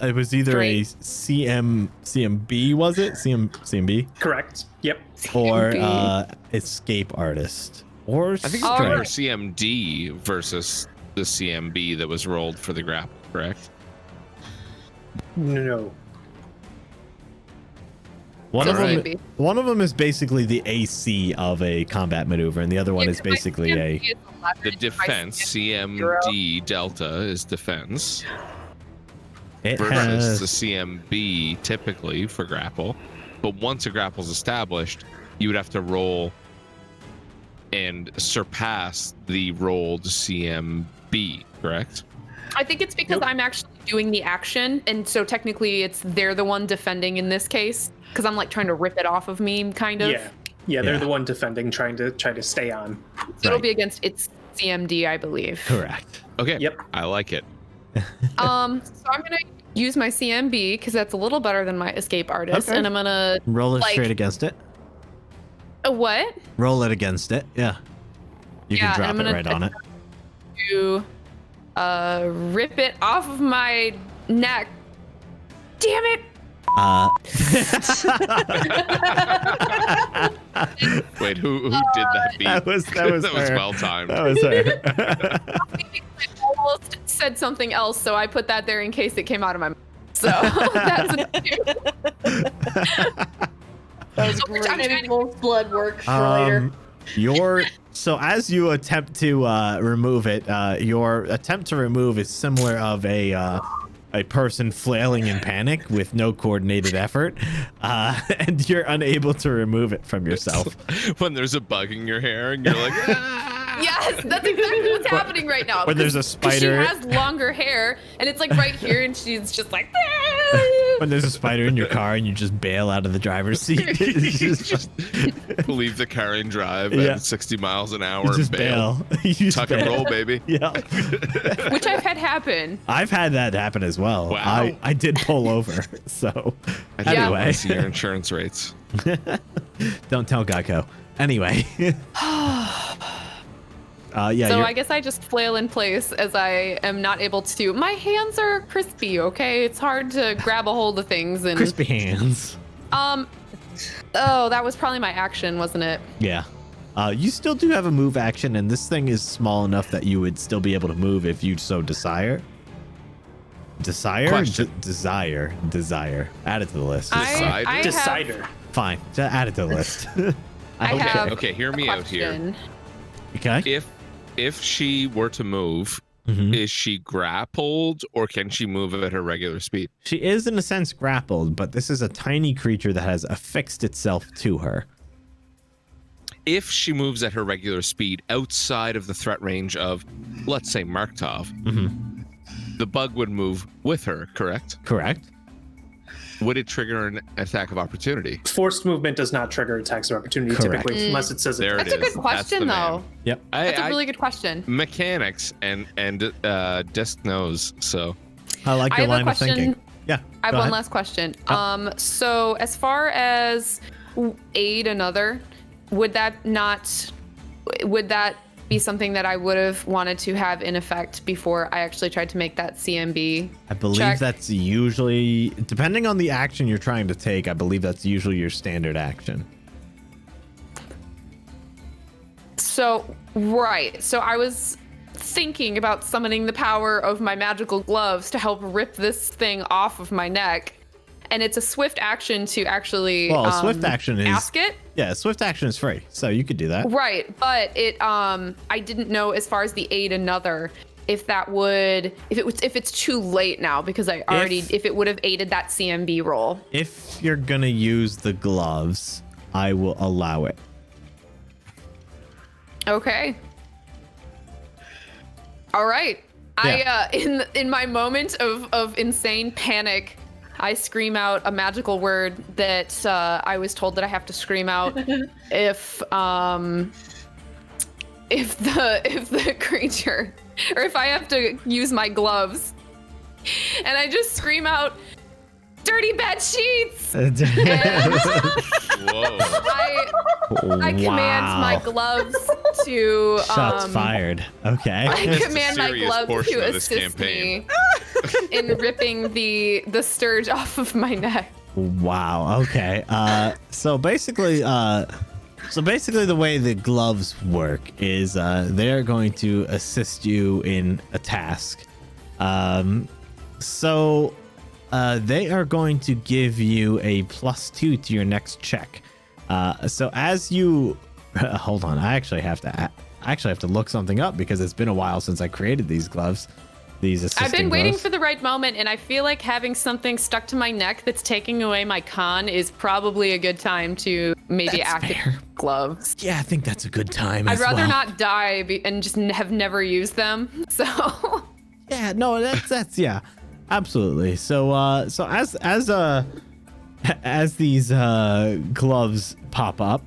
It was either Great. a CMB, was it? CMB? Correct. Yep. Or CMB. escape artist. Or I think it's All better right. CMD versus the CMB that was rolled for the grapple, correct? No. One of Alright. them. One of them is basically the AC of a combat maneuver, and the other one is basically a. The defense, CMD Delta is defense, It versus has the CMB typically for grapple. But once a grapple's established, you would have to roll and surpass the rolled CMB, correct? I think it's because I'm actually doing the action, and so technically they're the one defending in this case, because I'm like trying to rip it off of me, kind of. Yeah, they're the one defending, trying to stay on. So it'll be against its CMD, I believe. Correct. Okay. Yep. I like it. So I'm gonna use my CMB because that's a little better than my escape artist, Okay. and I'm gonna Roll it straight against it. a what? Roll it against it. Yeah. You can drop it right on it. To rip it off of my neck. Damn it! Wait, who did that beat? That was that was her. well timed. That was her. I almost said something else, so I put that there in case it came out of my mouth. So that's That was great. Maybe wolf blood work for later. So as you attempt to remove it, your attempt to remove is similar of a person flailing in panic with no coordinated effort, and you're unable to remove it from yourself. When there's a bug in your hair and you're like, ah! Yes, that's exactly what's happening right now. When there's a 'cause spider. She has longer hair, and it's like right here, and she's just like. When there's a spider in your car and you just bail out of the driver's seat. It's just leave the car and drive Yeah. at 60 miles an hour you and just bail. bail. You just Tuck and bail. roll, baby. Yeah. Which I've had happen. I've had that happen as well. Wow. I did pull over. So I do anyway, want to see your insurance rates. don't tell Geico. Anyway. Yeah. So I guess I just flail in place as I am not able to. My hands are crispy, okay? It's hard to grab a hold of things and crispy hands. Oh, that was probably my action, wasn't it? Yeah. You still do have a move action, and this thing is small enough that you would still be able to move if you so desire. Desire? Question. Desire. Add it to the list. Decide. I have Decider. Fine. Just add it to the list. I have Okay, hear me a out here. question. Okay. If she were to move, Mhm. is she grappled or can she move at her regular speed? She is in a sense grappled, but this is a tiny creature that has affixed itself to her. If she moves at her regular speed outside of the threat range of, let's say, Markt'ov, the bug would move with her, correct? Correct. Would it trigger an attack of opportunity? Forced movement does not trigger attacks of opportunity Correct. typically, unless it says it. There That's it a is. good That's the question, man. though. Yep. That's a really good question. Mechanics and disc knows. So I like I your have a line of question. thinking. Yeah. I have go one ahead. last question. Oh. So as far as aid another, would that be something that I would have wanted to have in effect before I actually tried to make that CMB? I believe check? that's usually, depending on the action you're trying to take, I believe that's usually your standard action. So, right. So I was thinking about summoning the power of my magical gloves to help rip this thing off of my neck. And it's a swift action to actually Well, swift action is ask it. Yeah, swift action is free, so you could do that. Right, but it I didn't know as far as the aid another if it's too late now because I already if it would have aided that CMB roll. If you're gonna use the gloves, I will allow it. Okay. All right. Yeah. I in my moment of insane panic, I scream out a magical word that I was told that I have to scream out if the creature, or if I have to use my gloves, and I just scream out, "Dirty bed sheets!" And whoa. I command my Wow. gloves to Shots fired. Okay. I That's command the my serious gloves portion to of this assist campaign. me in ripping the scourge off of my neck. Wow. Okay. So basically, the way the gloves work is they're going to assist you in a task. So they are going to give you a +2 to your next check. So as you hold on, I actually have to look something up because it's been a while since I created these gloves. these assisting I've been waiting gloves. for the right moment, and I feel like having something stuck to my neck that's taking away my con is probably a good time to maybe That's activate fair. gloves. Yeah, I think that's a good time. I'd as rather well. not die and just have never used them. So Yeah, no, that's yeah, absolutely. So as these gloves pop up,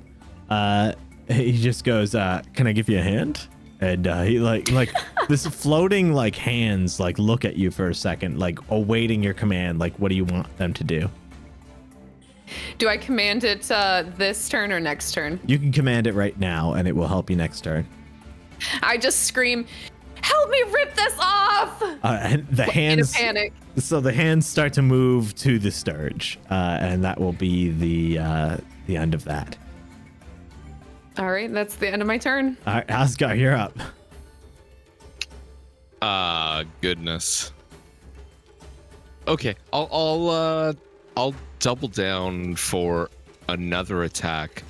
he just goes, "Can I give you a hand?" And he like this floating like hands like look at you for a second, like awaiting your command. Like, what do you want them to do? do I command it this turn or next turn? You can command it right now, and it will help you next turn. I just scream, "Help me rip this off!" And the In a hands, panic. so the hands start to move to the sturge, and that will be the end of that. All right, that's the end of my turn. All right, Osgar, you're up. Goodness. Okay, I'll double down for another attack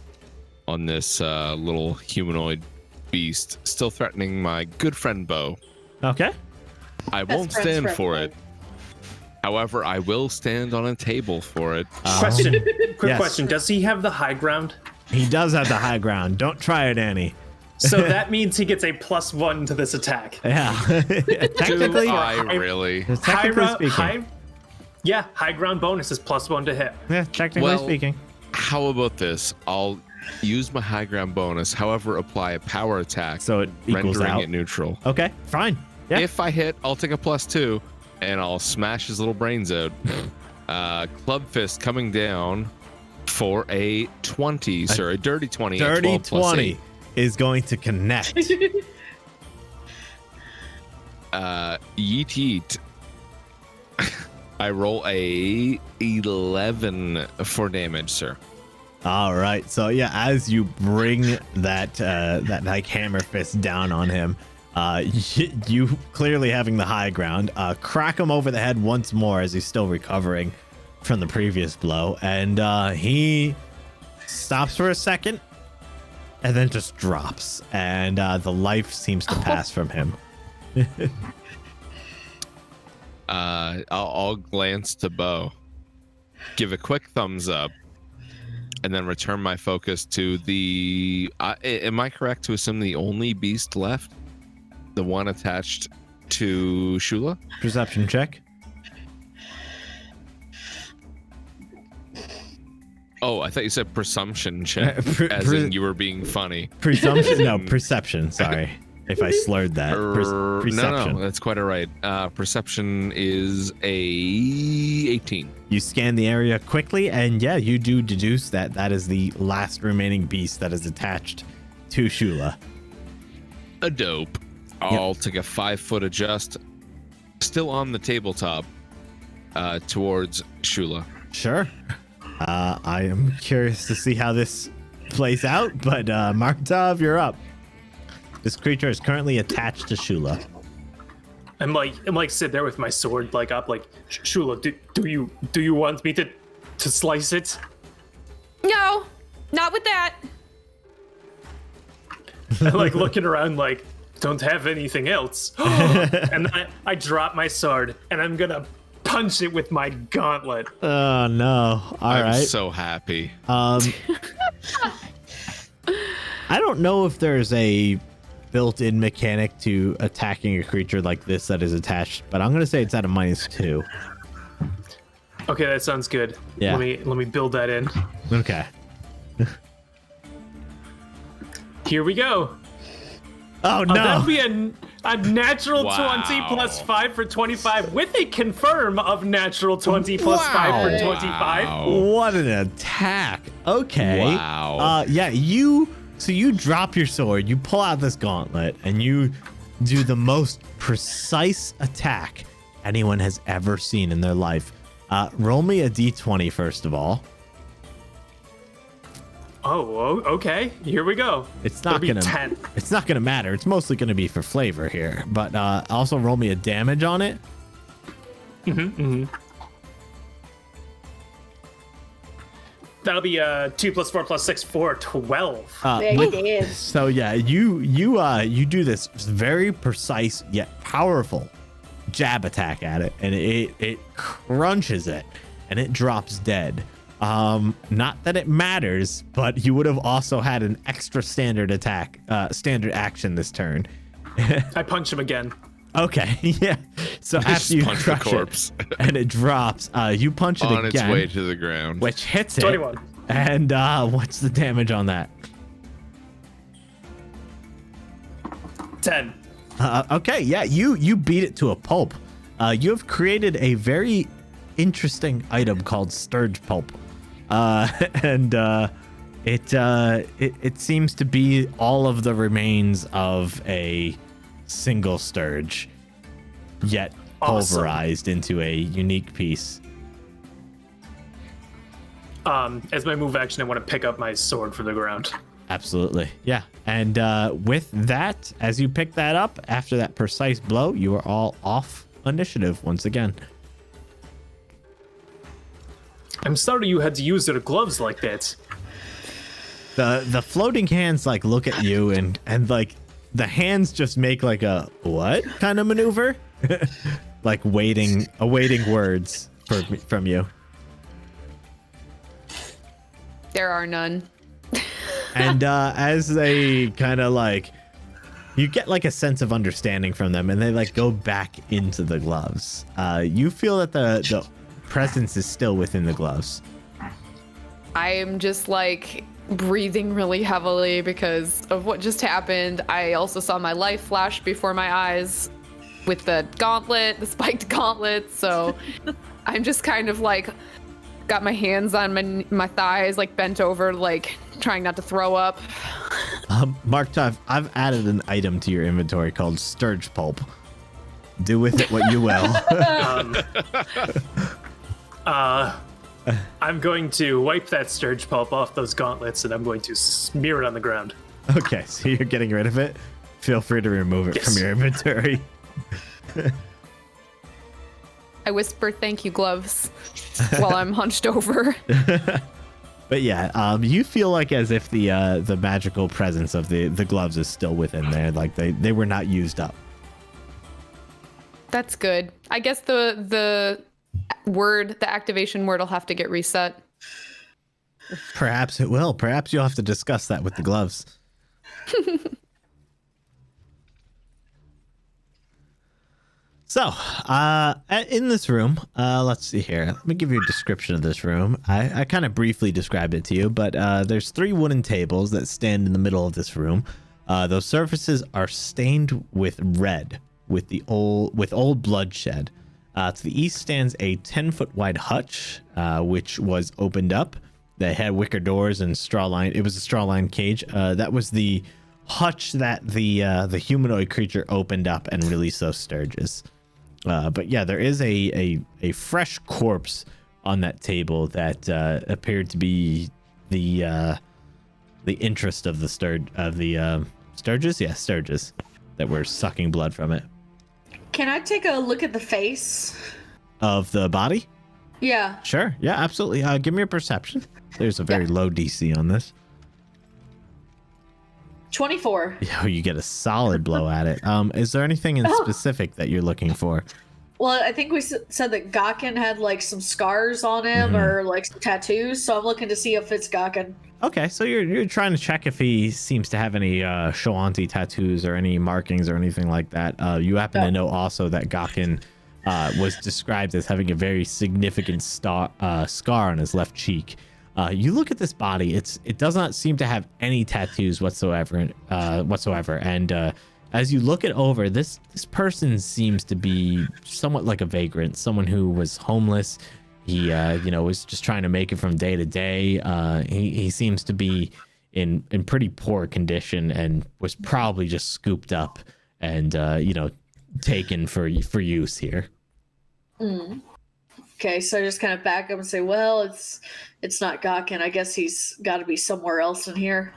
on this little humanoid beast, still threatening my good friend Bo. Okay. I Best won't friends stand forever. for it. However, I will stand on a table for it. Question. Quick Yes. question. Does he have the high ground? He does have the high ground. Don't try it, Annie. So that means he gets a +1 to this attack. Yeah. Technically, Do I really? technically speaking. High ground bonus is +1 to hit. Yeah, technically Well, speaking. How about this? I'll use my high ground bonus, however, apply a power attack, So it equals rendering out. it neutral. Okay, fine. Yeah. If I hit, I'll take a +2, and I'll smash his little brains out. Club fist coming down for a 20, sir, a dirty 20. a Dirty 12 plus 20 is going to connect. 8. Yeet yeet. I roll a 11 for damage, sir. All right. So yeah, as you bring that like hammer fist down on him, you clearly having the high ground, crack him over the head once more as he's still recovering from the previous blow, and he stops for a second and then just drops, and the life seems to pass from him. I'll glance to Bo, give a quick thumbs up, and then return my focus to the. Am I correct to assume the only beast left, the one attached to Shula? Perception check. Oh, I thought you said presumption check, as in you were being funny. Presumption? No, perception. Sorry if I slurred that. Perception. No, that's quite all right. Perception is a 18. You scan the area quickly, and yeah, you do deduce that that is the last remaining beast that is attached to Shula. A dope. I'll take a 5-foot adjust, still on the tabletop, towards Shula. Sure. I am curious to see how this plays out, but Markt'ov, you're up. This creature is currently attached to Shula. I'm like sit there with my sword like up, like Shula. Do you want me to slice it? No, not with that. I'm like looking around, like don't have anything else. And then I drop my sword and I'm gonna punch it with my gauntlet. Oh no! I'm right. so happy. I don't know if there's a built-in mechanic to attacking a creature like this that is attached, but I'm gonna say it's at a -2. Okay, that sounds good. Yeah. Let me build that in. Okay. Here we go. Oh no! That would be a natural Wow. 20 plus 5 for 25 with a confirm of natural 20 plus 5 for 25. What an attack! Okay. Wow. Yeah, so you drop your sword, you pull out this gauntlet, and you do the most precise attack anyone has ever seen in their life. Roll me a d20 first of all. Oh, okay. Here we go. It's not It'll be gonna 10. It's not gonna matter. It's mostly gonna be for flavor here. But also roll me a damage on it. That'll be 2 plus 4 plus 6 for 12. There with- it is. So yeah, you do this very precise yet powerful jab attack at it, and it crunches it, and it drops dead. Not that it matters, but you would have also had an extra standard attack, standard action this turn. I punch him again. Okay, yeah. So after you punch the crush corpse. it and it drops, you punch it on again, its way to the ground, which hits it. 21. And what's the damage on that? 10. Okay, yeah, you beat it to a pulp. You have created a very interesting item called Sturge Pulp, and it seems to be all of the remains of a single Sturge, yet pulverized into a unique piece. As my move action, I want to pick up my sword from the ground. Absolutely, yeah. And with that, as you pick that up after that precise blow, you are all off initiative once again. I'm sorry you had to use your gloves like that. The floating hands like look at you and like the hands just make like a what kind of maneuver, like awaiting words from you. There are none. And as they kind of like, you get like a sense of understanding from them, and they like go back into the gloves. You feel that the presence is still within the gloves. I'm just like breathing really heavily because of what just happened. I also saw my life flash before my eyes with the spiked gauntlet. So I'm just kind of like got my hands on my thighs, like bent over, like trying not to throw up. Markt'ov, I've added an item to your inventory called Sturge Pulp. Do with it what you will. I'm going to wipe that Sturge Pulp off those gauntlets, and I'm going to smear it on the ground. Okay, so you're getting rid of it. Feel free to remove it from your inventory. I whisper thank you gloves while I'm hunched over. But yeah, you feel like as if the magical presence of the gloves is still within there, like they were not used up. That's good. I guess the activation word will have to get reset. Perhaps it will. Perhaps you'll have to discuss that with the gloves. So, in this room, let's see here. Let me give you a description of this room. I kind of briefly described it to you, but there's 3 wooden tables that stand in the middle of this room. Those surfaces are stained with red, with old bloodshed. To the east stands a 10-foot wide hutch, which was opened up. They had wicker doors and straw line. It was a straw line cage. That was the hutch that the humanoid creature opened up and released those sturges. But yeah, there is a fresh corpse on that table that appeared to be the interest of the sturges. Yeah, sturges that were sucking blood from it. Can I take a look at the face Of the body? Yeah. Sure. Yeah, absolutely. Give me a perception. There's a very low DC on this. 24. Oh, you get a solid blow at it. Is there anything in specific that you're looking for? Well, I think we said that Gaehken had like some scars on him or like some tattoos, so I'm looking to see if it's Gaehken. Okay, so you're trying to check if he seems to have any Shoanti tattoos or any markings or anything like that. You happen to know also that Gaehken was described as having a very significant scar on his left cheek. You look at this body; it does not seem to have any tattoos whatsoever. And as you look it over, this person seems to be somewhat like a vagrant, someone who was homeless. He was just trying to make it from day to day. He seems to be in pretty poor condition and was probably just scooped up and taken for use here. Okay, so I just kind of back up and say, well, it's not Gaehken. I guess he's got to be somewhere else in here.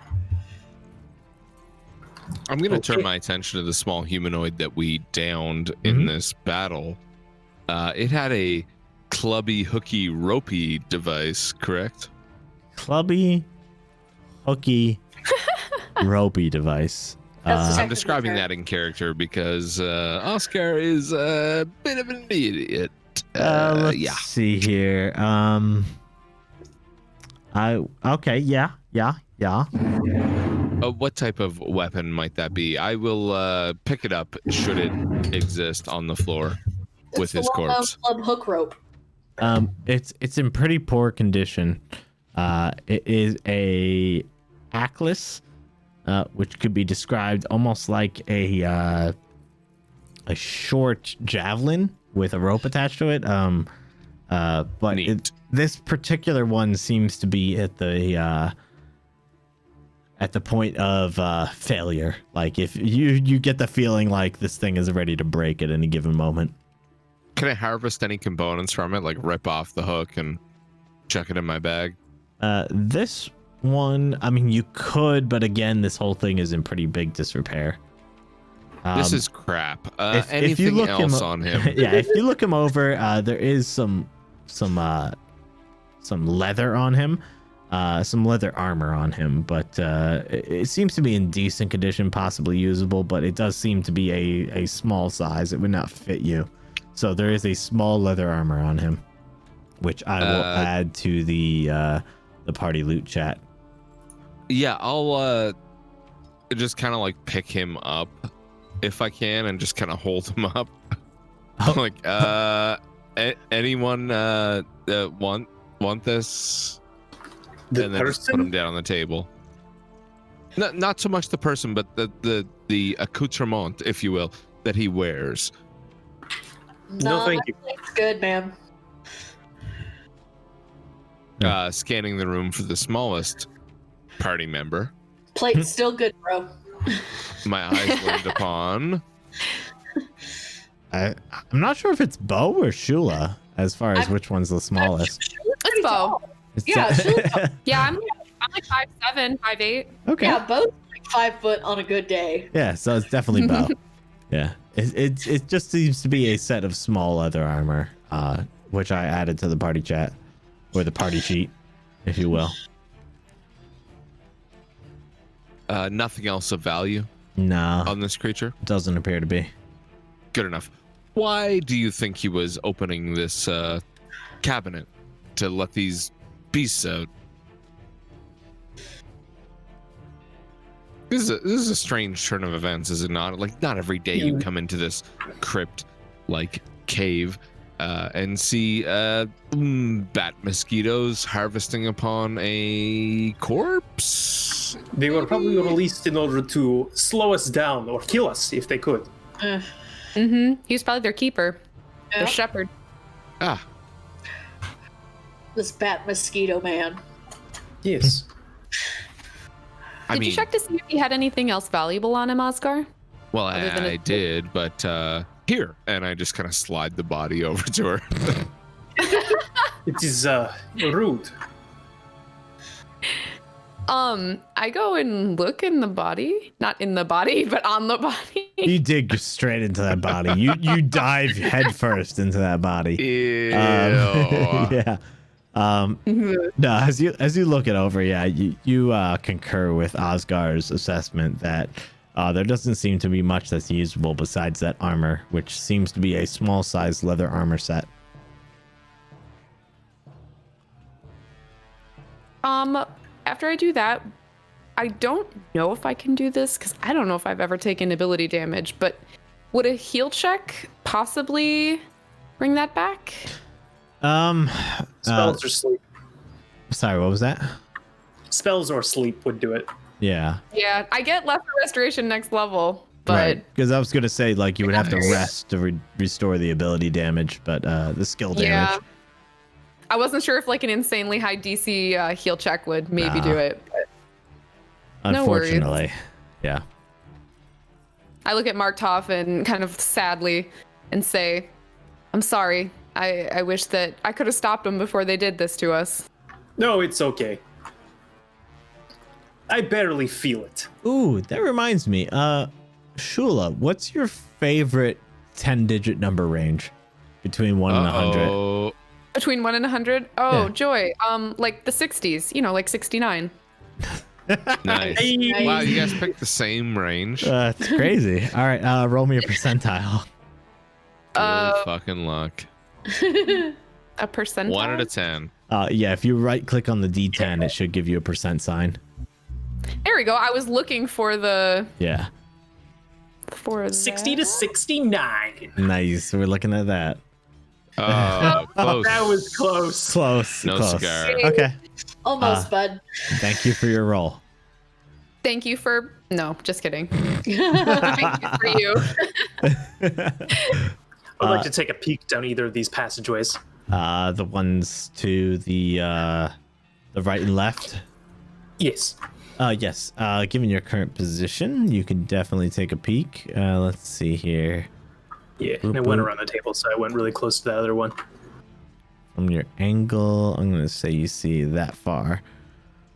I'm going to turn my attention to the small humanoid that we downed in this battle. It had a clubby, hooky, ropey device, correct? Clubby, hooky, ropey device. I'm describing that in character because Oscar is a bit of an idiot. Let's see here. What type of weapon might that be? I will pick it up should it exist on the floor with his corpse. Club hook rope. It's in pretty poor condition. It is a ackless, which could be described almost like a short javelin with a rope attached to it. But this particular one seems to be at the point of failure. Like if you get the feeling like this thing is ready to break at any given moment. Can I harvest any components from it, like rip off the hook and chuck it in my bag? This one, I mean, you could, but again, this whole thing is in pretty big disrepair. This is crap. If you look else on him? Yeah, if you look him over, there is some leather on him, some leather armor on him, but it seems to be in decent condition, possibly usable, but it does seem to be a small size. It would not fit you. So there is a small leather armor on him, which I will add to the party loot chat. Yeah, I'll just kind of like pick him up if I can and just kind of hold him up. Like, anyone want this? And then just put him down on the table. Not so much the person, but the accoutrement, if you will, that he wears. No, thank you. It's good, man. Scanning the room for the smallest party member. Plate's still good, bro. My eyes landed upon. I'm not sure if it's Bo or Shula as far as which one's the smallest. It's Bo. Yeah, Shula's Yeah, I'm like 5'7", 5'8". Okay. Yeah, both like 5 foot on a good day. Yeah, so it's definitely Bo. Yeah, it just seems to be a set of small leather armor, which I added to the party chat or the party sheet, if you will. Nothing else of value No, on this creature? doesn't appear to be. Good enough. Why do you think he was opening this cabinet to let these beasts out? This is a strange turn of events, is it not? Like, not every day you come into this crypt-like cave and see bat mosquitoes harvesting upon a corpse. They were probably released in order to slow us down or kill us if they could. Mm-hmm. He was probably their keeper, their shepherd. Ah, This bat mosquito man. Yes. Did you check to see if he had anything else valuable on him, Oscar? Well, Other than I did, but here, and I just kind of slide the body over to her. It is rude. I go and look in the body, not in the body, but on the body. You dig straight into that body. You dive headfirst into that body. Ew. Yeah. No, as you look it over, yeah, you concur with Osgar's assessment that there doesn't seem to be much that's usable besides that armor, which seems to be a small size leather armor set. After I do that, I don't know if I can do this because I don't know if I've ever taken ability damage, but would a heal check possibly bring that back? Spells or sleep. Sorry, what was that? Spells or sleep would do it. Yeah. Yeah, I get lesser restoration next level, but because I was gonna say like you would have to rest to restore the ability damage, but the skill damage. yeah. I wasn't sure if like an insanely high DC heal check would maybe do it. But no worries. Unfortunately, yeah. I look at Markt'ov and kind of sadly and say, I'm sorry. I wish that I could have stopped them before they did this to us. No, it's okay. I barely feel it. Ooh, that reminds me. Shula, what's your favorite 10-digit number range between 1 and 100? Between 1 and 100? Oh, Yeah. joy. Like the 60s, like 69. Nice. Hey. Wow, you guys picked the same range. It's crazy. All right, roll me a percentile. Good fucking luck. A percentile. 1 out of 10. Yeah, if you right click on the D10, it should give you a percent sign. There we go. I was looking for the Yeah. 60 to 69. Nice. We're looking at that. Oh, close. That was close. Close. No close. cigar. Okay. Almost, bud. Thank you for your roll. Thank you for. No, just kidding. Thank you for you. I'd like to take a peek down either of these passageways. The ones to the right and left. Yes. Yes. Given your current position, you can definitely take a peek. Let's see here. Yeah, and I went around the table, so I went really close to the other one. From your angle, I'm going to say you see that far.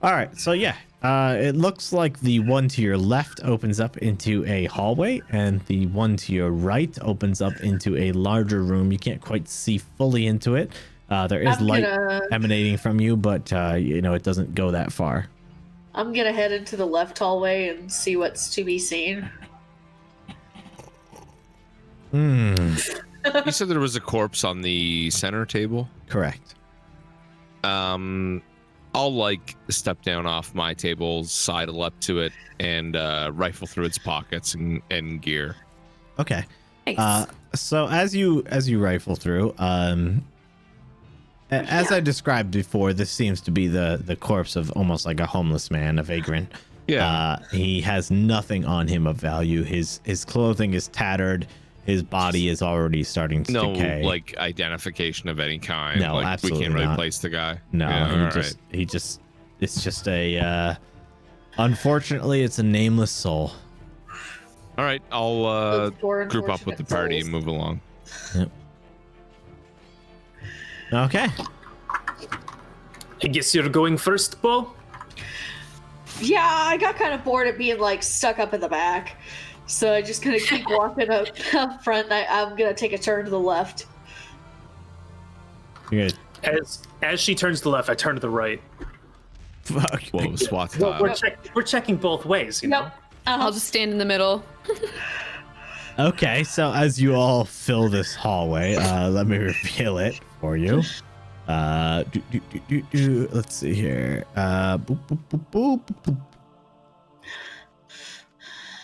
All right. So, yeah, it looks like the one to your left opens up into a hallway, and the one to your right opens up into a larger room. You can't quite see fully into it. There is light emanating from you, but, it doesn't go that far. I'm gonna head into the left hallway and see what's to be seen. You said there was a corpse on the center table? Correct. I'll step down off my table, sidle up to it, and rifle through its pockets and gear. Okay. Nice. So as you rifle through, as I described before, this seems to be the corpse of almost like a homeless man, a vagrant. Yeah. He has nothing on him of value. His clothing is tattered. His body is already starting to decay. No, identification of any kind. No, absolutely we can't really not. place the guy. No, Yeah, it's just a. Unfortunately, it's a nameless soul. All right, I'll Those poor, group up with the unfortunate party and souls. move along. Yep. Okay. I guess you're going first, Bo? Yeah, I got kind of bored at being stuck up in the back, so I just kind of keep walking up front. I'm gonna take a turn to the left. You're gonna As she turns to the left, I turn to the right. fuck. Whoa, SWAT Well, style. we're checking both ways, you know? Yep. I'll just stand in the middle. Okay, so as you all fill this hallway, let me reveal it for you. Let's see here. Boop, boop, boop, boop, boop, boop.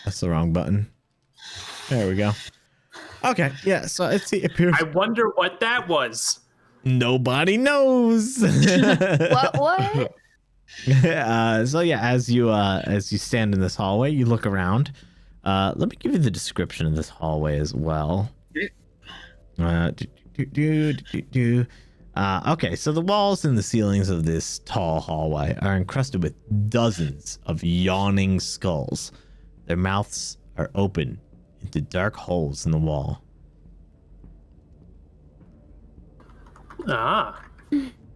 That's the wrong button. There we go. Okay, yeah, so it appears I wonder what that was. nobody knows. What? So yeah, as you stand in this hallway, you look around. Let me give you the description of this hallway as well. Okay, so the walls and the ceilings of this tall hallway are encrusted with dozens of yawning skulls. Their mouths are open into dark holes in the wall. Ah.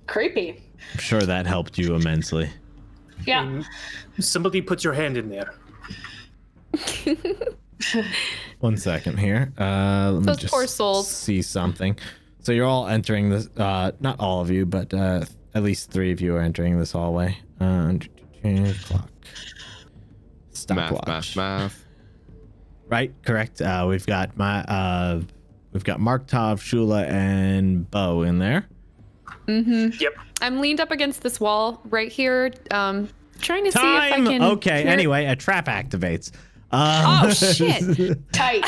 Creepy. I'm sure that helped you immensely. Yeah. Somebody put your hand in there. 1 second here. Let me Those just poor souls. see something. So you're all entering this. Not all of you, but at least 3 of you are entering this hallway. Clock. Stopwatch. Math. Right, correct. We've got Markt'ov, Shula, and Bo in there. Yep. I'm leaned up against this wall right here, trying to see if I Time. can. Okay. hear- Anyway, a trap activates. Oh shit! Tight.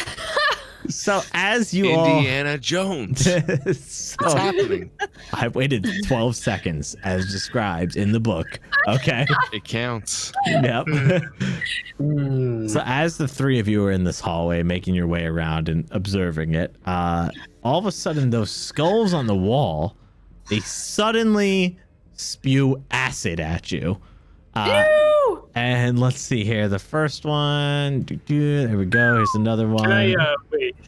So as you Indiana Jones. What's happening? I waited 12 seconds as described in the book. Okay. It counts. Yep. So as the 3 of you are in this hallway making your way around and observing it, all of a sudden those skulls on the wall, they suddenly spew acid at you. And let's see here. The first one. There we go. Here's another one.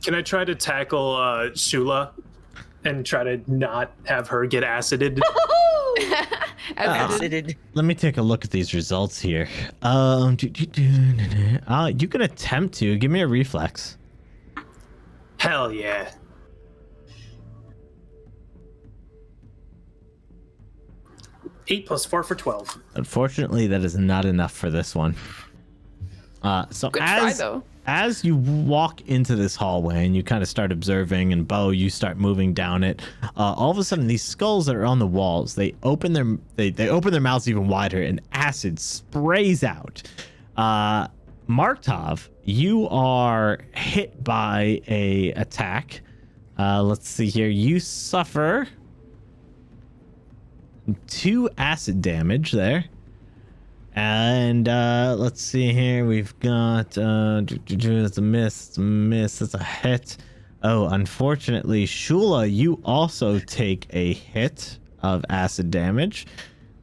Can I try to tackle Shula and try to not have her get acided? Acided. Let me take a look at these results here. You can attempt to. Give me a reflex. Hell yeah. 8 plus 4 for 12. Unfortunately, that is not enough for this one. So Good try, though. as you walk into this hallway and you kind of start observing, and Bo, you start moving down it, all of a sudden these skulls that are on the walls, they open their mouths even wider and acid sprays out. Markt'ov, you are hit by a attack. Let's see here. You suffer 2 acid damage there. And let's see here. We've got that's a miss, that's a hit. Oh, unfortunately, Shula, you also take a hit of acid damage.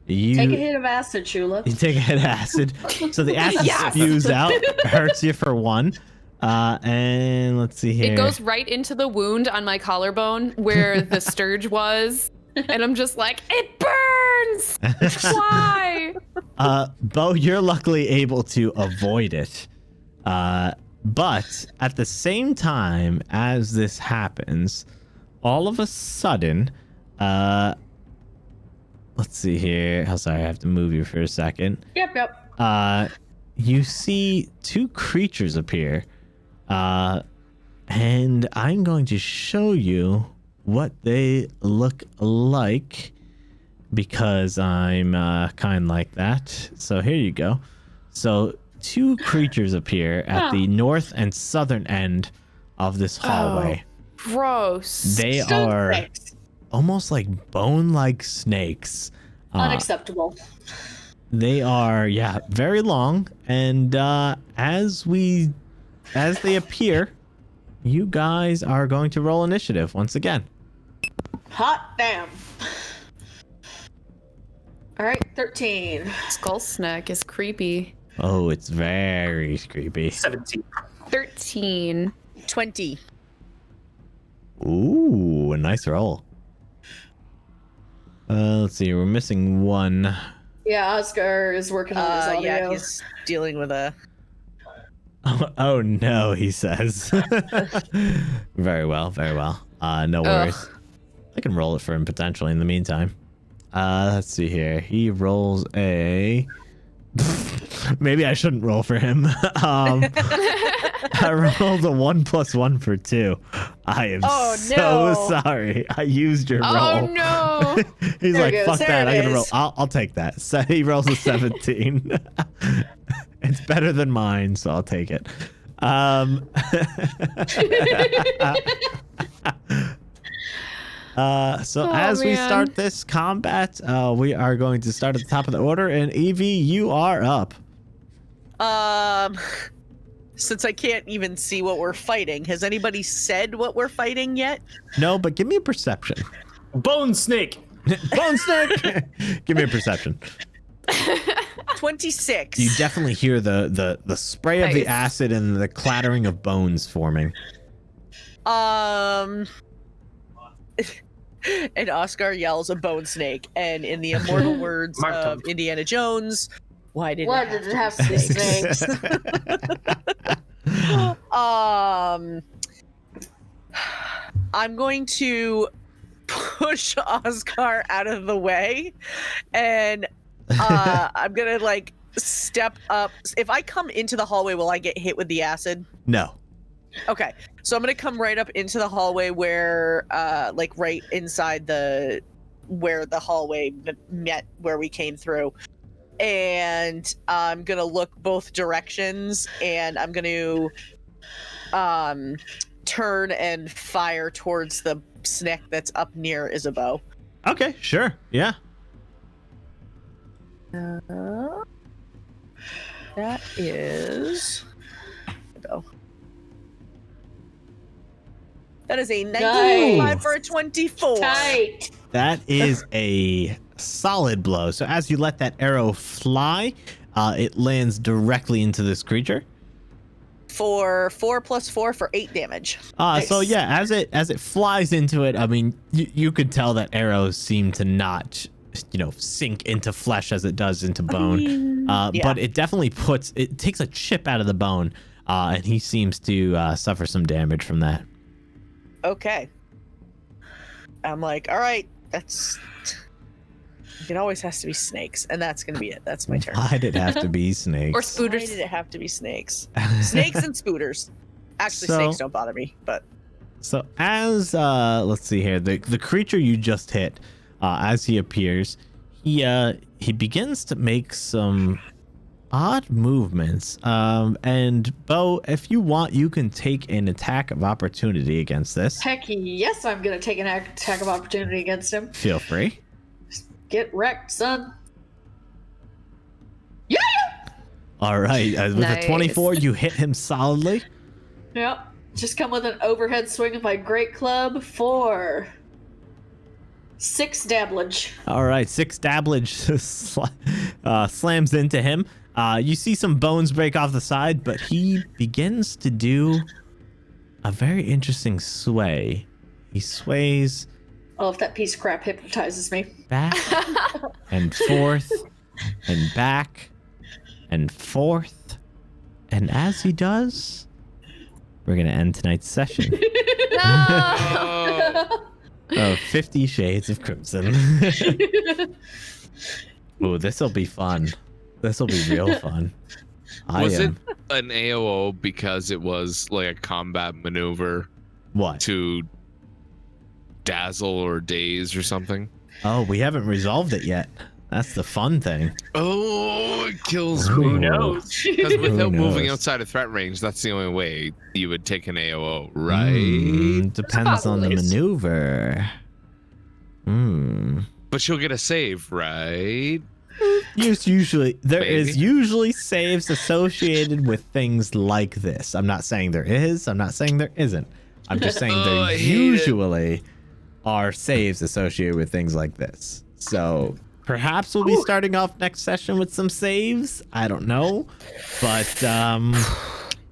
You Take a hit of acid, Shula. You take a hit of acid. So the acid spews out, hurts you for 1. And let's see here. It goes right into the wound on my collarbone where the sturge was. And I'm just like, it burns! Why? Bo, you're luckily able to avoid it. But at the same time as this happens, all of a sudden, let's see here. Oh, sorry, I have to move you for a second. Yep. You see 2 creatures appear. And I'm going to show you what they look like because I'm kind like that. So here you go. So 2 creatures appear at the north and southern end of this hallway. Gross. They are almost like bone-like snakes. Unacceptable. They are, very long. And as they appear, you guys are going to roll initiative once again. Hot damn. All right, 13. Skull snack is creepy. Oh, it's very creepy. 17. 13. 20. Ooh, a nice roll. Let's see, we're missing 1. Yeah, Oscar is working on his audio. Yeah, he's dealing with a... Oh no, he says. Very well, very well. No worries. I can roll it for him potentially in the meantime. Let's see here. He rolls a... Maybe I shouldn't roll for him. I rolled a 1 + 1 for 2. I am so sorry. I used your roll. Oh no. He's There like, it fuck goes. that. There it I'm gonna roll. is. I'll take that. So he rolls a 17. It's better than mine, so I'll take it. So as we start this combat, we are going to start at the top of the order, and Evie, you are up. Since I can't even see what we're fighting, has anybody said what we're fighting yet? No, but give me a perception. Bone snake. Bone snake. Give me a perception. 26. You definitely hear the spray of the Nice. acid and the clattering of bones forming. And Oscar yells a bone snake, and in the immortal words Markt'ov. of Indiana Jones, why did Why did it have to be snakes? I'm going to push Oscar out of the way, and I'm gonna like step up. If I come into the hallway, will I get hit with the acid? No. Okay, so I'm gonna come right up into the hallway where, like right inside where the hallway met where we came through. And I'm gonna look both directions, and I'm gonna turn and fire towards the snake that's up near Isabo. Okay, sure. Yeah. That is... Go. That is a 95 Nice. for a 24. Tight. That is a solid blow. So as you let that arrow fly, it lands directly into this creature. For 4 + 4 for 8 damage. So yeah, as it flies into it, I mean, you could tell that arrows seem to not, sink into flesh as it does into bone. But it definitely takes a chip out of the bone, and he seems to suffer some damage from that. Okay. I'm like, all right, that's It always has to be snakes, and that's gonna be it. That's my turn. Why did it have to be snakes? Or Why spooters. did it have to be snakes? Snakes and spooters. Actually, So- snakes don't bother me, but So as let's see here, the creature you just hit, as he appears, he begins to make some odd movements. And Bo, if you want, you can take an attack of opportunity against this. Heck yes, I'm gonna take an attack of opportunity against him. Feel free. Get wrecked, son. All right, with Nice. a 24, you hit him solidly. Yep. Just come with an overhead swing of my great club for 6 dabblage. All right, 6 dabblage slams into him. You see some bones break off the side, but he begins to do a very interesting sway. He sways Oh, if that piece of crap hypnotizes me. back and forth and back and forth. And as he does, we're going to end tonight's session No! Oh, of 50 Shades of Crimson. Ooh, this will be fun. This will be real fun. was it an AOO because it was like a combat maneuver What? to dazzle or daze or something? Oh, we haven't resolved it yet. That's the fun thing. Oh, it kills Who me. knows? Because without moving knows? outside of threat range, that's the only way you would take an AOO, right? Depends on the maneuver. But she'll get a save, right? Usually, there is Maybe. usually saves associated with things like this. I'm not saying there is. I'm not saying there isn't. I'm just saying Oh, there I hate usually are saves associated with things like this. So perhaps we'll be starting off next session with some saves. I don't know. But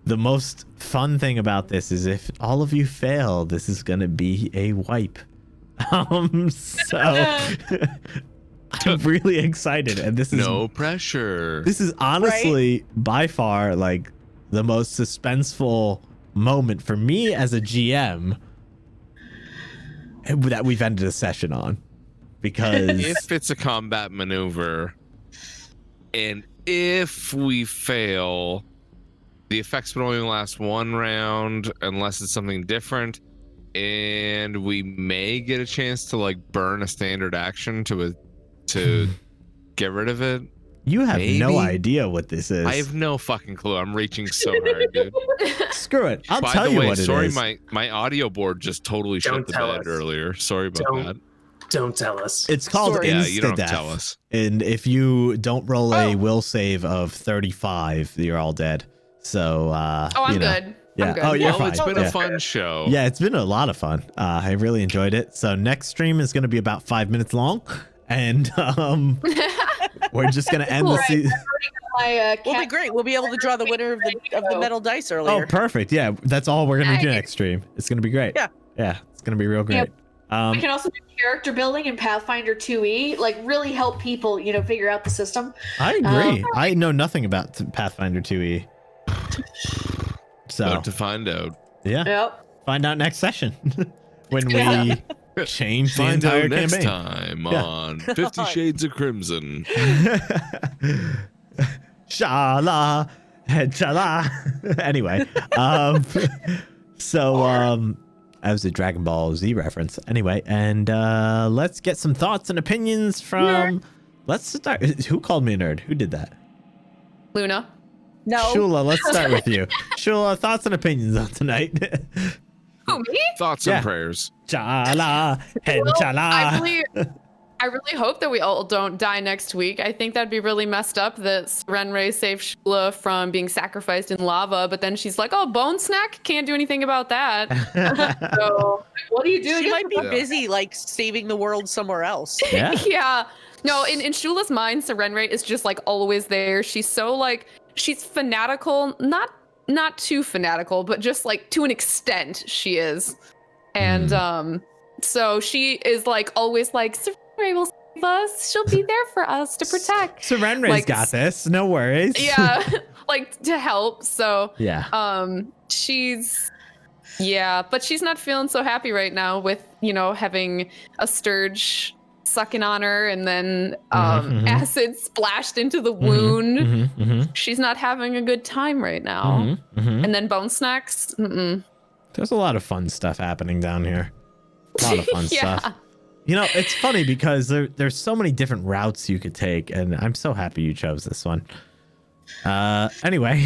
the most fun thing about this is if all of you fail, this is going to be a wipe. So I'm really excited. And this is No pressure. this is honestly by far like the most suspenseful moment for me as a GM that we've ended a session on, because If it's a combat maneuver, and if we fail, the effects would only last 1 round unless it's something different, and we may get a chance to like burn a standard action to get rid of it. you have no maybe. idea what this is. I have no fucking clue. I'm reaching so hard, dude. Screw it. I'll By tell the you way, what it sorry, is. my audio board just totally Don't shut the tell bed us. earlier. Sorry about Don't. that. Don't tell us. It's called Sorry. Yeah, you don't insta-death. tell us. And if you don't roll a Oh. will save of 35, you're all dead. So Oh, I'm you know. good. Yeah. I'm good. Oh, you're Well, fine. it's been Yeah. a fun show. Yeah, it's been a lot of fun. I really enjoyed it. So next stream is going to be about 5 minutes long, and we're just going to end the Right. season. My we'll be cat. great. We'll be able to draw the winner of the metal dice earlier. Oh, perfect. Yeah, that's all we're going to do Nice. next stream. It's going to be great. Yeah. Yeah, it's going to be real great. I can also do character building in Pathfinder 2e, like really help people, figure out the system. I agree. I know nothing about Pathfinder 2e. So, About to find out. yeah, Yep. find out next session when we Yeah. change the Find entire out next campaign. time Yeah. on 50 Shades of Crimson. Shala, chala. Anyway, that was a Dragon Ball Z reference. Anyway, and let's get some thoughts and opinions from. Let's start. Who called me a nerd? Who did that? Luna. No. Shula, let's start with you. Shula, thoughts and opinions on tonight. Who, me? Thoughts Yeah. and prayers. Chala, and Well, chala. I really hope that we all don't die next week. I think that'd be really messed up that Serenray saved Shula from being sacrificed in lava, but then she's like, oh, Bone Snack? Can't do anything about that. So, What do you do? She might be Yeah. busy, like saving the world somewhere else. Yeah. yeah. No, in Shula's mind, Serenray is just like always there. She's so like, she's fanatical, not too fanatical, but just like to an extent she is. And so she is like always like, Serenray will save us. She'll be there for us to protect. Serenray's Like, got this. No worries. Yeah, like to help. So Yeah. but she's not feeling so happy right now with, having a Sturge sucking on her, and then acid splashed into the wound. She's not having a good time right now. And then bone snacks. There's a lot of fun stuff happening down here. A lot of fun Yeah. stuff. You know, it's funny because there's so many different routes you could take, and I'm so happy you chose this one. Anyway.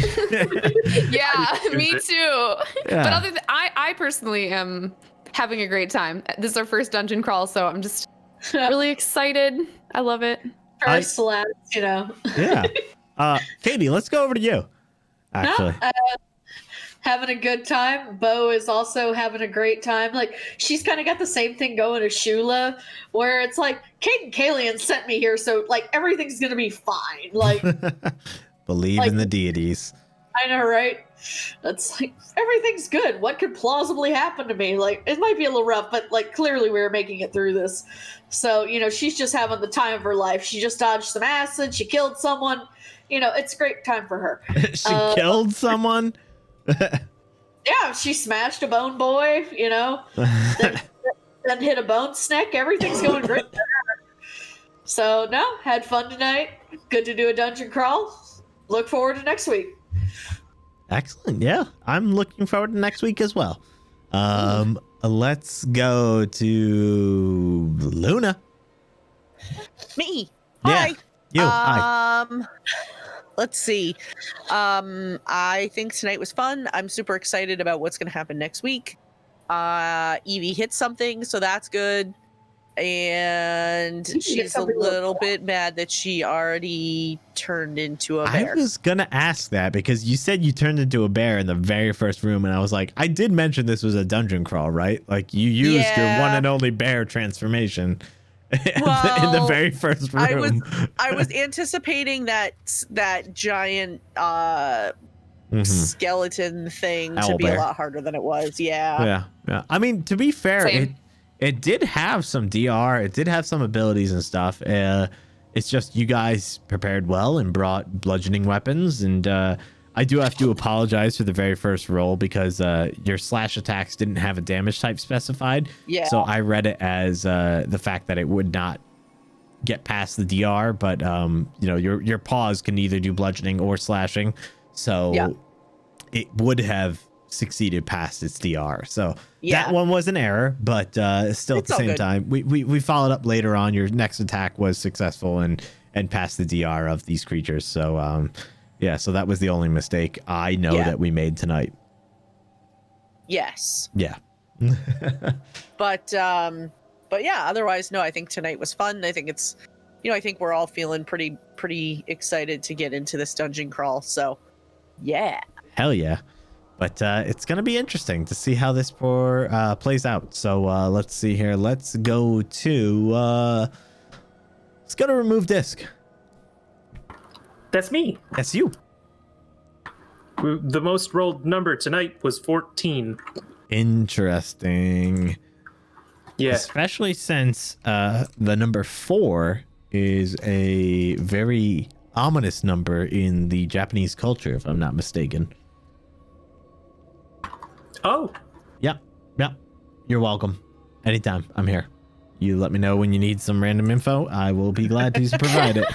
Yeah, me too. Yeah. But I personally am having a great time. This is our first dungeon crawl, so I'm just really excited. I love it. First lads, you know. Yeah. Katie, let's go over to you. Actually. Having a good time. Bo is also having a great time. Like, she's kind of got the same thing going as Shula, where it's like, Kate and Kalian sent me here, so like everything's gonna be fine. Like, believe in the deities. I know, right? That's like, everything's good. What could plausibly happen to me? Like, it might be a little rough, but like clearly we're making it through this. So, you know, she's just having the time of her life. She just dodged some acid. She killed someone. You know, it's a great time for her. She killed someone? Yeah, she smashed a bone boy, you know, then hit a bone snack. Everything's going great for her. So, no, had fun tonight. Good to do a dungeon crawl. Look forward to next week. Excellent. Yeah, I'm looking forward to next week as well. Let's go to Luna. Me. Yeah. Hi. You. Hi. Let's see. I think tonight was fun. I'm super excited about what's going to happen next week. Evie hit something, so that's good. And she's a little bit mad that she already turned into a bear. I was going to ask that because you said you turned into a bear in the very first room. And I was like, I did mention this was a dungeon crawl, right? Like you used your one and only bear transformation in the very first room. I was anticipating that giant skeleton thing to be a lot harder than it was. Yeah. I mean, to be fair, Same. it did have some DR. It did have some abilities and stuff. It's just you guys prepared well and brought bludgeoning weapons. And I do have to apologize for the very first roll because your slash attacks didn't have a damage type specified. Yeah. So I read it as the fact that it would not get past the DR, but you know, your paws can either do bludgeoning or slashing. So it would have succeeded past its DR. So that one was an error, but still at the same time, we followed up later on. Your next attack was successful and passed the DR of these creatures. So so that was the only mistake I know that we made tonight. Yes. Yeah. But yeah, otherwise, no, I think tonight was fun. I think it's, you know, I think we're all feeling pretty excited to get into this dungeon crawl. So yeah. Hell yeah. But it's going to be interesting to see how this plays out. So let's see here. Let's go to RemovedDisc. That's me. That's you. The most rolled number tonight was 14. Interesting. Yeah. Especially since the number 4 is a very ominous number in the Japanese culture, if I'm not mistaken. Oh. Yep. You're welcome. Anytime. I'm here. You let me know when you need some random info. I will be glad to provide it.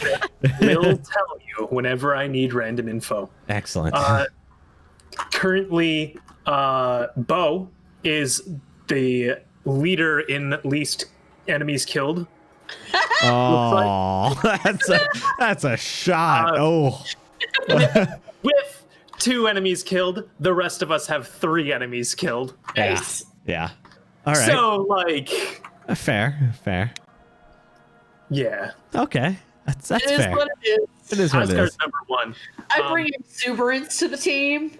Will tell you whenever I need random info. Excellent. Currently, Bo is the leader in least enemies killed. Oh, that's a shot. With 2 enemies killed, the rest of us have 3 enemies killed. Yeah. All right. So, like, fair. Yeah. Okay. That's It is fair. what it is. It is what it Oscar's is. number 1. I bring exuberance to the team.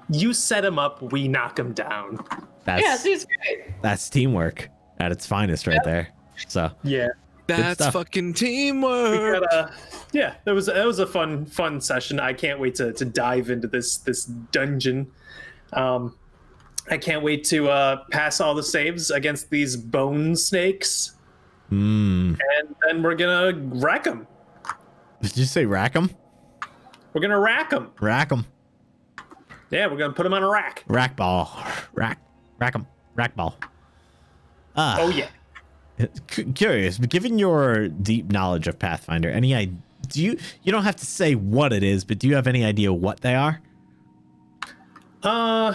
You set him up, we knock him down. He's great. That's teamwork at its finest right there. So Yeah. That's stuff. fucking We teamwork. got that was a fun session. I can't wait to dive into this dungeon. I can't wait to pass all the saves against these bone snakes, and then we're gonna rack them. Did you say rack 'em? We're gonna rack them. Rack 'em. Yeah, we're gonna put them on a rack. Rack ball. Rack 'em. Rack ball. Oh yeah. Curious, but given your deep knowledge of Pathfinder, you don't have to say what it is, but do you have any idea what they are? No.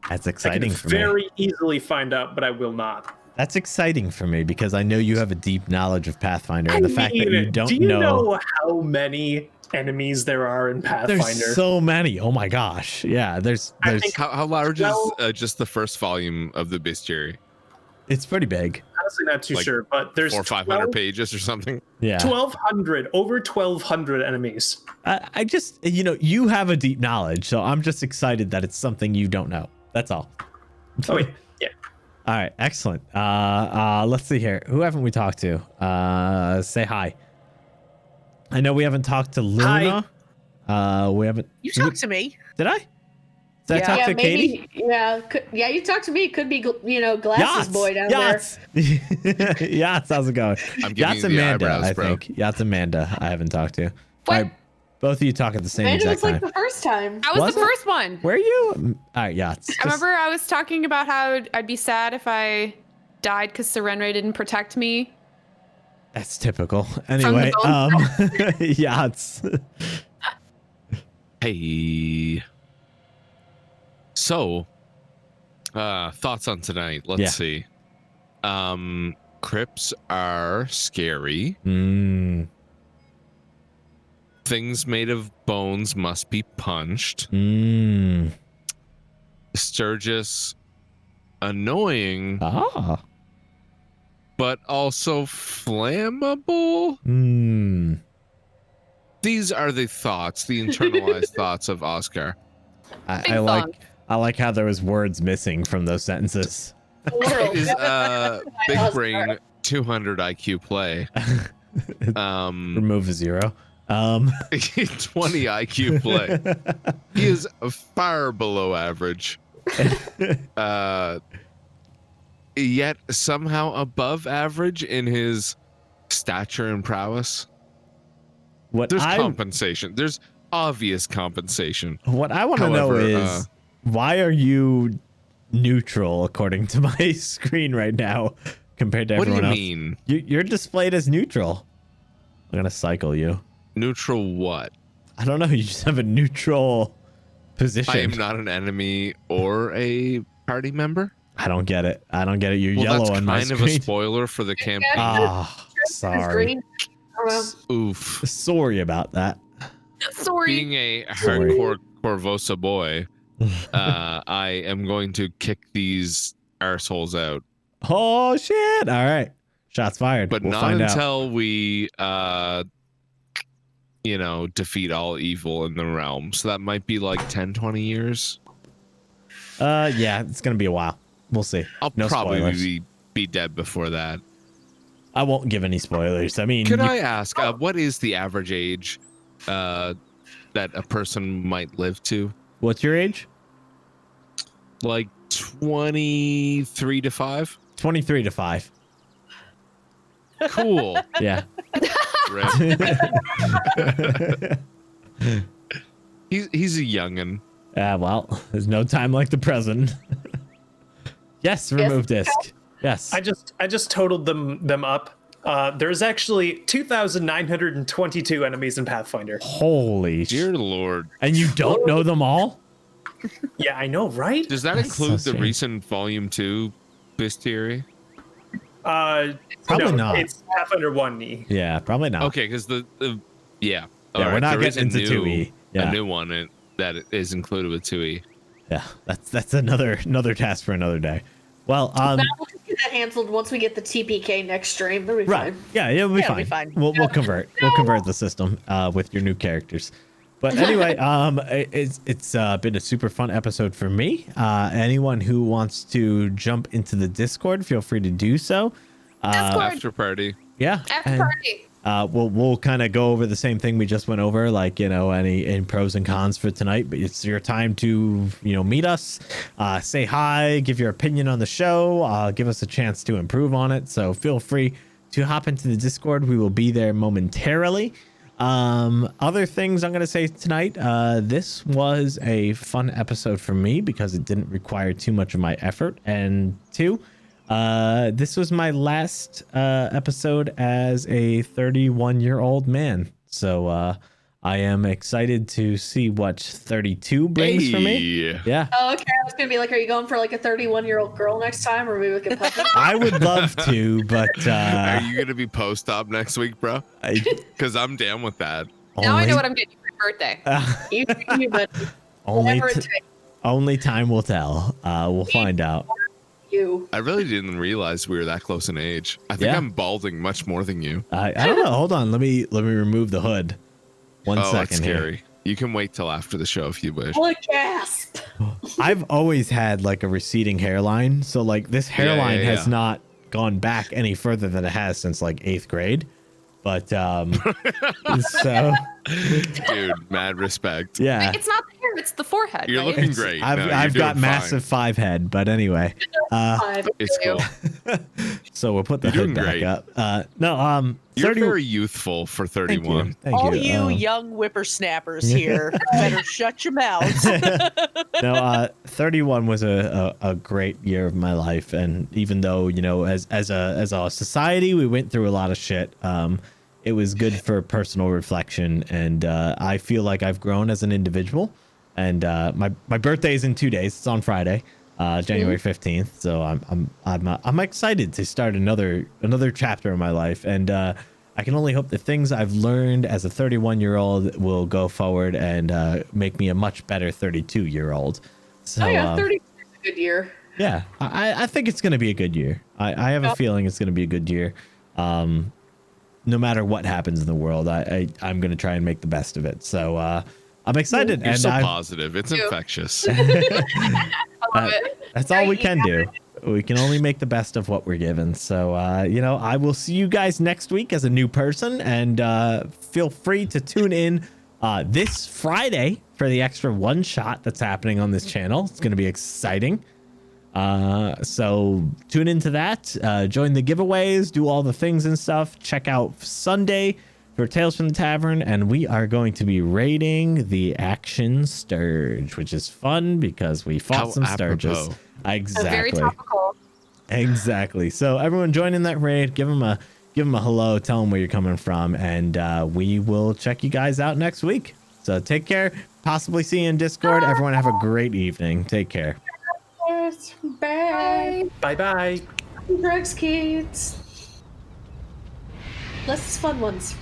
That's I exciting can for me. very easily find out, but I will not. That's exciting for me because I know you have a deep knowledge of Pathfinder, and the fact that you don't do you know how many enemies there are in Pathfinder? There's so many. Oh my gosh. Yeah, there's How large is just the first volume of the bestiary? it's pretty big. Honestly, not too Like sure, but there's 400 or 500 pages or something. Yeah. 1,200, over 1,200 enemies. I just, you have a deep knowledge, so I'm just excited that it's something you don't know. That's all. Oh yeah. All right, excellent. Let's see here. Who haven't we talked to? Say hi. I know we haven't talked to Luna. We haven't. You talked to me. Did I? Did I talk Yeah, to Katie? Yeah, you talked to me. Could be, glasses Yotts, boy down Yotts. Yotts, how's it going? I'm giving Yotts you and the Manda, eyebrows, I bro. think. Yotts and Manda, I haven't talked to. What? All right, both of you talk at the same there. And it exact was like time. the first time. I was Was the it? first one. Where are you? All right, Yotts. I remember I was talking about how I'd be sad if I died because Serenre didn't protect me. That's typical. Anyway, bone Yotts. Hey. So, thoughts on tonight? Let's see. Crypts are scary. Things made of bones must be punched. Sturgis, annoying, but also flammable. These are the thoughts, the internalized thoughts of Oscar. I like how there was words missing from those sentences. It is big brain 200 IQ play. Remove a 0. 20 IQ play. He is far below average. Yet somehow above average in his stature and prowess. There's compensation. There's obvious compensation. What I want to know is why are you neutral according to my screen right now compared to everyone else? What do you mean? You're displayed as neutral. I'm gonna cycle you. Neutral what? I don't know. You just have a neutral position. I am not an enemy or a party member. I don't get it. You're yellow on my screen. That's kind of a spoiler for the campaign. Ah, sorry. Oof. Sorry about that. Sorry. Being a hardcore Corvosa boy, I am going to kick these arseholes out. Oh shit! All right, shots fired. But we'll not find until we, defeat all evil in the realm. So that might be like 10, 20 years. Yeah, it's gonna be a while. We'll see. I'll No probably spoilers. be dead before that. I won't give any spoilers. I mean, Could I ask, what is the average age that a person might live to? What's your age? Like 23 to 5? 23 to 5. Cool. Yeah. He's a youngin'. Well, there's no time like the present. Yes, remove disc. Yes. I just totaled them up. There's actually 2,922 enemies in Pathfinder. Holy Dear Lord. And you don't know them all? Yeah, I know, right? Does that That's include so the strange. recent Volume 2 bestiary? Probably no, not. It's Pathfinder 1E. Yeah, probably not. Okay, because yeah. Yeah, we're not there is getting into 2E. Yeah. A new one that is included with 2E. Yeah, that's another task for another day. Well, We'll get that handled once we get the TPK next stream. It'll be right. fine. Yeah, it'll be Yeah, fine. it'll be fine. We'll convert. We'll convert the system with your new characters. But anyway, it's been a super fun episode for me. Anyone who wants to jump into the Discord, feel free to do so. Discord. After party. Yeah. After and, party. we'll kind of go over the same thing we just went over, like, any pros and cons for tonight. But it's your time to meet us, say hi, give your opinion on the show, give us a chance to improve on it. So feel free to hop into the Discord. We will be there momentarily. Other things I'm going to say tonight, this was a fun episode for me because it didn't require too much of my effort, and 2, This was my last episode as a 31-year-old man. So I am excited to see what 32 brings for me. Yeah. Oh, okay. I was gonna be like, are you going for like a 31-year-old girl next time, or maybe we can puppy? I would love to, but Are you gonna be post-op next week, bro? Because I'm down with that. Now I know what I'm getting for your birthday. You, but only time will tell. We'll find out. you. I really didn't realize we were that close in age. I think Yeah. I'm balding much more than you. I don't know. Hold on. Let me remove the hood. One That's second here. scary. You can wait till after the show if you wish. Holy gasp! I've always had like a receding hairline, so like this hairline has not gone back any further than it has since like 8th grade. But so Dude, mad respect. yeah, It's not the hair, it's the forehead. You're right? looking great. No, I've you're got doing massive 5 head, but anyway, It's cool. so we'll put the You're hood doing back great. up. No, You're 30. very youthful for 31. Thank All you. you young whippersnappers here better shut your mouths. No, 31 was a great year of my life, and even though as a society we went through a lot of shit, it was good for personal reflection, and I feel like I've grown as an individual. And my birthday is in 2 days. It's on Friday, January 15th. So I'm excited to start another chapter of my life, and I can only hope the things I've learned as a 31-year-old will go forward and make me a much better 32-year-old. So, Oh yeah, 30 is a good year. yeah, I think it's going to be a good year. I have a feeling it's going to be a good year. No matter what happens in the world, I'm going to try and make the best of it. So I'm excited. You're and so I'm- positive. It's infectious. I love it. That's all we can do. We can only make the best of what we're given. So, I will see you guys next week as a new person, and feel free to tune in this Friday for the extra one shot that's happening on this channel. It's going to be exciting. So tune into that, join the giveaways, do all the things and stuff. Check out Sunday for Tales from the Tavern, and we are going to be raiding the Action Sturge, which is fun because we fought How some Sturges. apropos. Exactly. Very topical. Exactly. So everyone join in that raid, give them a hello, tell them where you're coming from, and we will check you guys out next week. So take care. Possibly see you in Discord. Everyone have a great evening. Take care. Bye. Bye. Drugs, kids. Less fun ones.